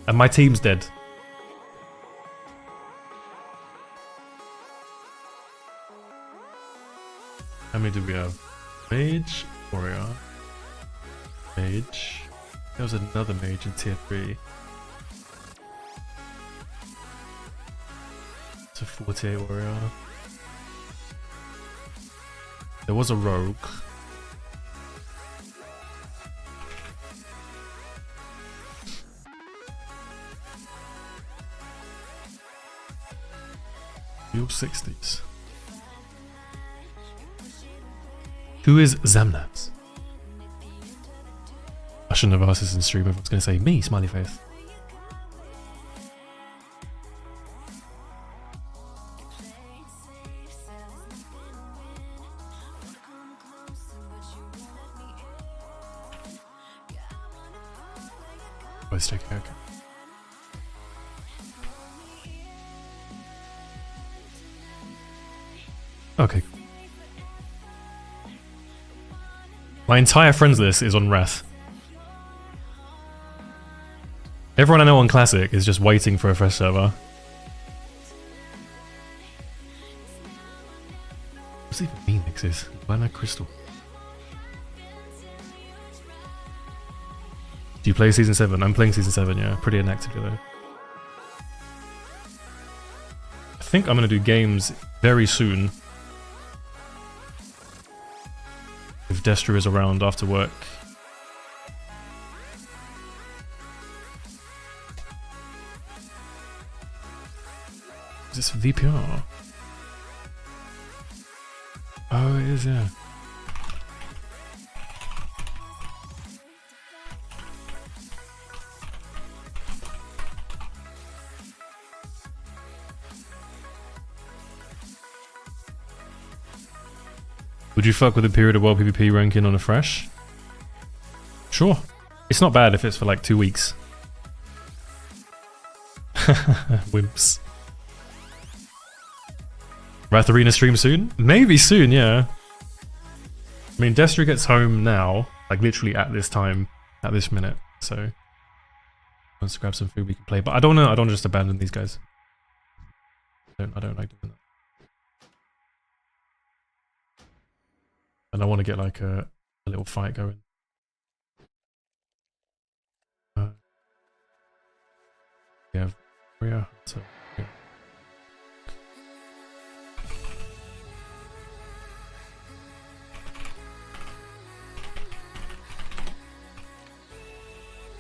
And my team's dead. How many did we have? Mage, Warrior, Mage. There was another mage in tier 3. It's a 48 Warrior. There was a rogue. Fuel 60s. Who is Zamnats? I shouldn't have asked this in stream. Everyone's going to say, me, smiley face. Both taking okay. Okay. My entire friends list is on Wrath. Everyone I know on Classic is just waiting for a fresh server. What's even Phoenix is? Why not Crystal? Do you play Season 7? I'm playing Season 7, yeah. Pretty inactively though. I think I'm going to do games very soon. If Destru is around after work. Is this VPR? Oh, it is, yeah. Would you fuck with a period of World PvP ranking on a fresh? Sure. It's not bad if it's for like 2 weeks. Wimps. Wrath Arena stream soon? Maybe soon, yeah. I mean, Destru gets home now, like literally at this time, at this minute, so once to grab some food we can play. But I don't know, I don't just abandon these guys. I don't like doing that. And I want to get like a little fight going. Yeah, so yeah.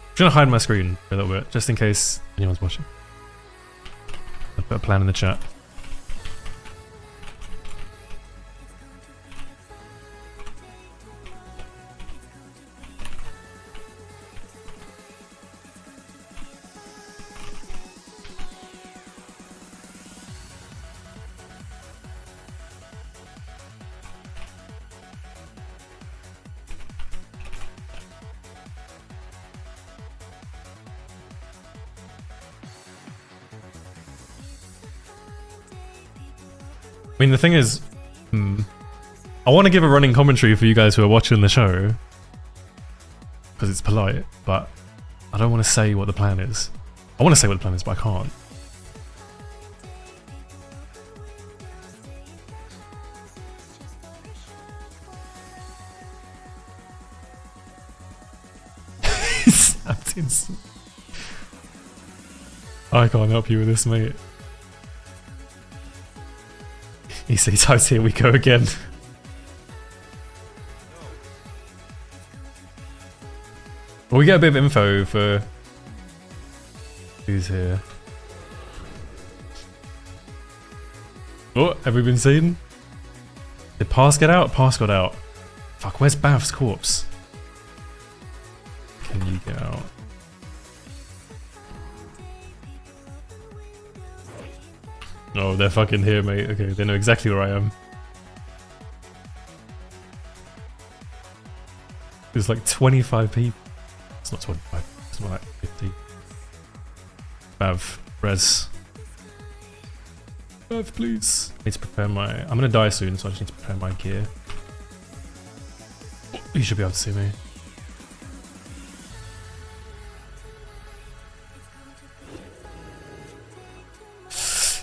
I'm gonna hide my screen for a little bit, just in case anyone's watching. I'll put a plan in the chat. I mean, the thing is, I want to give a running commentary for you guys who are watching the show, because it's polite, but I don't want to say what the plan is. I want to say what the plan is, but I can't. I can't help you with this, mate. He says, here we go again. Well, we get a bit of info for who's here. Oh, have we been seen? Did Pass get out? Pass got out. Fuck, where's Bav's corpse? Can you get out? Oh, they're fucking here, mate. Okay, they know exactly where I am. There's like 25 people. It's not 25. It's more like 50. Bav, res. Bav, please. I need to prepare my... I'm gonna die soon, so I just need to prepare my gear. You should be able to see me.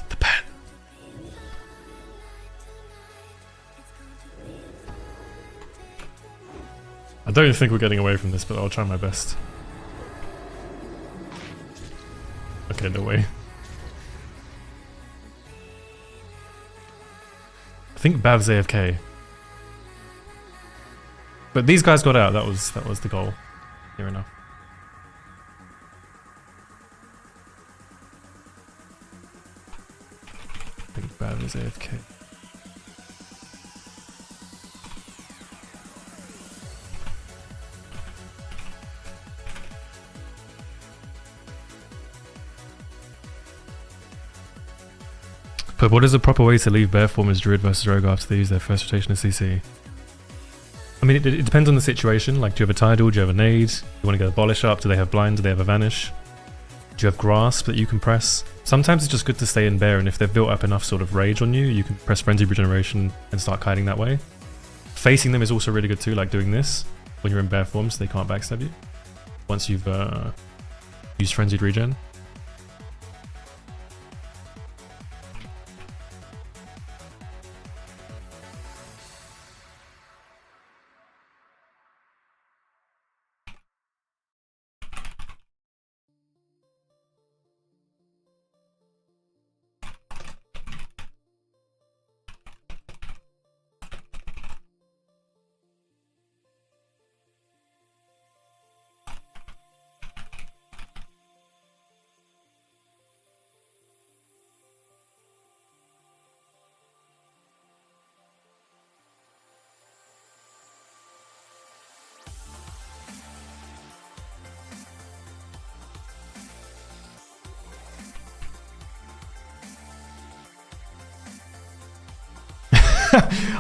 The pen. I don't think we're getting away from this, but I'll try my best. Okay, no way. I think Bav's AFK. But these guys got out. That was the goal. Near enough. I think Bav is AFK. But what is the proper way to leave bear form as Druid versus Rogue after they use their first rotation of CC? I mean, it depends on the situation. Like, do you have a Tidal? Do you have a Nade? Do you want to get Abolish up? Do they have Blind? Do they have a Vanish? Do you have Grasp that you can press? Sometimes it's just good to stay in bear, and if they've built up enough sort of rage on you, you can press Frenzied Regeneration and start kiting that way. Facing them is also really good too, like doing this when you're in bear form so they can't backstab you. Once you've used Frenzied Regen.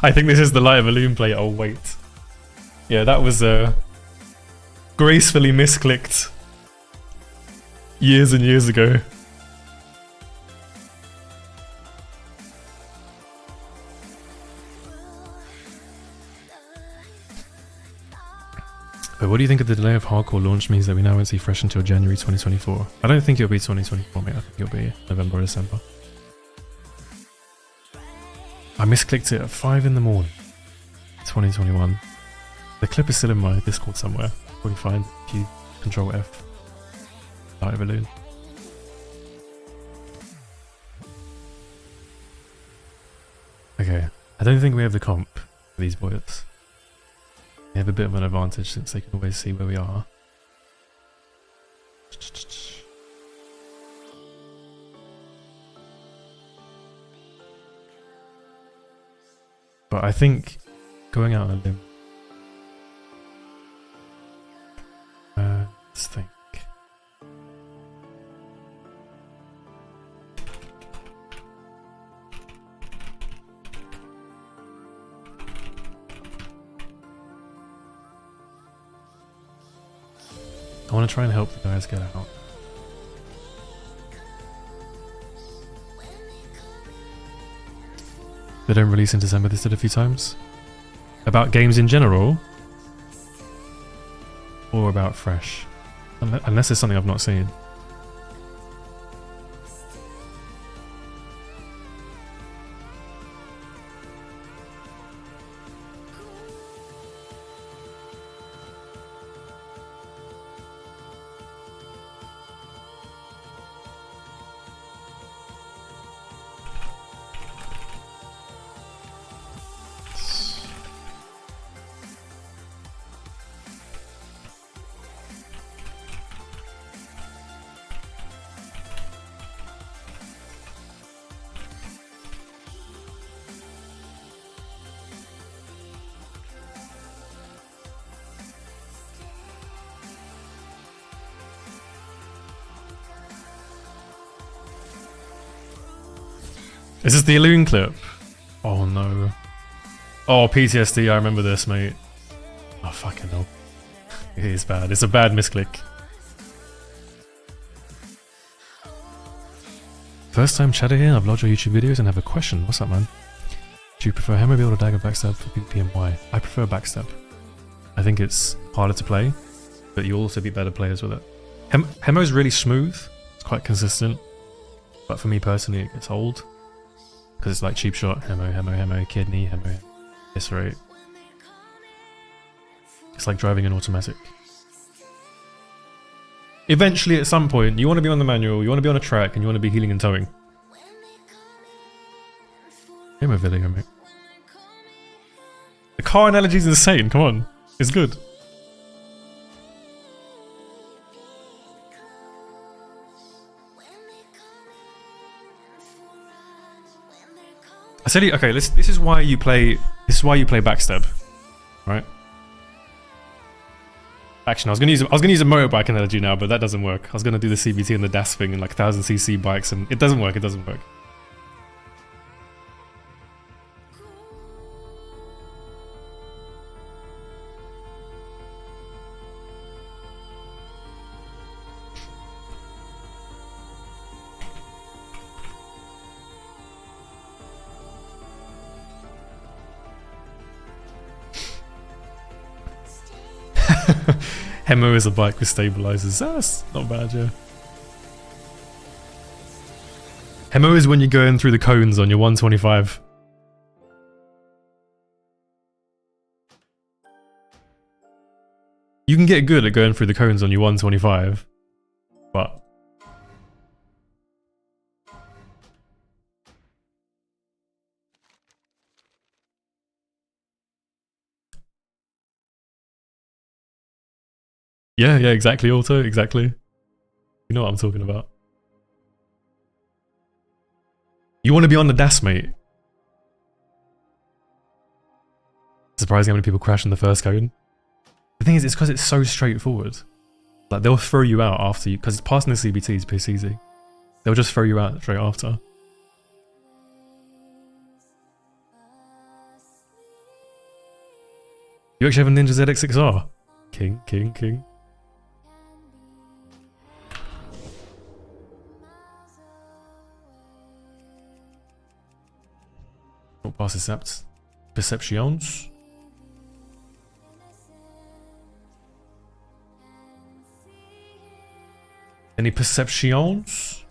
I think this is the Light of Illume play. Oh wait. Yeah, that was gracefully misclicked years and years ago. But what do you think of the delay of Hardcore launch means that we now won't see Fresh until January 2024? I don't think it'll be 2024, mate. I think it'll be November or December. I misclicked it at 5 in the morning, 2021. The clip is still in my Discord somewhere. Probably find if you Control F. Light of Illume. Okay, I don't think we have the comp for these boys. They have a bit of an advantage since they can always see where we are. But I think going out on a limb. Let's think. I want to try and help the guys get out. They don't release in December. This did a few times. About games in general, or about Fresh, unless it's something I've not seen. Is this the Illusion clip? Oh no. Oh, PTSD, I remember this, mate. Oh, fucking hell. It is bad. It's a bad misclick. First time chatter here. I've watched your YouTube videos and have a question. What's up, man? Do you prefer Hemo build or dagger backstab for PvP and why? I prefer backstab. I think it's harder to play, but you'll also be better players with it. Hemo's really smooth. It's quite consistent. But for me personally, it gets old. Because it's like cheap shot, Hemo, kidney, Hemo, eviscerate. It's like driving an automatic. Eventually, at some point, you want to be on the manual, you want to be on a track, and you want to be healing and towing. Hemo Villiger, mate. The car analogy is insane, come on. It's good. I said, okay, this is why you play backstab, right? Actually, I was gonna use a motorbike analogy now, but that doesn't work. I was gonna do the CBT and the DAS thing and like 1000cc bikes, and it doesn't work. It doesn't work. Hemo is a bike with stabilizers. That's not bad, yeah. Hemo is when you're going through the cones on your 125. You can get good at going through the cones on your 125, but yeah, exactly, Auto, exactly. You know what I'm talking about. You want to be on the DAS, mate. Surprising how many people crash in the first cone. The thing is, it's because it's so straightforward. Like, they'll throw you out after you, because passing the CBT is piss easy. They'll just throw you out straight after. You actually have a Ninja ZX6R? King. What pass accept? Perceptions? Any perceptions?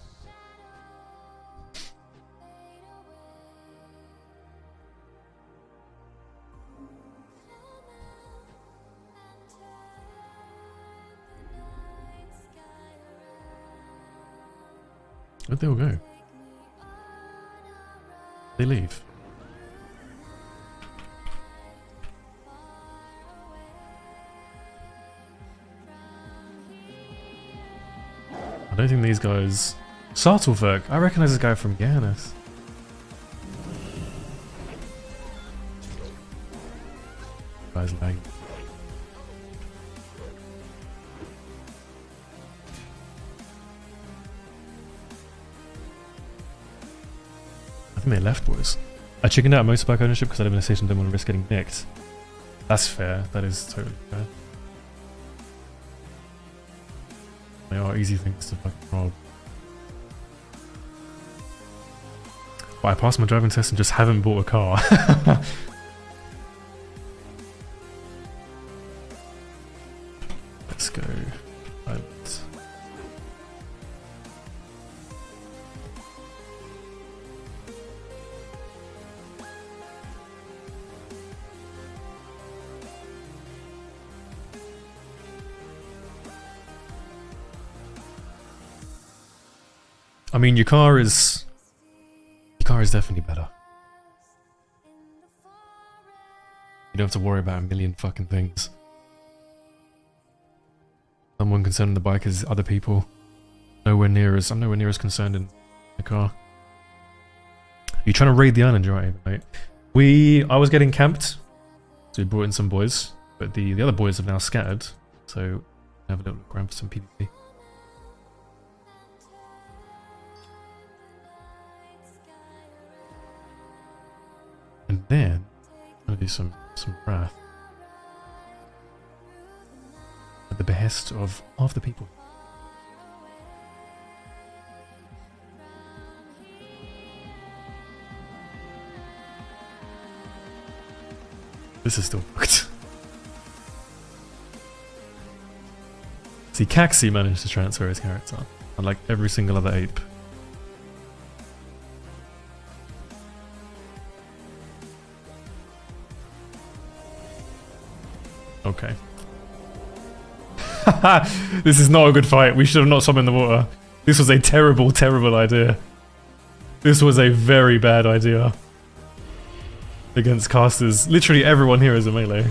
Where'd they all go? They leave. I don't think these guys... Sartelverk! I recognize this guy from Ganis. Guy's lagging. I think they left, boys. I chickened out motorbike ownership because I live in a city and didn't want to risk getting nicked. That's fair. That is totally fair. They are easy things to fucking rob. But I passed my driving test and just haven't bought a car. Let's go. Right. I mean, your car is definitely better. You don't have to worry about a million fucking things. Someone concerned in the bike is other people. I'm nowhere near as concerned in the car. You're trying to raid the island, right, mate? I was getting camped, so we brought in some boys, but the other boys have now scattered, so have a little look around for some PvP. then I'm gonna do some wrath at the behest of half the people. This is still fucked. See, Caxi managed to transfer his character, unlike every single other ape. Okay. This is not a good fight. We should have not swum in the water. This was a terrible, terrible idea. This was a very bad idea. Against casters. Literally everyone here is a melee.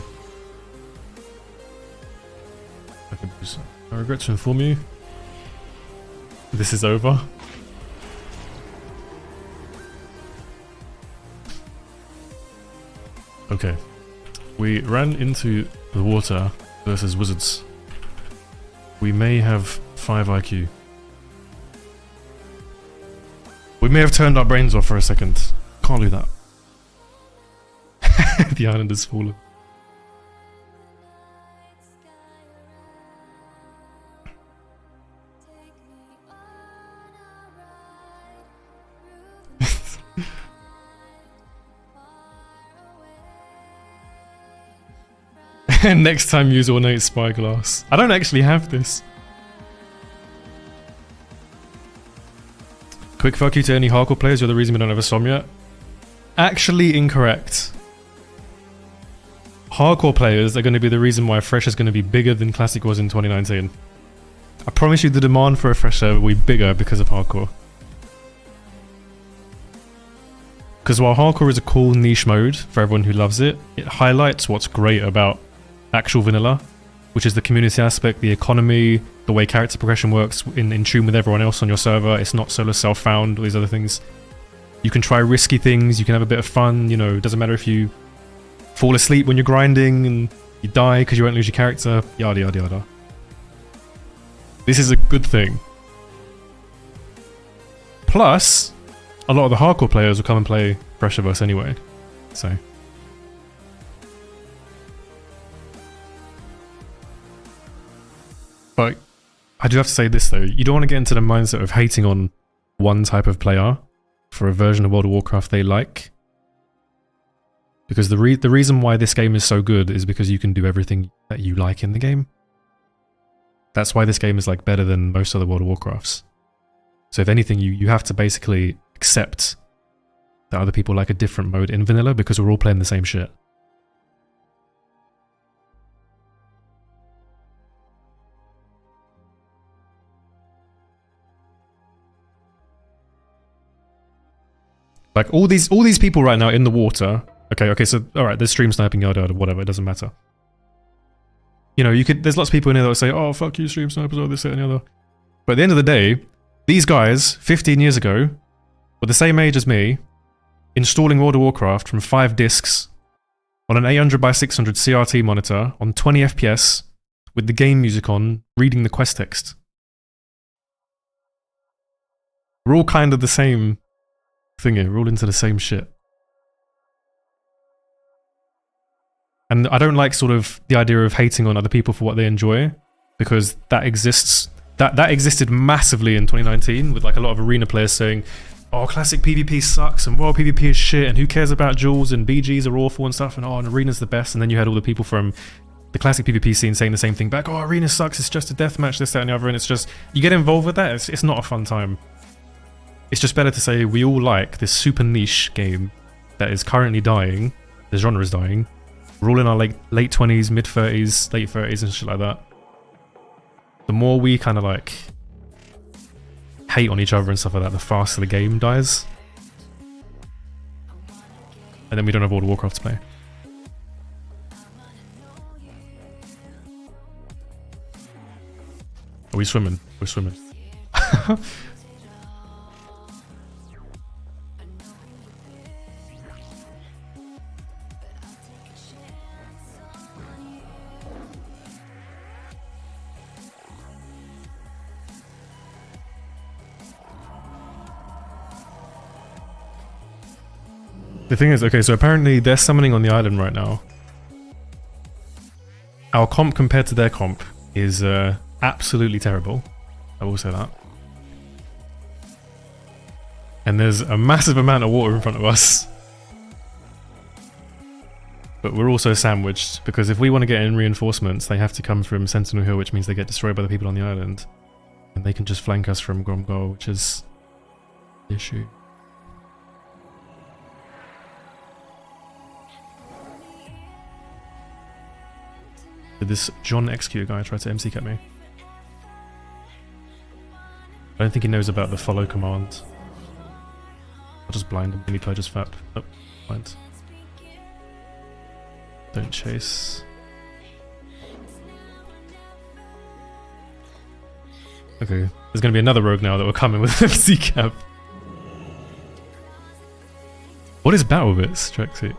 I regret to inform you. This is over. Okay. We ran into the water versus wizards. We may have 5 IQ. We may have turned our brains off for a second. Can't do that. The island has fallen. And next time use ornate spyglass. I don't actually have this. Quick fuck you to any hardcore players, you're the reason we don't have a SOM yet. Actually incorrect. Hardcore players are going to be the reason why Fresh is going to be bigger than Classic was in 2019. I promise you the demand for a Fresh server will be bigger because of hardcore. Because while hardcore is a cool niche mode for everyone who loves it, it highlights what's great about actual vanilla, which is the community aspect, the economy, the way character progression works in tune with everyone else on your server. It's not solo self-found, all these other things. You can try risky things, you can have a bit of fun, you know, it doesn't matter if you fall asleep when you're grinding and you die because you won't lose your character, yada yada yada. This is a good thing. Plus, a lot of the hardcore players will come and play Freshiverse anyway, so. But I do have to say this though, you don't want to get into the mindset of hating on one type of player for a version of World of Warcraft they like. Because the reason why this game is so good is because you can do everything that you like in the game. That's why this game is like better than most other World of Warcrafts. So if anything, you have to basically accept that other people like a different mode in vanilla because we're all playing the same shit. Like all these people right now in the water. Okay, so alright, there's stream sniping, yada yada, whatever, it doesn't matter. You know, there's lots of people in here that will say, oh fuck you stream snipers, or this, that, and the other. But at the end of the day, these guys, 15 years ago, were the same age as me, installing World of Warcraft from 5 discs on an 800x600 CRT monitor on 20 FPS with the game music on, reading the quest text. We're all kind of the same thing here, we're all into the same shit. And I don't like sort of the idea of hating on other people for what they enjoy, because that exists. That existed massively in 2019 with like a lot of arena players saying, oh, classic PvP sucks and world PvP is shit and who cares about duels and BGs are awful and stuff and oh, and arena's the best. And then you had all the people from the classic PvP scene saying the same thing back, oh, arena sucks, it's just a deathmatch, this, that and the other. And it's just, you get involved with that, it's not a fun time. It's just better to say we all like this super niche game that is currently dying, the genre is dying. We're all in our late 20s, mid 30s, late 30s and shit like that. The more we kind of like hate on each other and stuff like that, the faster the game dies. And then we don't have World of Warcraft to play. Are we swimming? We're swimming. The thing is, okay, so apparently they're summoning on the island right now. Our comp compared to their comp is absolutely terrible. I will say that. And there's a massive amount of water in front of us. But we're also sandwiched, because if we want to get in reinforcements, they have to come from Sentinel Hill, which means they get destroyed by the people on the island. And they can just flank us from Gromgol, which is the issue. Did this John Executor guy try to MC cap me? I don't think he knows about the follow command. I'll just blind him. Any just fap. Oh, blind. Don't chase. Okay, there's gonna be another rogue now that will come in with MC cap. What is Battle Bits, Trexie?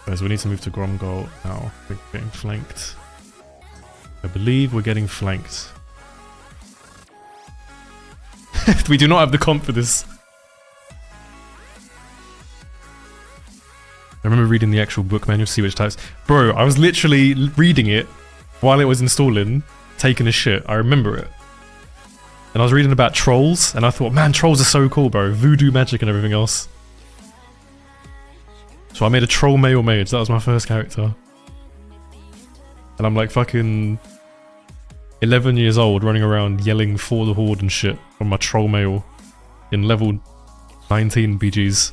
Guys, we need to move to Gromgol now. We're getting flanked. I believe we're getting flanked. We do not have the comp for this. I remember reading the actual book manual to see which types. Bro, I was literally reading it while it was installing, taking a shit. I remember it. And I was reading about trolls, and I thought, man, trolls are so cool, bro. Voodoo magic and everything else. So I made a troll male mage. That was my first character. And I'm like fucking 11 years old running around yelling for the horde and shit on my troll male in level 19 BGs.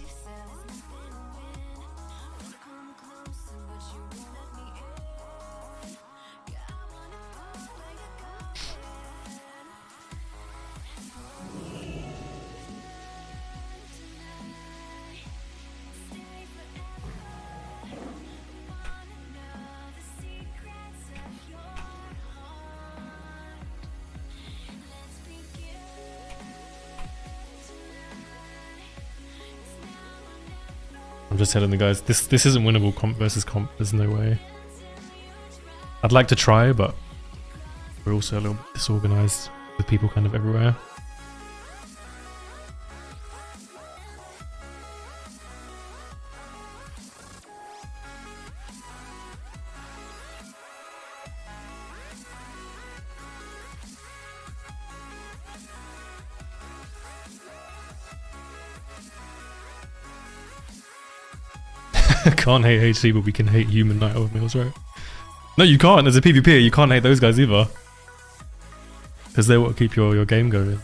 I'm just telling the guys, this isn't winnable comp versus comp, there's no way. I'd like to try, but we're also a little bit disorganized with people kind of everywhere. Can't hate HC, but we can hate human Night Elf males, right? No, you can't. As a PvP, you can't hate those guys either. Because they will keep your game going.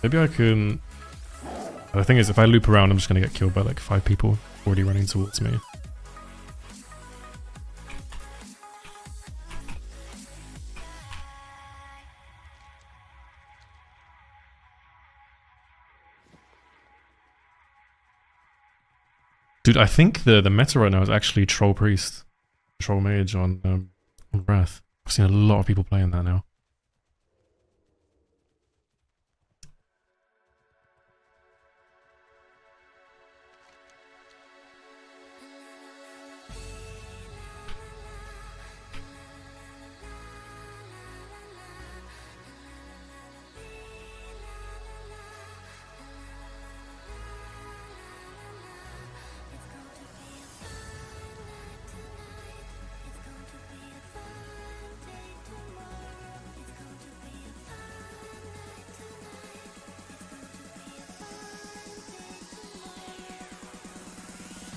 Maybe I can... The thing is, if I loop around, I'm just going to get killed by like 5 people already running towards me. Dude, I think the meta right now is actually Troll Priest, Troll Mage on Wrath. I've seen a lot of people playing that now.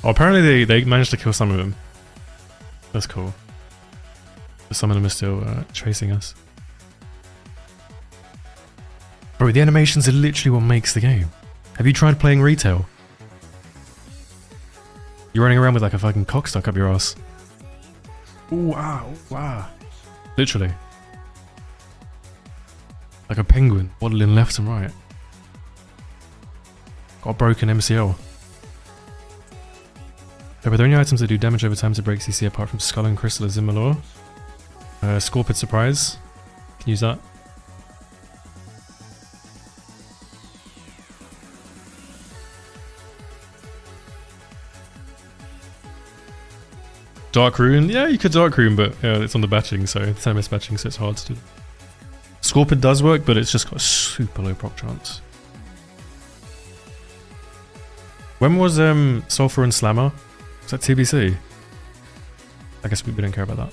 Oh, apparently they managed to kill some of them. That's cool. But some of them are still chasing us. Bro, the animations are literally what makes the game. Have you tried playing retail? You're running around with like a fucking cock stuck up your ass. Ooh, wow, wow. Literally. Like a penguin, waddling left and right. Got a broken MCL. Are there any items that do damage over time to break CC apart from Skull and Crystal as Immalore? Scorpid Surprise. Can use that. Dark Rune, yeah, you could Dark Rune, but it's on the batching, so it's MS batching, so it's hard to do. Scorpid does work, but it's just got a super low proc chance. When was Sulfur and Slammer? Was that TBC? I guess we don't care about that.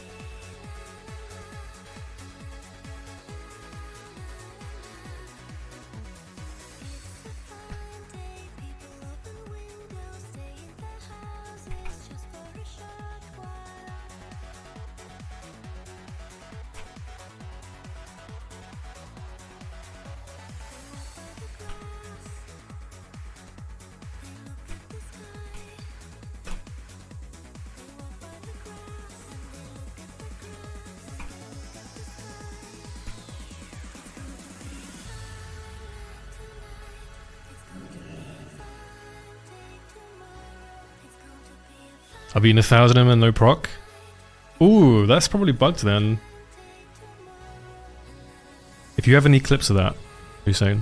I've been 1,000 and no proc. Ooh, that's probably bugged then. If you have any clips of that, Hussein.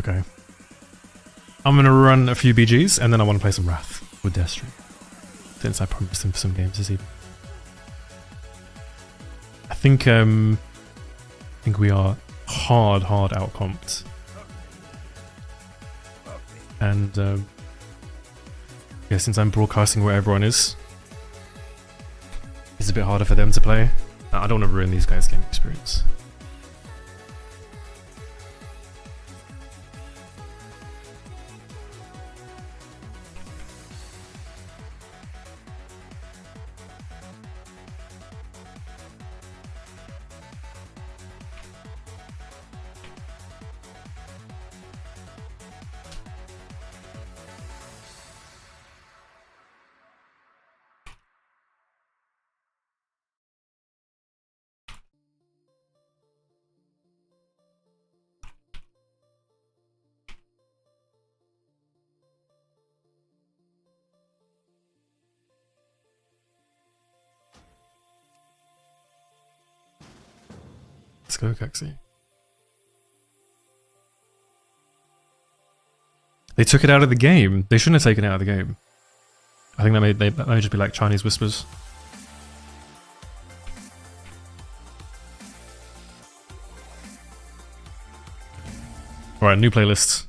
Okay. I'm gonna run a few BGs and then I want to play some Wrath with Destry, since I promised him some games this evening. I think we are hard outcomped, and yeah, since I'm broadcasting where everyone is, it's a bit harder for them to play. I don't want to ruin these guys' game experience. Let's go, Kaxi. They took it out of the game. They shouldn't have taken it out of the game. I think that may just be like Chinese whispers. Alright, new playlist.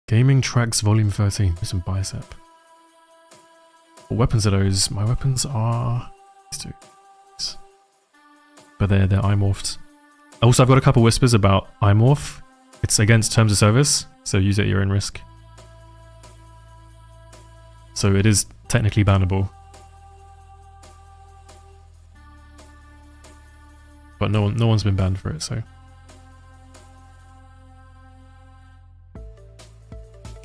Gaming Tracks Volume 13 with some bicep. What weapons are those? My weapons are these two. But they're iMorphed. Also, I've got a couple whispers about iMorph. It's against terms of service, so use it at your own risk. So it is technically bannable. But no one's been banned for it, so.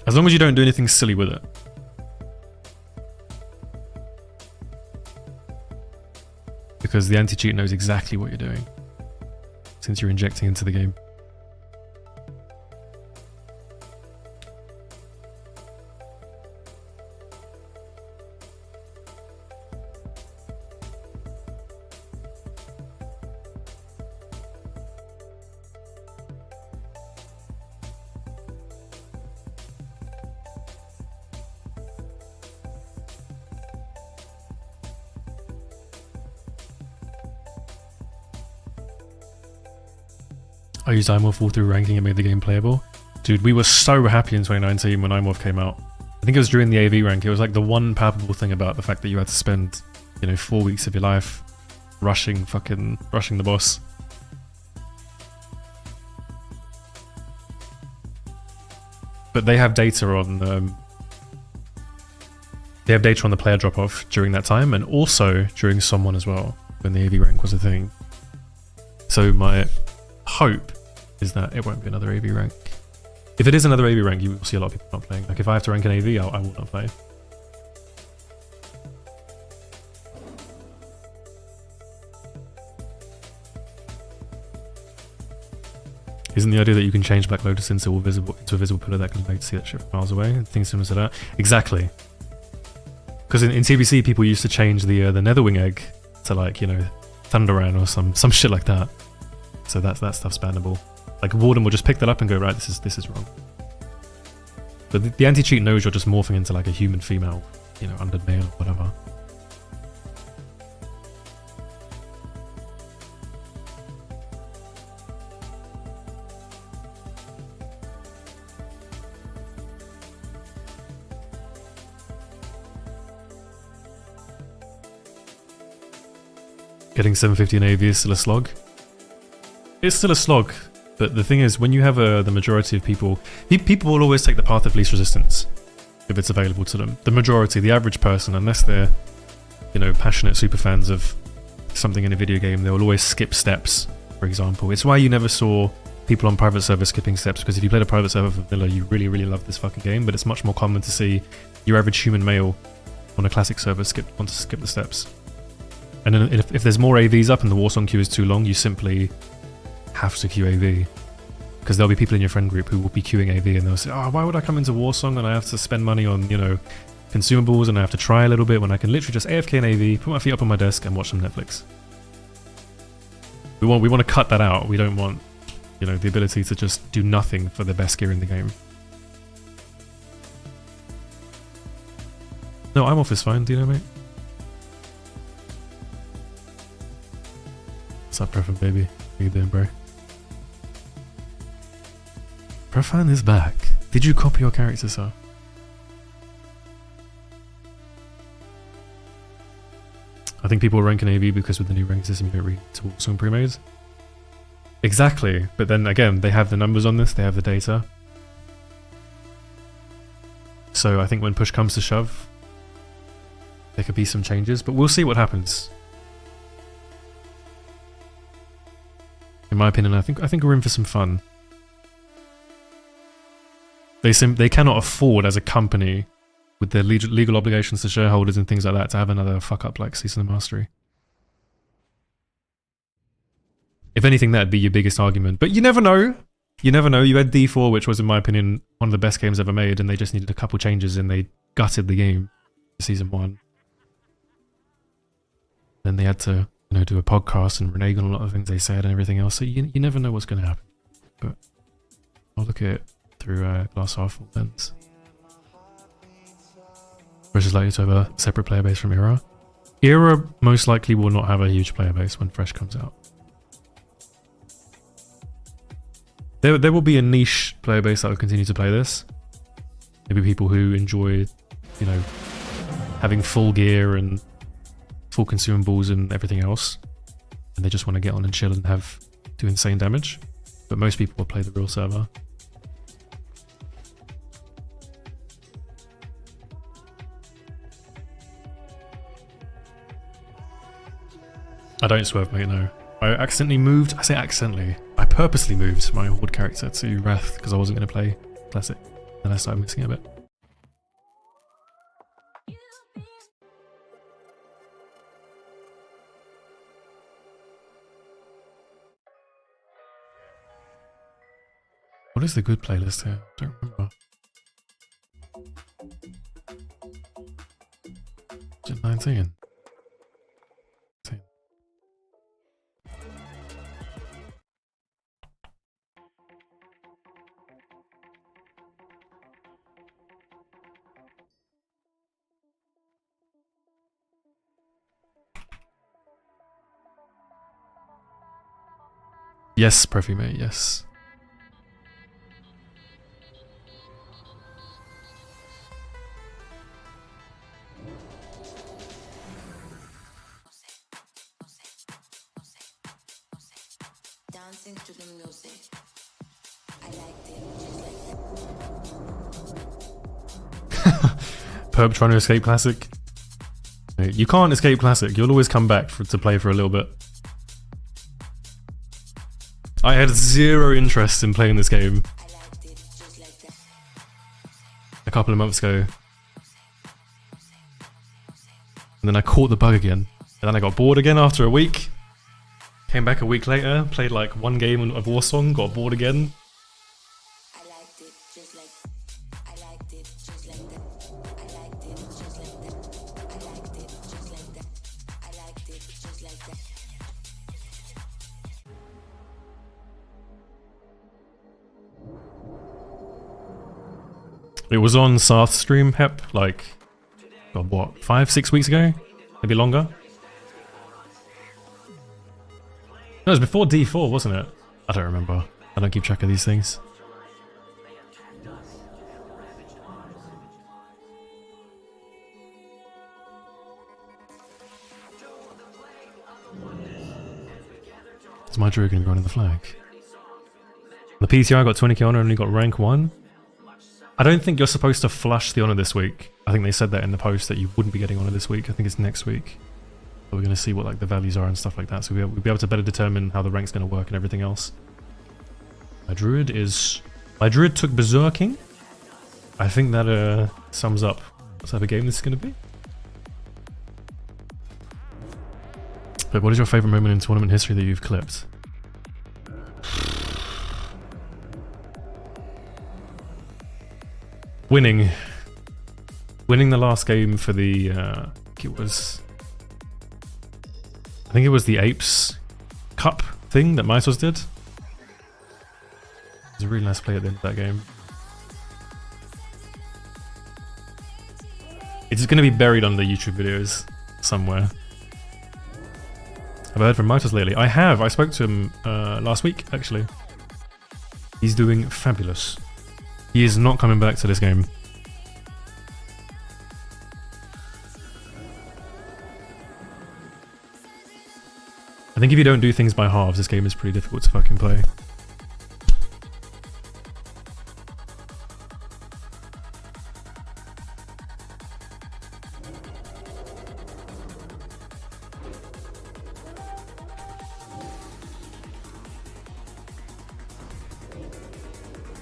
As long as you don't do anything silly with it. Because the anti-cheat knows exactly what you're doing, since you're injecting into the game. I used iMorph all through ranking and made the game playable. Dude, we were so happy in 2019 when iMorph came out. I think it was during the AV rank. It was like the one palpable thing about the fact that you had to spend, 4 weeks of your life rushing the boss. But they have data on the player drop-off during that time, and also during Someone as well, when the AV rank was a thing. So my hope is that it won't be another AV rank. If it is another AV rank, you will see a lot of people not playing. Like if I have to rank an AV, I will not play. Isn't the idea that you can change Black Lotus into a visible pillar that can see that shit from miles away and things similar to that? Exactly. Because in TBC, people used to change the Netherwing egg to like, you know, Thunderan or some shit like that. So that stuff's bannable. Like Warden will just pick that up and go, right, this is wrong. But the anti-cheat knows you're just morphing into like a human female, you know, under male or whatever. Getting 750 in AV is still a slog. It's still a slog, but the thing is, when you have the majority of people will always take the path of least resistance if it's available to them. The majority, the average person, unless they're, you know, passionate super fans of something in a video game, they will always skip steps, for example. It's why you never saw people on private server skipping steps, because if you played a private server for vanilla, you really, really love this fucking game, but it's much more common to see your average human male on a classic server want to skip the steps. And then if there's more AVs up and the Warsong queue is too long, you simply have to queue AV. Because there'll be people in your friend group who will be queuing AV and they'll say, oh, why would I come into Warsong and I have to spend money on, you know, consumables and I have to try a little bit when I can literally just AFK in AV, put my feet up on my desk and watch some Netflix. We want to cut that out. We don't want, you know, the ability to just do nothing for the best gear in the game. No, I'm off is fine, do you know, mate? What's up, Profan, baby? How you doing, bro? Profan is back. Did you copy your character, sir? I think people rank in AV because with the new rank system you don't read to some pre-made. Exactly, but then again, they have the numbers on this, they have the data. So I think when push comes to shove, there could be some changes, but we'll see what happens. In my opinion, I think we're in for some fun. They cannot afford as a company, with their legal obligations to shareholders and things like that, to have another fuck up like Season of Mastery. If anything, that'd be your biggest argument. But you never know. You never know. You had D4, which was, in my opinion, one of the best games ever made, and they just needed a couple changes and they gutted the game for Season 1. Then they had to, you know, do a podcast and renege on a lot of things they said and everything else. So you never know what's going to happen. But I'll look at it through glass half full lens. Versus likely to have a separate player base from Era. Era most likely will not have a huge player base when Fresh comes out. There will be a niche player base that will continue to play this. Maybe people who enjoy, you know, having full gear and full consumables and everything else, and they just want to get on and chill and do insane damage. But most people will play the real server. I don't swerve, mate, no. I accidentally moved, I say accidentally, I purposely moved my Horde character to Wrath because I wasn't going to play Classic, and I started missing it a bit. What is the good playlist here? I don't remember. Is it 19? Yes, Prefi, mate, yes. Dancing to the music. I liked it. Perp trying to escape Classic. You can't escape Classic. You'll always come back to play for a little bit. I had zero interest in playing this game a couple of months ago. And then I caught the bug again. And then I got bored again after a week. Came back a week later, played like one game of Warsong, got bored again. I liked it just like I liked it just like that. I liked it just like that. I liked it just like that. I liked it just like that. It was on Sarth's stream, Hep, like, God, what, 5-6 weeks ago? Maybe longer? No, it was before D4, wasn't it? I don't remember. I don't keep track of these things. Is my druid going to be running the flag? The PTR got 20k honor and only got rank 1? I don't think you're supposed to flush the honor this week. I think they said that in the post that you wouldn't be getting honor this week. I think it's next week. But we're going to see what like the values are and stuff like that. So we'll be able to better determine how the rank's going to work and everything else. My druid took Berserking. I think that sums up what type of game this is going to be. But what is your favorite moment in tournament history that you've clipped? Winning the last game for the I think it was the Apes Cup thing that Mytos did. It was a really nice play at the end of that game. It's going to be buried under YouTube videos somewhere. Have I heard from Mytos lately? I have. I spoke to him last week, actually. He's doing fabulous. He is not coming back to this game. I think if you don't do things by halves, this game is pretty difficult to fucking play.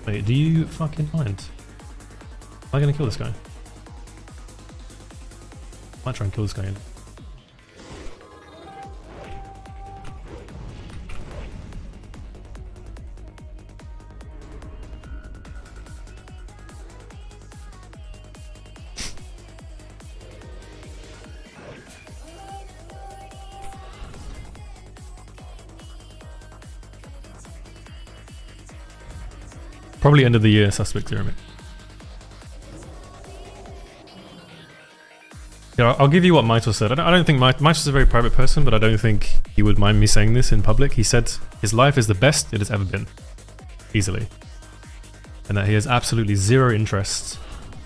Wait, do you fucking mind? Am I gonna kill this guy? Might try and kill this guy. Probably end of the year suspect pyramid. Yeah, I'll give you what Mytos said. I don't think Mytos is a very private person, but I don't think he would mind me saying this in public. He said his life is the best it has ever been. Easily. And that he has absolutely zero interest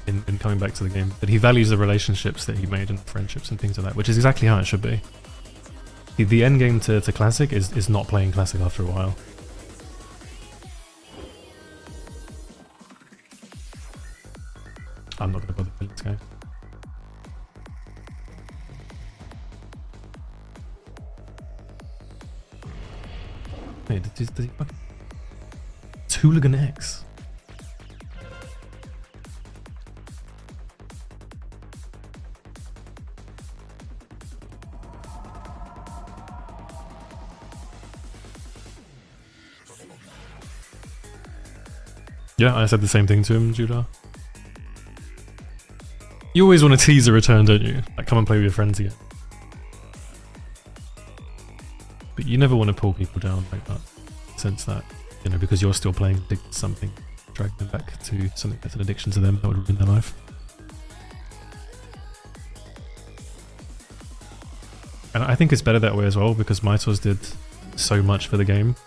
in coming back to the game. That he values the relationships that he made and friendships and things like that, which is exactly how it should be. The end game to Classic is not playing Classic after a while. I'm not going to bother killing this guy. Wait, does he fucking... It's Hooligan X. Yeah, I said the same thing to him, Judah. You always want to tease a return, don't you? Like, come and play with your friends again. But you never want to pull people down like that. Sense that, you know, because you're still playing something, drag them back to something that's an addiction to them that would ruin their life. And I think it's better that way as well, because Mytos did so much for the game.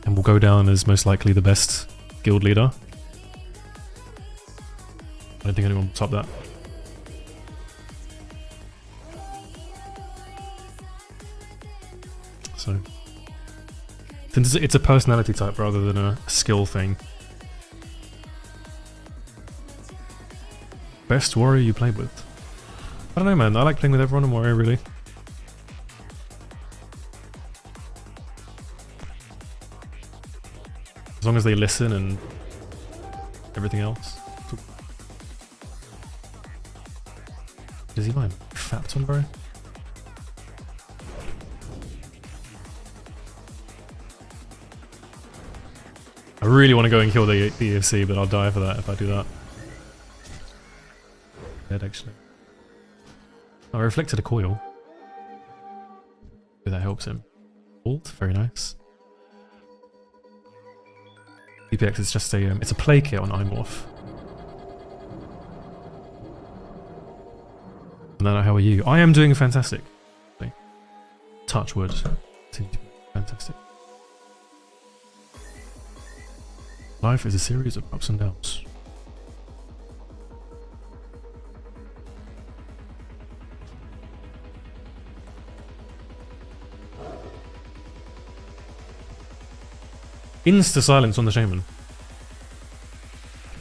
And will go down as most likely the best guild leader. I don't think anyone will top that. So, since it's a personality type rather than a skill thing. Best warrior you played with? I don't know, man. I like playing with everyone in warrior, really. As long as they listen and everything else. Does he mind? Fapton, bro? I really want to go and kill the EFC, but I'll die for that if I do that. Dead, actually. Oh, I reflected a coil. That helps him. Ult, very nice. DPX is just a it's a play kit on Imorph. No, how are you? I am doing fantastic. Touch wood. Fantastic. Life is a series of ups and downs. Insta silence on the shaman.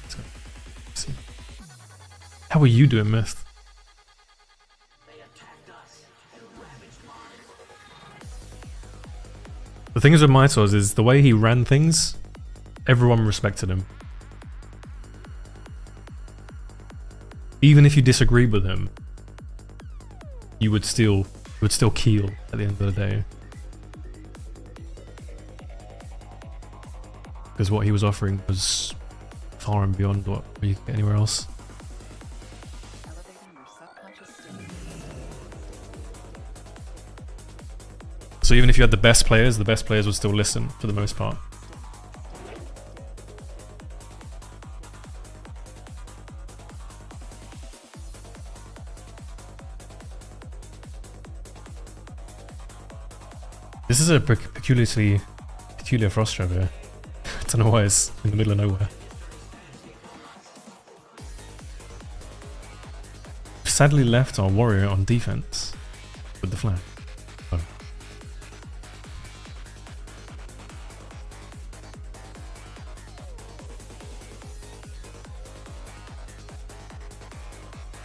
Let's go. See. How are you doing, Myth? The thing is with Mytos is the way he ran things, everyone respected him. Even if you disagreed with him, you would still keel at the end of the day. Because what he was offering was far and beyond what you could get anywhere else. So even if you had the best players would still listen for the most part. This is a peculiar frost trap here. I don't know why it's in the middle of nowhere. Sadly left our warrior on defense with the flag. Oh.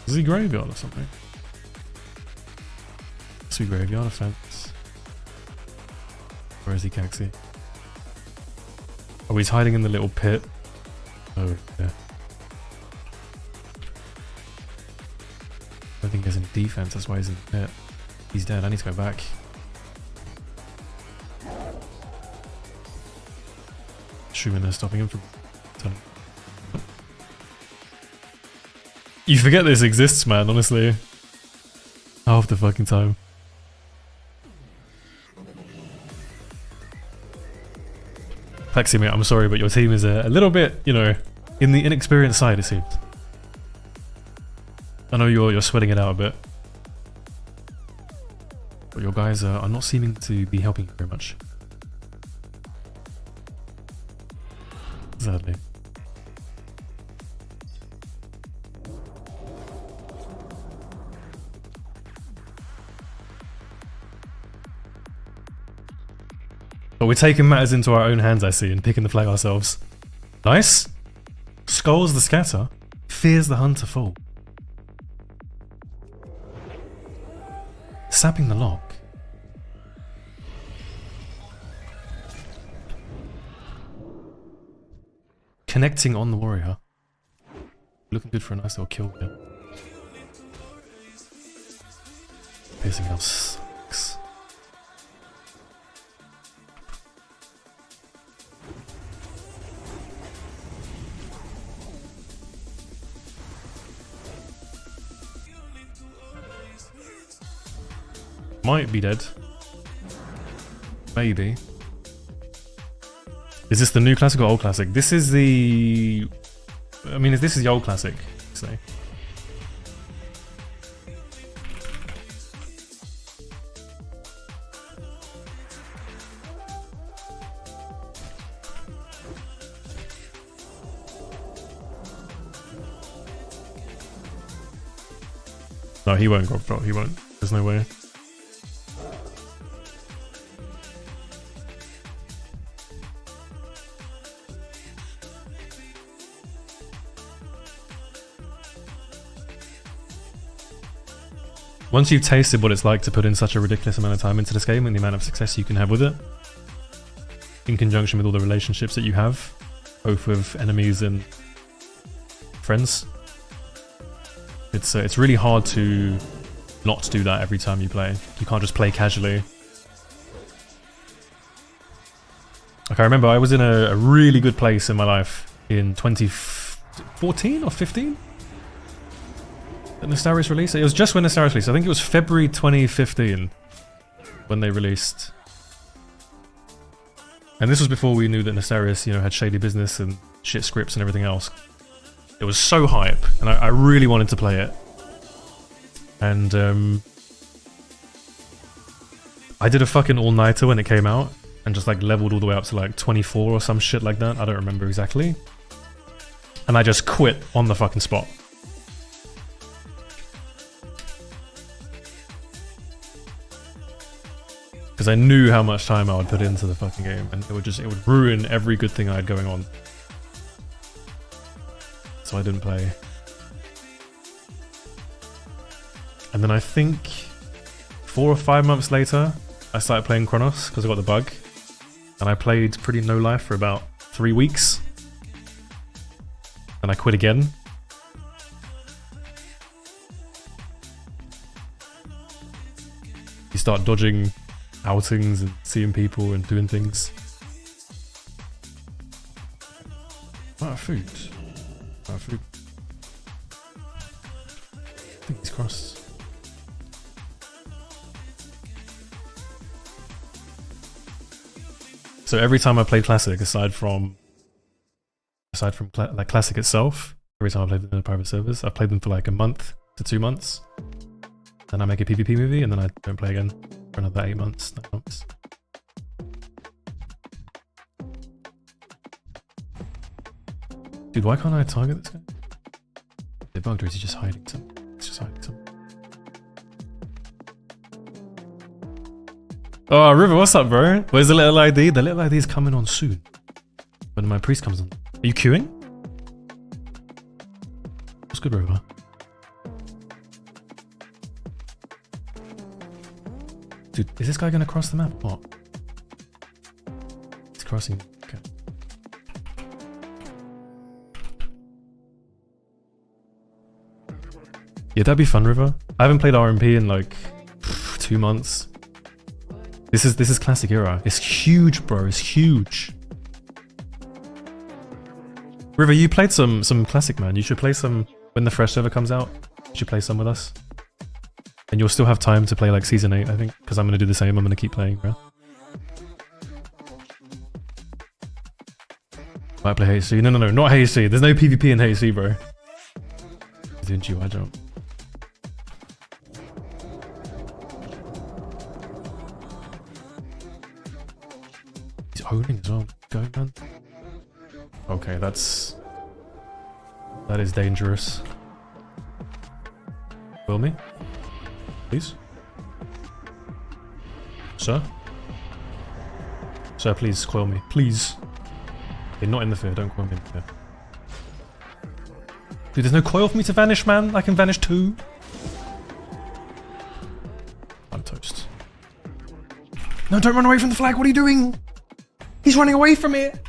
Is he graveyard or something? Must be graveyard offense. Where is he, Caxi? Oh, he's hiding in the little pit. Oh, yeah. I don't think he's in defense, that's why he's in the pit. He's dead, I need to go back. Shooting there, stopping him from turning. You forget this exists, man, honestly. Half the fucking time. Plexi, mate, I'm sorry, but your team is a little bit, you know, in the inexperienced side, it seems. I know you're sweating it out a bit. But your guys are not seeming to be helping very much. Sadly. But we're taking matters into our own hands, I see, and picking the flag ourselves. Nice. Skulls the scatter. Fears the hunter fall. Sapping the lock. Connecting on the warrior. Looking good for a nice little kill here. Piercing out sucks. Might be dead. Maybe. Is this the new classic or old classic? This is the... I mean, this is the old classic, say. No, he won't drop. He won't. There's no way. Once you've tasted what it's like to put in such a ridiculous amount of time into this game and the amount of success you can have with it, in conjunction with all the relationships that you have, both with enemies and friends, it's really hard to not do that every time you play. You can't just play casually. Like, I remember I was in a really good place in my life in 2014 or 15? The Nestarius release? It was just when Nestarius released. I think it was February 2015 when they released. And this was before we knew that Nestarius, you know, had shady business and shit scripts and everything else. It was so hype, and I really wanted to play it. And I did a fucking all-nighter when it came out, and just like leveled all the way up to like 24 or some shit like that. I don't remember exactly. And I just quit on the fucking spot. Because I knew how much time I would put into the fucking game, and it would ruin every good thing I had going on. So I didn't play. And then I think 4 or 5 months later, I started playing Chronos because I got the bug. And I played pretty no life for about 3 weeks. And I quit again. You start dodging outings and seeing people and doing things. Out of food. Out of food. I think he's crossed. So every time I played Classic, aside from like Classic itself, every time I played them in the private servers, I've played them for like a month to 2 months. Then I make a PvP movie, and then I don't play again for another 8 months, 9 months. Dude, why can't I target this guy? Is it bugged, or is he just hiding something? He's just hiding something. Oh, River, what's up, bro? Where's the little ID? The little ID is coming on soon. When my priest comes on. Are you queuing? What's good, River? Dude, is this guy gonna cross the map? What? He's crossing. Okay. Yeah, that'd be fun, River. I haven't played RMP in like 2 months. This is Classic era. It's huge, bro. It's huge. River, you played some Classic, man. You should play some when the fresh server comes out. You should play some with us. And you'll still have time to play like Season 8, I think. Because I'm going to do the same. I'm going to keep playing, bro. Might play HC. No, not HC. There's no PvP in HC, bro. He's doing GY jump. He's owning as well. Go, man. Okay, that is dangerous. Will me? Please? Sir? Sir, please coil me. Please. Okay, not in the fear. Don't coil me in the fear. Dude, there's no coil for me to vanish, man. I can vanish too. I'm toast. No, don't run away from the flag. What are you doing? He's running away from it.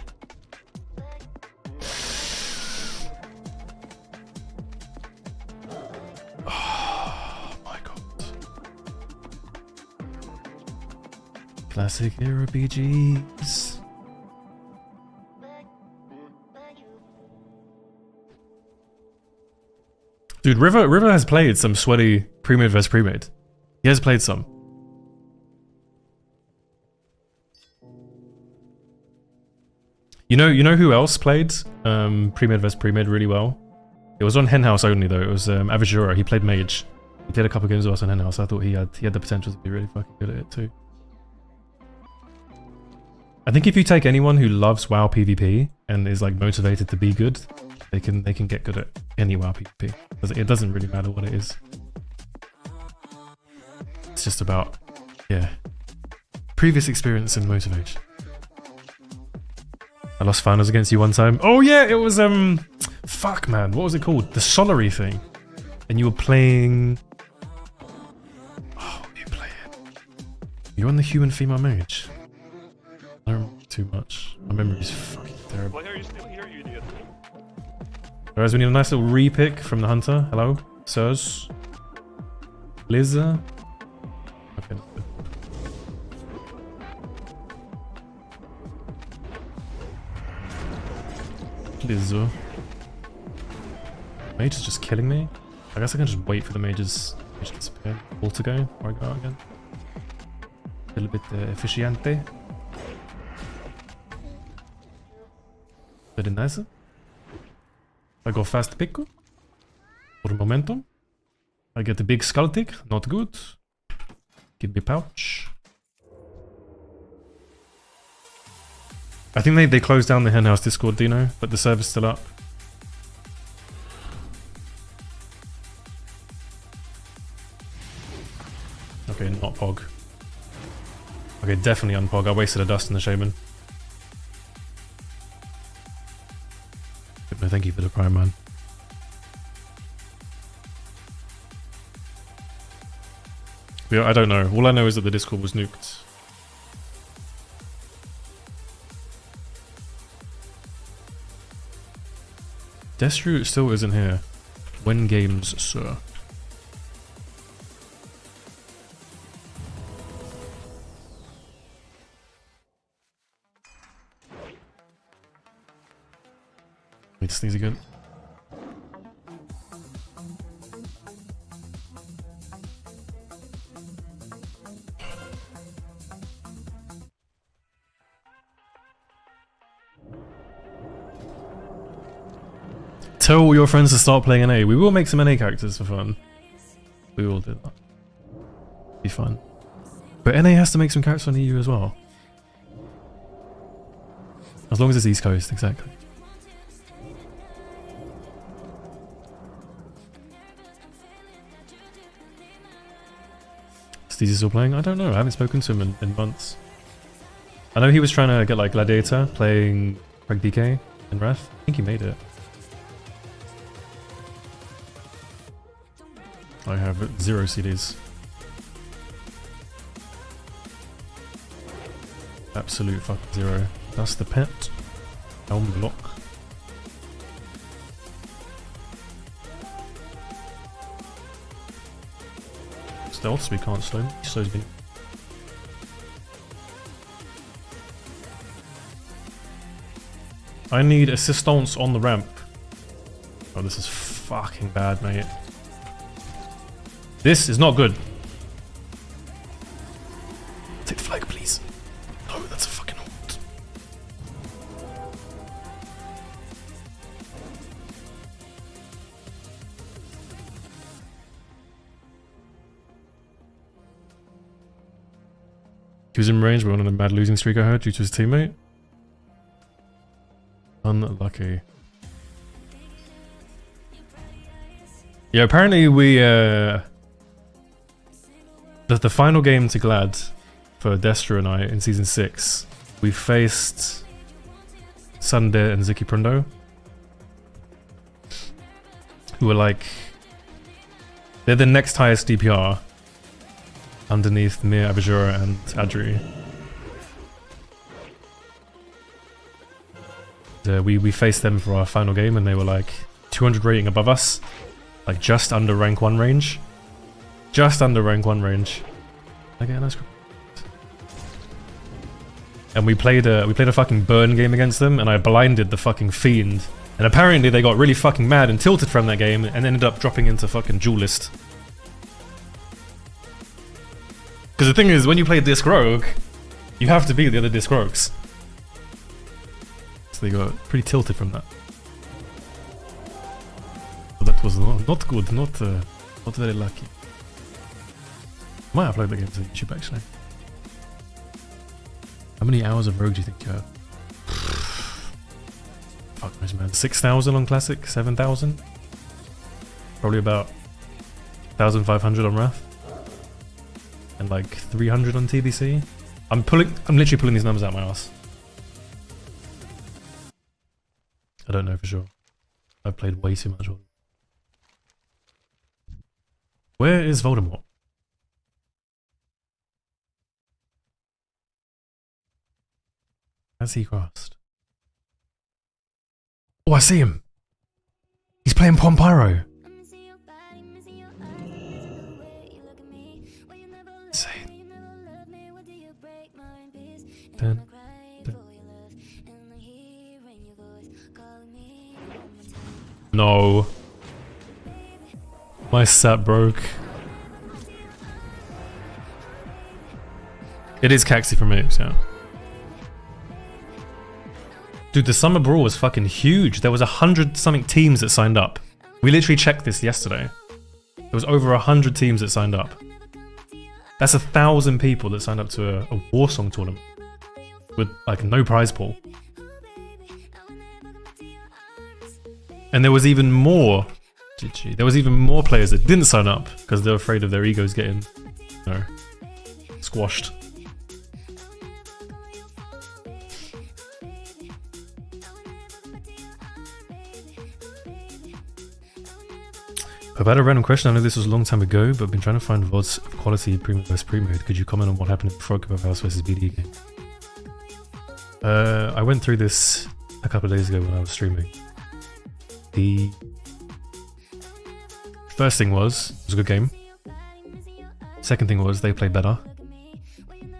Classic era BGs. Dude, River has played some sweaty pre-made vs pre-made. He has played some. You know who else played pre-made vs pre-made really well? It was on Henhouse only though. It was Avajura. He played Mage. He played a couple games with us on Henhouse. I thought he had the potential to be really fucking good at it too. I think if you take anyone who loves WoW PvP and is like motivated to be good, they can get good at any WoW PvP. It doesn't really matter what it is. It's just about, yeah, previous experience and motivation. I lost finals against you one time. Oh yeah, it was fuck man, what was it called? The Solary thing. And you were playing. Oh, what were you playing? You're on the human female mage. I don't remember too much. My memory's fucking terrible. Why are you still here, you idiot? Alright, we need a nice little repick from the hunter. Hello? Sirs? Liza? Okay. please. Mage is just killing me. I guess I can just wait for the mages to disappear. All to go before I go out again. A little bit efficiente. Very nice. I go fast pick. For momentum. I get a big skull tick. Not good. Give me pouch. I think they closed down the Henhouse Discord, Dino, but the server's still up. Okay, not Pog. Okay, definitely unpog. I wasted a dust in the Shaman. No, thank you for the prime, man. I don't know. All I know is that the Discord was nuked. Destru still isn't here. When games, sir? Need to sneeze again. Tell all your friends to start playing NA. We will make some NA characters for fun. We will do that. Be fun. But NA has to make some characters on EU as well. As long as it's East Coast, exactly. Steezy still playing? I don't know. I haven't spoken to him in months. I know he was trying to get like Gladiator playing Craig DK in Ref. I think he made it. I have 0 CDs. Absolute fucking 0. That's the pet. Helm block. Stealth, so we can't slow me. Slows me. I need assistance on the ramp. Oh, this is fucking bad, mate. This is not good. Take the flag, please. No, that's a fucking ult. He was in range, but on a mad losing streak I heard due to his teammate. Unlucky. Yeah, apparently we the final game to Glad for Destra and I in season 6, we faced Sunday and Ziki Prundo, who were like, they're the next highest DPR underneath Mir, Abajura and Adri. We faced them for our final game and they were like 200 rating above us, like just under rank 1 range. Just under rank 1 range. Okay, nice. And we played a fucking burn game against them, and I blinded the fucking fiend. And apparently they got really fucking mad and tilted from that game, and ended up dropping into fucking duelist. Because the thing is, when you play Disc Rogue, you have to beat the other Disc Rogues. So they got pretty tilted from that. So that was not good, not very lucky. Might upload the game to YouTube actually. How many hours of Rogue do you think you have? Fuck knows, man. 6,000 on Classic? 7,000? Probably about 1,500 on Wrath. And like 300 on TBC. I'm literally pulling these numbers out my ass. I don't know for sure. I've played way too much. Where is Voldemort? Has he crossed? Oh, I see him! He's playing Pompyro! Insane. Dun, dun. No. My sat broke. It is Caxi from Apes, yeah. Dude, the Summer Brawl was fucking huge. There was 100-something teams that signed up. We literally checked this yesterday. There was over 100 teams that signed up. That's 1,000 people that signed up to a Warsong tournament with like no prize pool. And there was even more. GG. There was even more players that didn't sign up because they're afraid of their egos getting, you know, squashed. I've had a random question. I know this was a long time ago, but I've been trying to find VODs of quality premium versus pre-mode. Could you comment on what happened in Frog House versus BD game? I went through this a couple of days ago when I was streaming. The first thing was, it was a good game. Second thing was, they played better.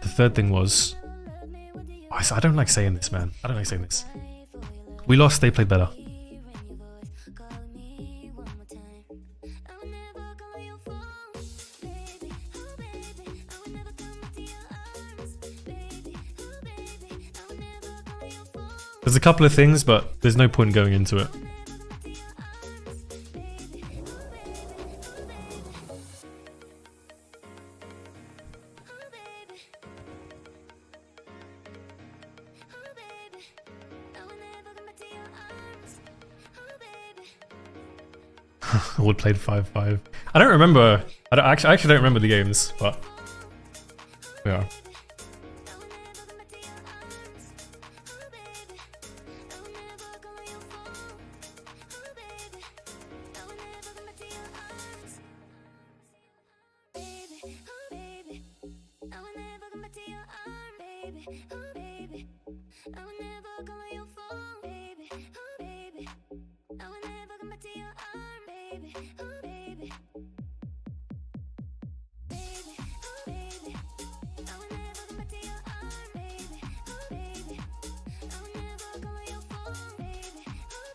The third thing was, I don't like saying this, man. I don't like saying this. We lost, they played better. There's a couple of things, but there's no point going into it. Wood played 5-5. I don't remember. I actually don't remember the games, but yeah.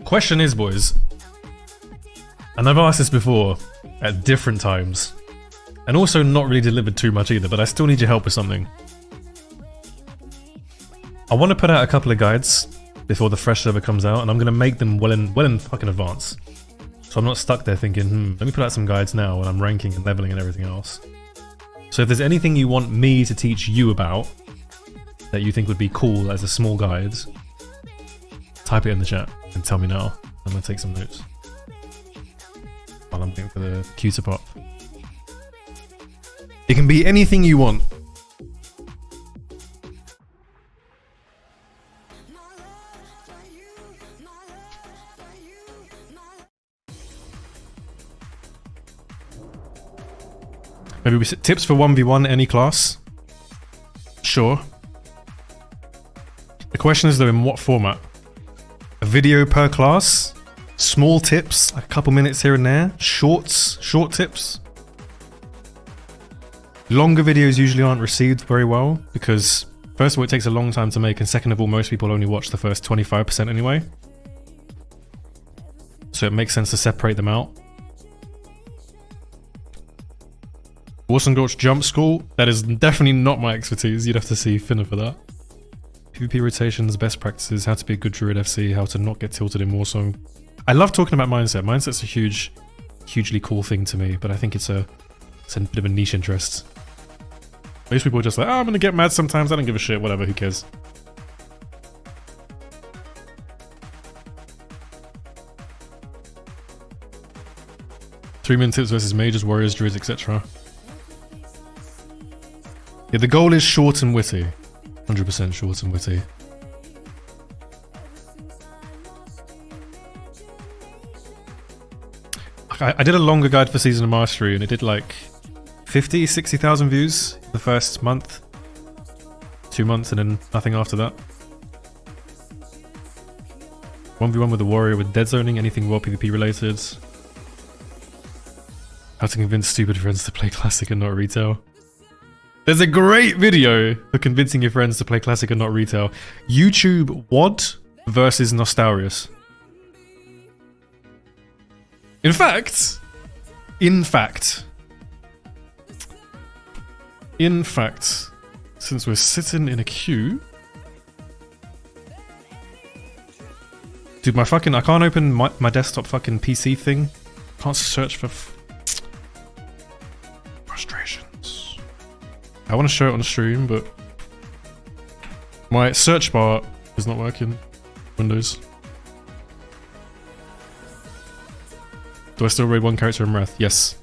Question is, boys, and I've asked this before at different times, and also not really delivered too much either, but I still need your help with something. I want to put out a couple of guides before the fresh server comes out, and I'm going to make them well in fucking advance. So I'm not stuck there thinking, let me put out some guides now when I'm ranking and leveling and everything else. So if there's anything you want me to teach you about that you think would be cool as a small guide, type it in the chat and tell me now. I'm going to take some notes while I'm waiting for the queue to pop. It can be anything you want. Maybe we set tips for 1v1 any class. Sure. The question is though, in what format? A video per class? Small tips, like a couple minutes here and there? Shorts? Short tips? Longer videos usually aren't received very well because first of all it takes a long time to make, and second of all most people only watch the first 25% anyway. So it makes sense to separate them out. Warsong Gulch Jump School, that is definitely not my expertise. You'd have to see Finna for that. PvP rotations, best practices, how to be a good Druid FC, how to not get tilted in Warsong. I love talking about mindset. Mindset's a hugely cool thing to me, but I think it's a bit of a niche interest. Most people are just like, oh, I'm gonna get mad sometimes, I don't give a shit, whatever, who cares? Three-minute tips versus mages, warriors, druids, etc. Yeah, the goal is short and witty. 100% short and witty. I did a longer guide for Season of Mastery and it did like 50, 60,000 views the first month, 2 months, and then nothing after that. 1v1 with a warrior with dead zoning, anything World PvP related. How to convince stupid friends to play Classic and not Retail. There's a great video for convincing your friends to play Classic and not Retail. YouTube WOD versus Nostarius. In fact, since we're sitting in a queue, dude, I can't open my desktop fucking PC thing. Can't search for frustrations. I want to show it on stream, but my search bar is not working. Windows. Do I still read one character in Wrath? Yes.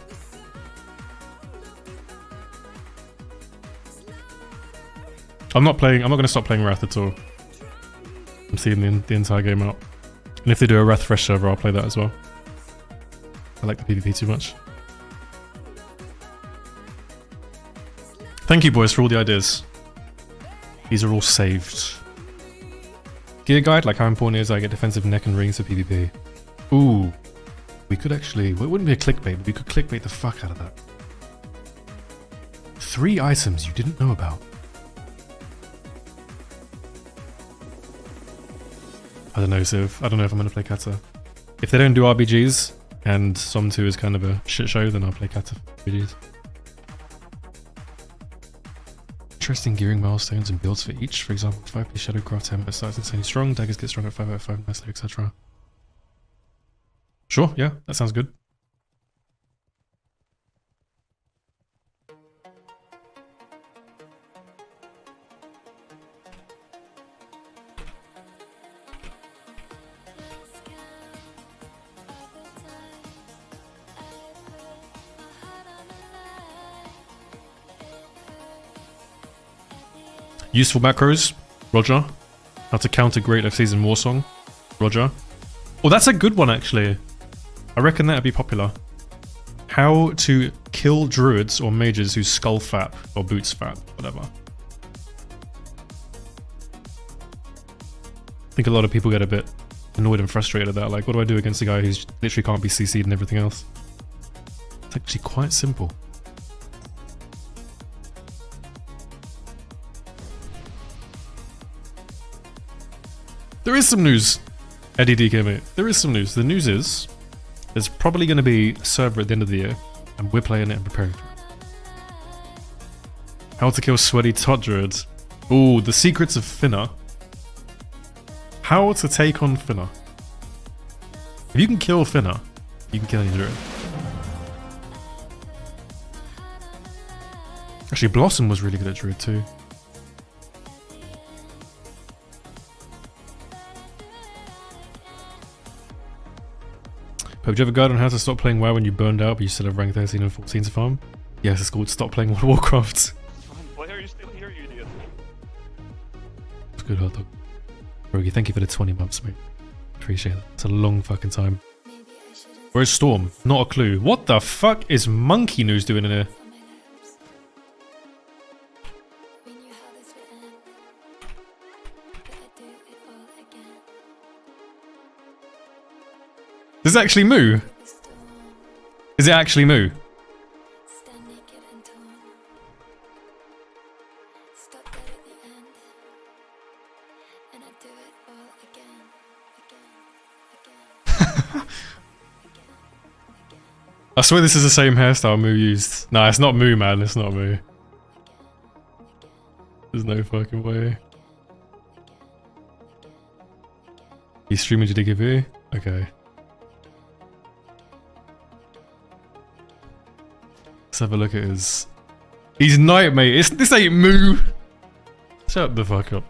I'm not going to stop playing Wrath at all. I'm seeing the entire game out. And if they do a Wrath Fresh server, I'll play that as well. I like the PvP too much. Thank you, boys, for all the ideas. These are all saved. Gear guide, like how important it is I get defensive neck and rings for PvP. Ooh. We could actually... Well, it wouldn't be a clickbait, but we could clickbait the fuck out of that. 3 items you didn't know about. I don't know, Civ. I don't know if I'm going to play Kata. If they don't do RBGs, and Som 2 is kind of a shit show, then I'll play Kata RBGs. Interesting gearing milestones and builds for each. For example, 5p Shadowcraft Hammer starts insanely strong, daggers get strong at 5 out of 5 nicely, etc. Sure, yeah, that sounds good. Useful macros, Roger. How to counter Great Left Season Warsong, Roger. Oh, that's a good one actually. I reckon that'd be popular. How to kill druids or mages who skull fap or boots fap, whatever. I think a lot of people get a bit annoyed and frustrated at that. Like, what do I do against a guy who's literally can't be CC'd and everything else? It's actually quite simple. There is some news, Eddie DK mate. There is some news. The news is there's probably going to be a server at the end of the year, and we're playing it and preparing for it. How to kill sweaty tot druids. Ooh, the secrets of Finna. How to take on Finna. If you can kill Finna, you can kill any druid. Actually, Blossom was really good at druid too. Have you ever guide on how to stop playing WoW when you burned out but you still have rank 13 and 14 to farm? Yes, it's called Stop Playing World of Warcraft. Why are you still here, you idiot? It's good, hot dog. Rogi, thank you for the 20 months, mate. Appreciate it. It's a long fucking time. Where's Storm? Not a clue. What the fuck is Monkey News doing in here? Is it actually Moo? Is it actually Moo? I swear this is the same hairstyle Moo used. Nah, it's not Moo, man. It's not Moo. There's no fucking way. He's streaming GDKV? Okay. Let's have a look at his... He's Knight, mate. This ain't Moo. Shut the fuck up.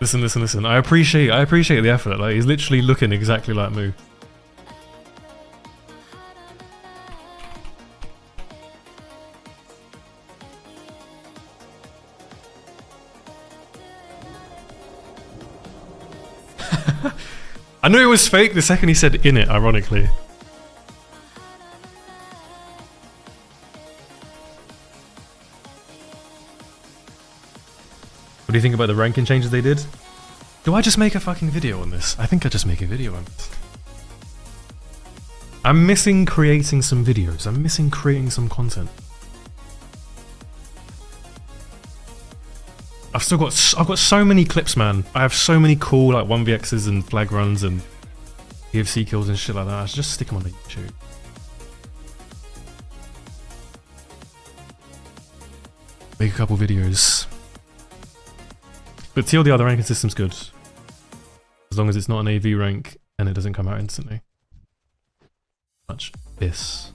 Listen, listen, listen. I appreciate the effort. Like, he's literally looking exactly like Moo. I knew it was fake the second he said "in it," ironically. What do you think about the ranking changes they did? Do I just make a fucking video on this? I think I just make a video on this. I'm missing creating some videos. I'm missing creating some content. I I've got so many clips, man. I have so many cool like 1vx's and flag runs and PFC kills and shit like that. I should just stick them on the YouTube. Make a couple videos. But TLDR, the ranking system's good. As long as it's not an AV rank and it doesn't come out instantly. Much this.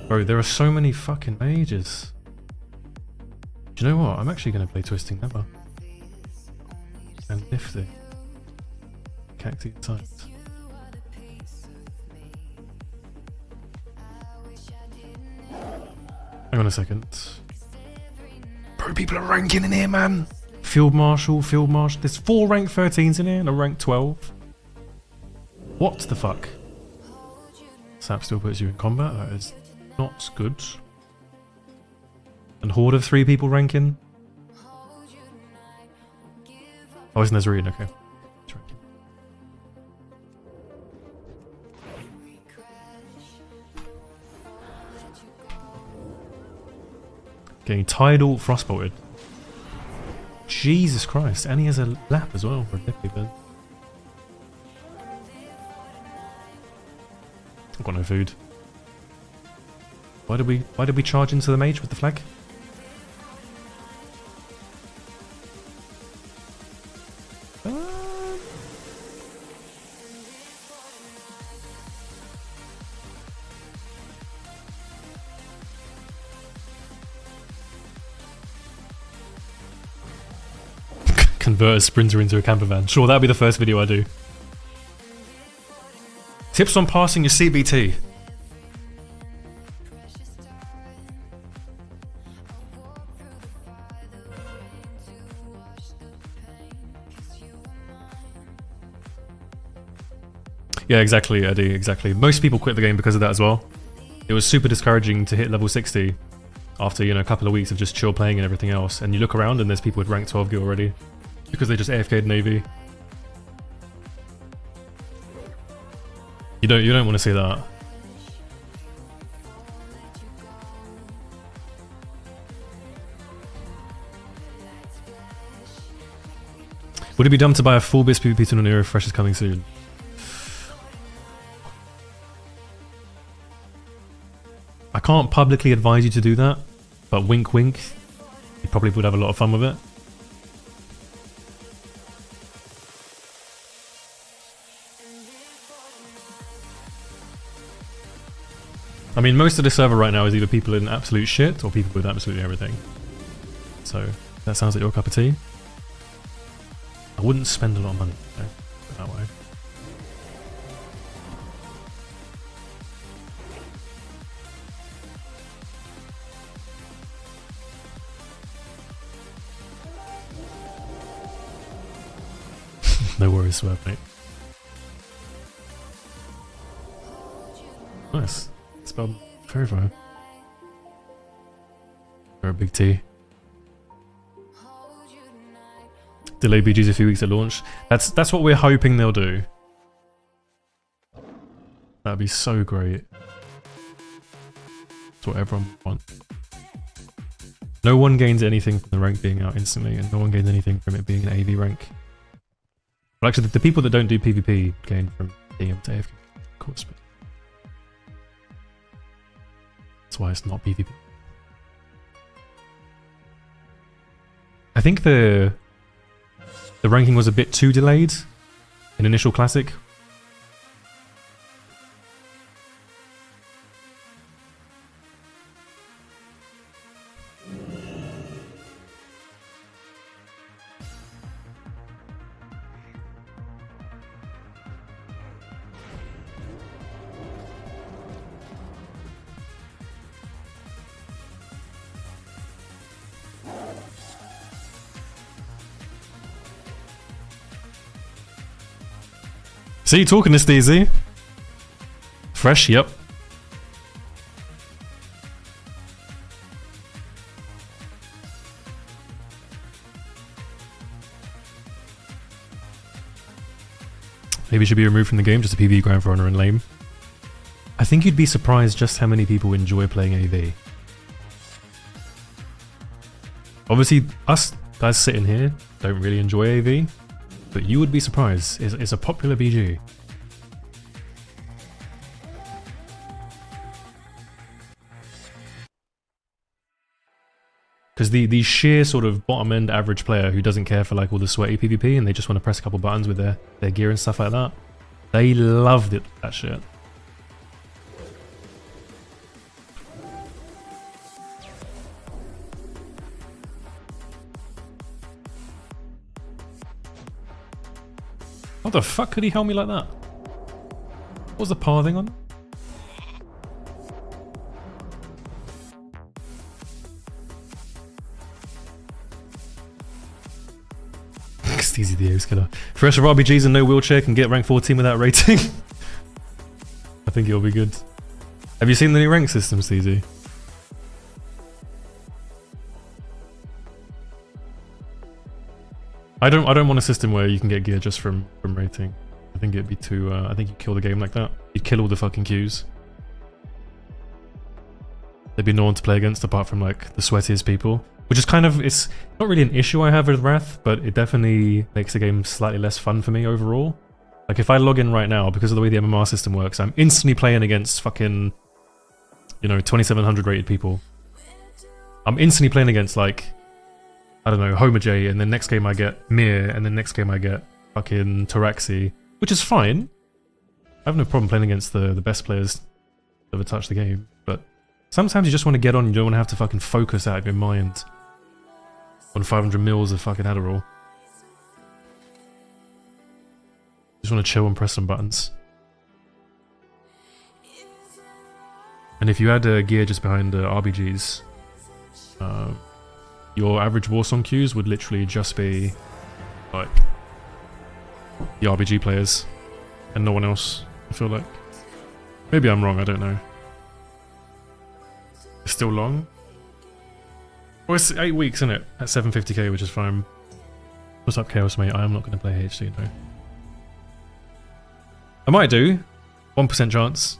Bro, there are so many fucking mages. Do you know what? I'm actually going to play Twisting Never. And Nifty. Cacti Tight. Hang on a second. Bro, people are ranking in here, man. Field Marshal. There's 4 rank 13s in here and a rank 12. What the fuck? Sap still puts you in combat. That is not good. And Horde of 3 people ranking. Oh, it's Nazarene, okay. It's ranking. Getting Tidal Frostbolted. Jesus Christ, and he has a lap as well for a Nifty bit. I've got no food. Why did we charge into the mage with the flag? Convert a sprinter into a camper van. Sure, that'll be the first video I do. Tips on passing your CBT. Yeah, exactly, Eddie, exactly. Most people quit the game because of that as well. It was super discouraging to hit level 60 after, you know, a couple of weeks of just chill playing and everything else. And you look around and there's people with rank 12 gear already because they just AFK'd Navy. You don't want to see that. Would it be dumb to buy a full BIS PvP to Nero Fresh is coming soon? I can't publicly advise you to do that, but wink wink, you probably would have a lot of fun with it. I mean, most of the server right now is either people in absolute shit or people with absolutely everything. So, that sounds like your cup of tea. I wouldn't spend a lot of money, though, put it that way. No worries, swear, mate. Nice. Spelled very fine. Or a big T. Delay BGs a few weeks at launch. That's what we're hoping they'll do. That'd be so great. That's what everyone wants. No one gains anything from the rank being out instantly, and no one gains anything from it being an AV rank. Well, actually, the people that don't do PvP gain from being able to AFK, of course, but that's why it's not PvP. I think the ranking was a bit too delayed in Initial Classic. See, talking this DZ. Fresh, yep. Maybe it should be removed from the game, just a PvE Grand for Honor and lame. I think you'd be surprised just how many people enjoy playing AV. Obviously, us guys sitting here don't really enjoy AV, but you would be surprised. It's a popular BG. Because the sheer sort of bottom end average player who doesn't care for like all the sweaty PvP and they just want to press a couple buttons with their gear and stuff like that, they loved it, that shit. What the fuck could he help me like that? What was the pathing on? Steezy the Ace Killer. Fresh RBGs and no wheelchair can get rank 14 without rating. I think it'll be good. Have you seen the new rank system, Steezy? I don't want a system where you can get gear just from rating. I think it'd be too. I think you'd kill the game like that. You'd kill all the fucking queues. There'd be no one to play against apart from like the sweatiest people. Which is kind of, it's not really an issue I have with Wrath, but it definitely makes the game slightly less fun for me overall. Like if I log in right now, because of the way the MMR system works, I'm instantly playing against fucking, you know, 2700 rated people. I'm instantly playing against like, I don't know, Homer J, and then next game I get Mir, and then next game I get fucking Taraxi, which is fine. I have no problem playing against the best players that ever touched the game, but sometimes you just want to get on, you don't want to have to fucking focus out of your mind on 500 mils of fucking Adderall. Just want to chill and press some buttons. And if you had gear just behind RBGs, your average Warsong queues would literally just be like the RBG players and no one else, I feel like. Maybe I'm wrong, I don't know. It's still long? Well, it's 8 weeks, isn't it? At 750k, which is fine. What's up, Chaos, mate? I am not going to play HD, no. I might do. 1% chance.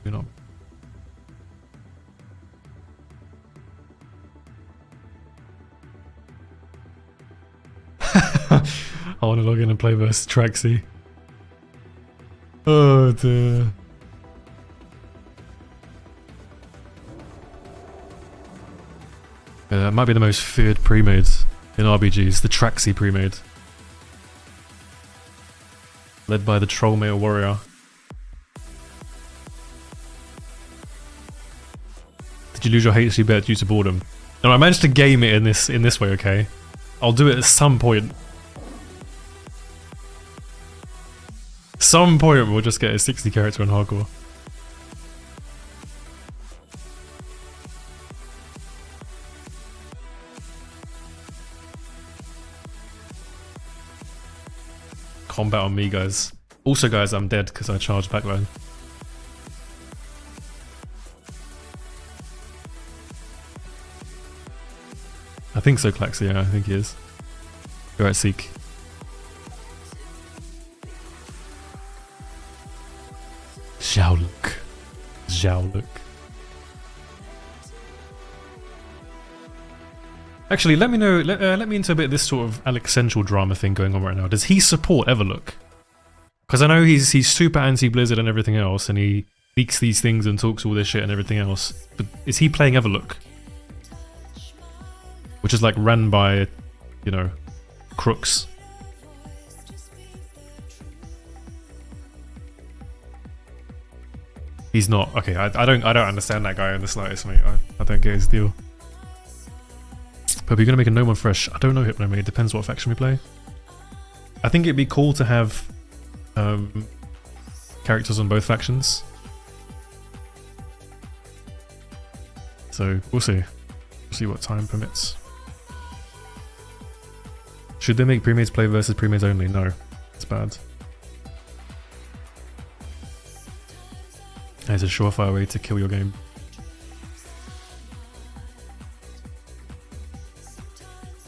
Maybe not. I want to log in and play versus Traxi. Oh dear. That might be the most feared pre-made in RBGs, the Traxi pre-made. Led by the Troll Male Warrior. Did you lose your HD bet due to boredom? No, I managed to game it in this way, okay? I'll do it at some point. Some point we'll just get a 60 character in hardcore. Combat on me, guys. Also, guys, I'm dead because I charged backline. I think so, Klaxi, yeah, I think he is. Go right, Seek. Xiaoluk. Xiaoluk. Actually, let me know. Let me into a bit of this sort of Alex Central drama thing going on right now. Does he support Everlook? Because I know he's super anti-Blizzard and everything else, and he leaks these things and talks all this shit and everything else. But is he playing Everlook? Which is like ran by, you know, crooks. He's not. Okay, I don't understand that guy in the slightest, mate. I don't get his deal. But we're gonna make a No One Fresh. I don't know Hypno, mate. It depends what faction we play. I think it'd be cool to have characters on both factions. So we'll see. We'll see what time permits. Should they make premates play versus premates only? No, it's bad. It's a surefire way to kill your game.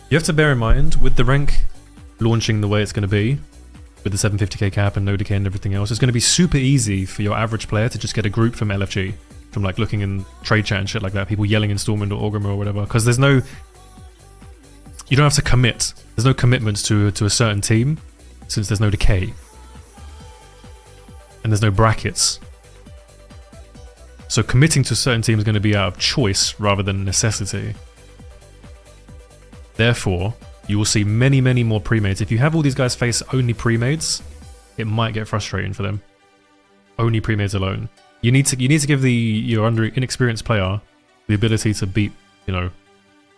You have to bear in mind, with the rank launching the way it's going to be, with the 750k cap and no decay and everything else, it's going to be super easy for your average player to just get a group from LFG. from like looking in trade chat and shit like that. People yelling in Stormwind or Orgrimmar or whatever, because there's no, you don't have to commit. There's no commitment to a certain team, since there's no decay and there's no brackets. So committing to a certain team is going to be out of choice rather than necessity. Therefore, you will see many, many more pre-mades. If you have all these guys face only pre-mades, it might get frustrating for them. Only pre-mades alone. You need to give your inexperienced player the ability to beat, you know,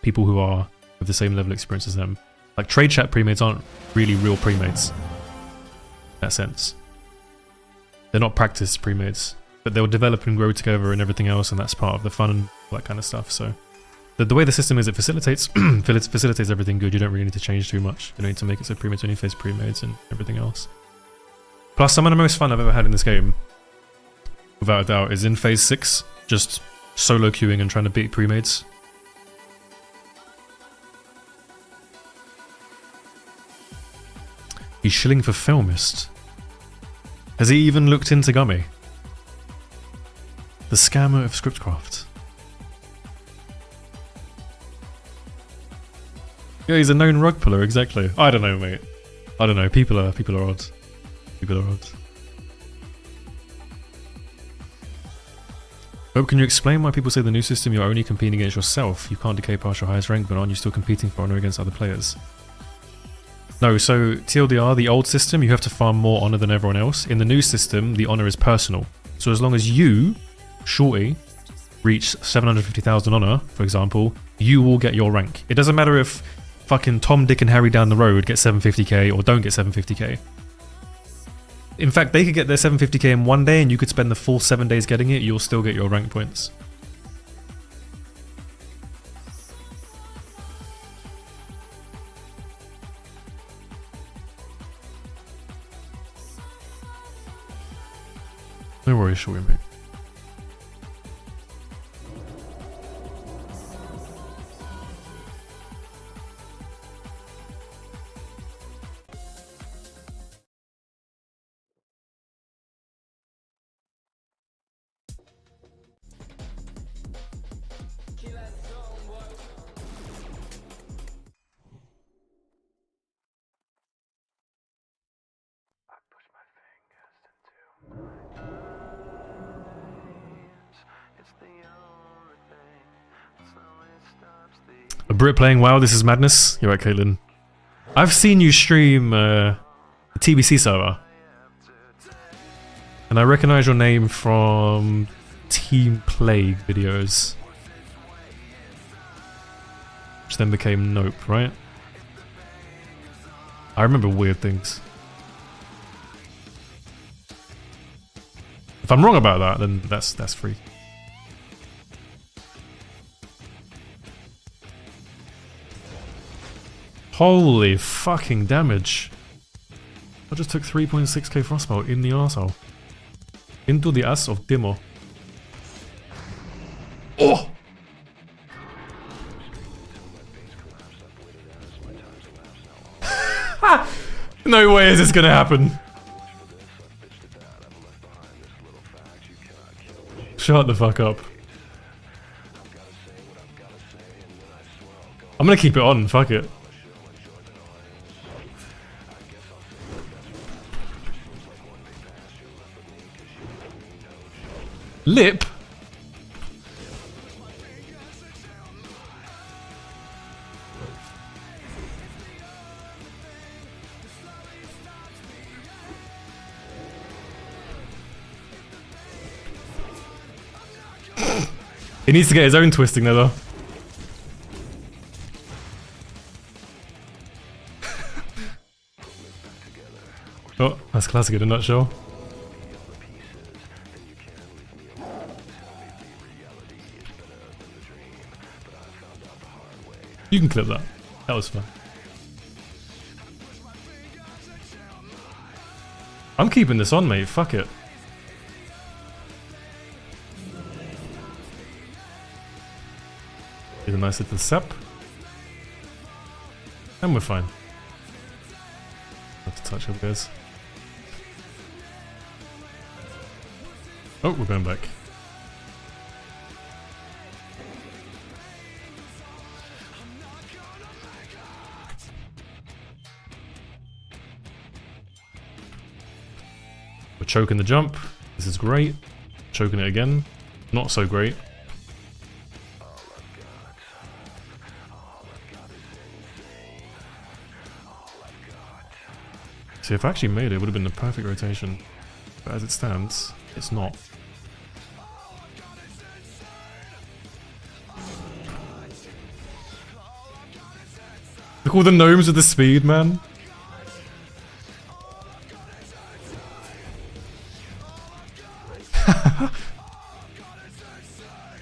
people who are with the same level of experience as them. Like trade chat pre-mades aren't really real pre-mades in that sense. They're not practice pre-mades, but they'll develop and grow together and everything else, and that's part of the fun and all that kind of stuff. So the way the system is, it facilitates facilitates everything good. You don't really need to change too much. You don't need to make it so pre-mades only face pre-mades and everything else. Plus, some of the most fun I've ever had in this game, without a doubt, is in phase 6, just solo queuing and trying to beat pre-mades. He's shilling for Felmist. Has he even looked into Gummy? The scammer of Scriptcraft. Yeah, he's a known rug puller, exactly. I don't know, mate. I don't know. People are odd. People are odd. Hope, can you explain why people say the new system you're only competing against yourself? You can't decay past your highest rank, but aren't you still competing for honor against other players? No, so TLDR, the old system, you have to farm more honor than everyone else. In the new system, the honor is personal. So as long as you, Shorty, reach 750,000 honor, for example, you will get your rank. It doesn't matter if fucking Tom, Dick and Harry down the road get 750k or don't get 750k. In fact, they could get their 750k in one day and you could spend the full 7 days getting it, you'll still get your rank points. No worries, shall we, mate? A Brit playing WoW, this is madness. You're right, Caitlin. I've seen you stream the TBC server. And I recognize your name from Team Plague videos. Which then became Nope, right? I remember weird things. If I'm wrong about that, then that's free. Holy fucking damage. I just took 3.6k frostbolt in the arsehole. Into the ass of Timo. Oh! No way is this gonna happen. Shut the fuck up. I'm gonna keep it on, fuck it. Lip? He needs to get his own twisting there though. Oh, that's classic in a nutshell. You can clip that. That was fun. I'm keeping this on, mate. Fuck it. Get a nice little sap. And we're fine. Have to touch up, guys. Oh, we're going back. We're choking the jump. This is great. Choking it again. Not so great. See, if I actually made it, it would have been the perfect rotation. But as it stands, it's not. Look at all the gnomes with the speed, man.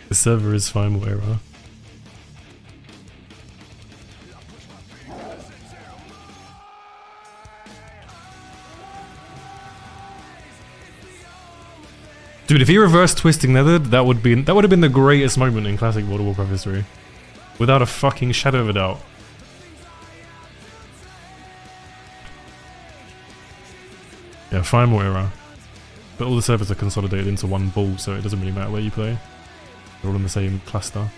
The server is final error. Dude, if he reverse twisting Nethered, that would have been the greatest moment in classic World of Warcraft history. Without a fucking shadow of a doubt. Yeah, final error. But all the servers are consolidated into one ball, so it doesn't really matter where you play. They're all in the same cluster.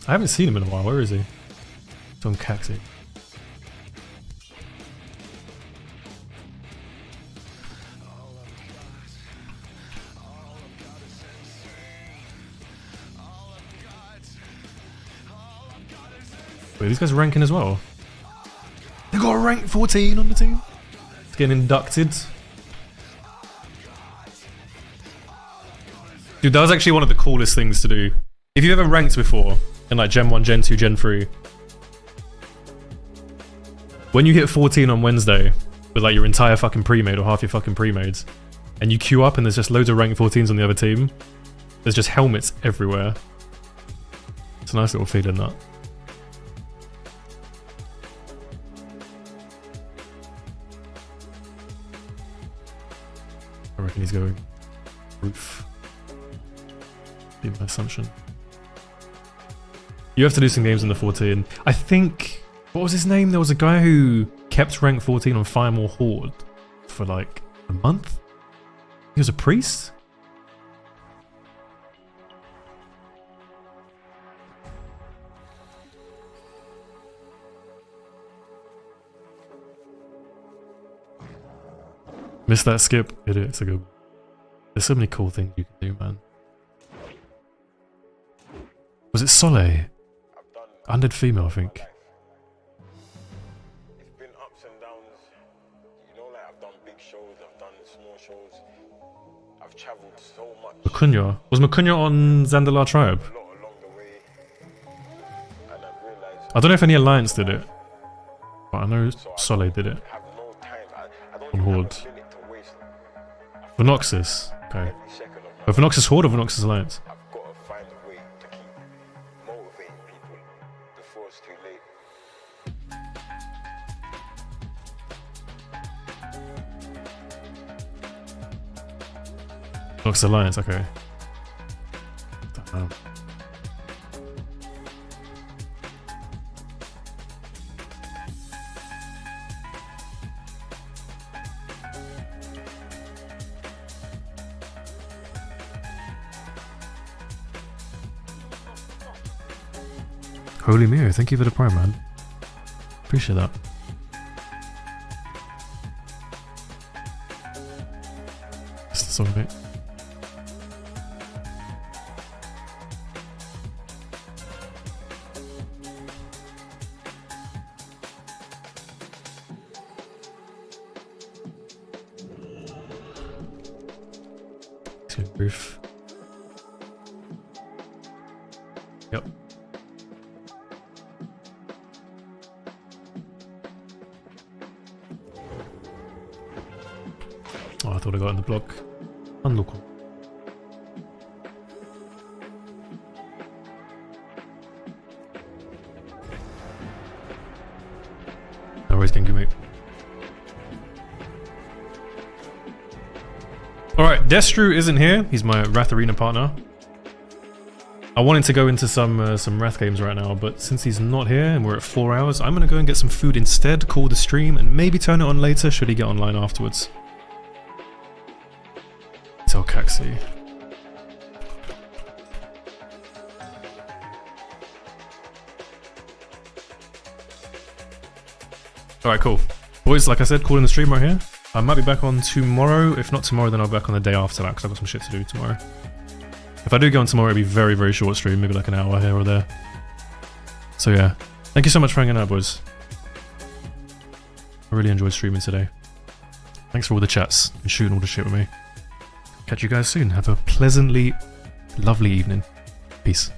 I haven't seen him in a while. Where is he? It's on Caxi. Wait, these guys are ranking as well. They got a rank 14 on the team. It's getting inducted. Dude, that was actually one of the coolest things to do. If you've ever ranked before, in like Gen 1, Gen 2, Gen 3, when you hit 14 on Wednesday, with like your entire fucking pre-made or half your fucking pre-mades, and you queue up and there's just loads of rank 14s on the other team, there's just helmets everywhere. It's a nice little feeling, that. I reckon he's going roof. Be my assumption. You have to do some games in the 14. I think, what was his name? There was a guy who kept rank 14 on Firemore Horde for like a month. He was a priest? Missed that skip. It's a good. There's so many cool things you can do, man. Was it Soleil? Undead female, I think. It's been ups and downs. You know, like I've done big shows, I've done small shows. I've travelled so much. Macunya. Was Macunya on Zandalar Tribe? A lot along the way. And I've realised I don't know if any Alliance did it. But I know Soleil did it. I have no time. I don't On even Horde. have a minute to waste. Venoxus. Okay. Every second of my Oh, Venoxus Horde or Venoxus Alliance? I've got to find a way to keep motivating people before it's too late. Venoxus Alliance, okay. Don't know. Holy Mio, thank you for the prime, man. Appreciate that. That's the song, mate. Let's go roof. Yep. Oh, I thought I got in the block. Unlock. No worries, Gengu, mate. Alright, Destru isn't here. He's my Wrath Arena partner. I wanted to go into some Wrath games right now, but since he's not here and we're at 4 hours, I'm gonna go and get some food instead, call the stream, and maybe turn it on later should he get online afterwards. Tell Caxi. Alright, cool. Boys, like I said, calling the stream right here. I might be back on tomorrow. If not tomorrow, then I'll be back on the day after that because I've got some shit to do tomorrow. If I do go on tomorrow, it'll be very, very short stream, maybe like an hour here or there. So yeah, thank you so much for hanging out, boys. I really enjoyed streaming today. Thanks for all the chats and shooting all the shit with me. Catch you guys soon. Have a pleasantly lovely evening. Peace.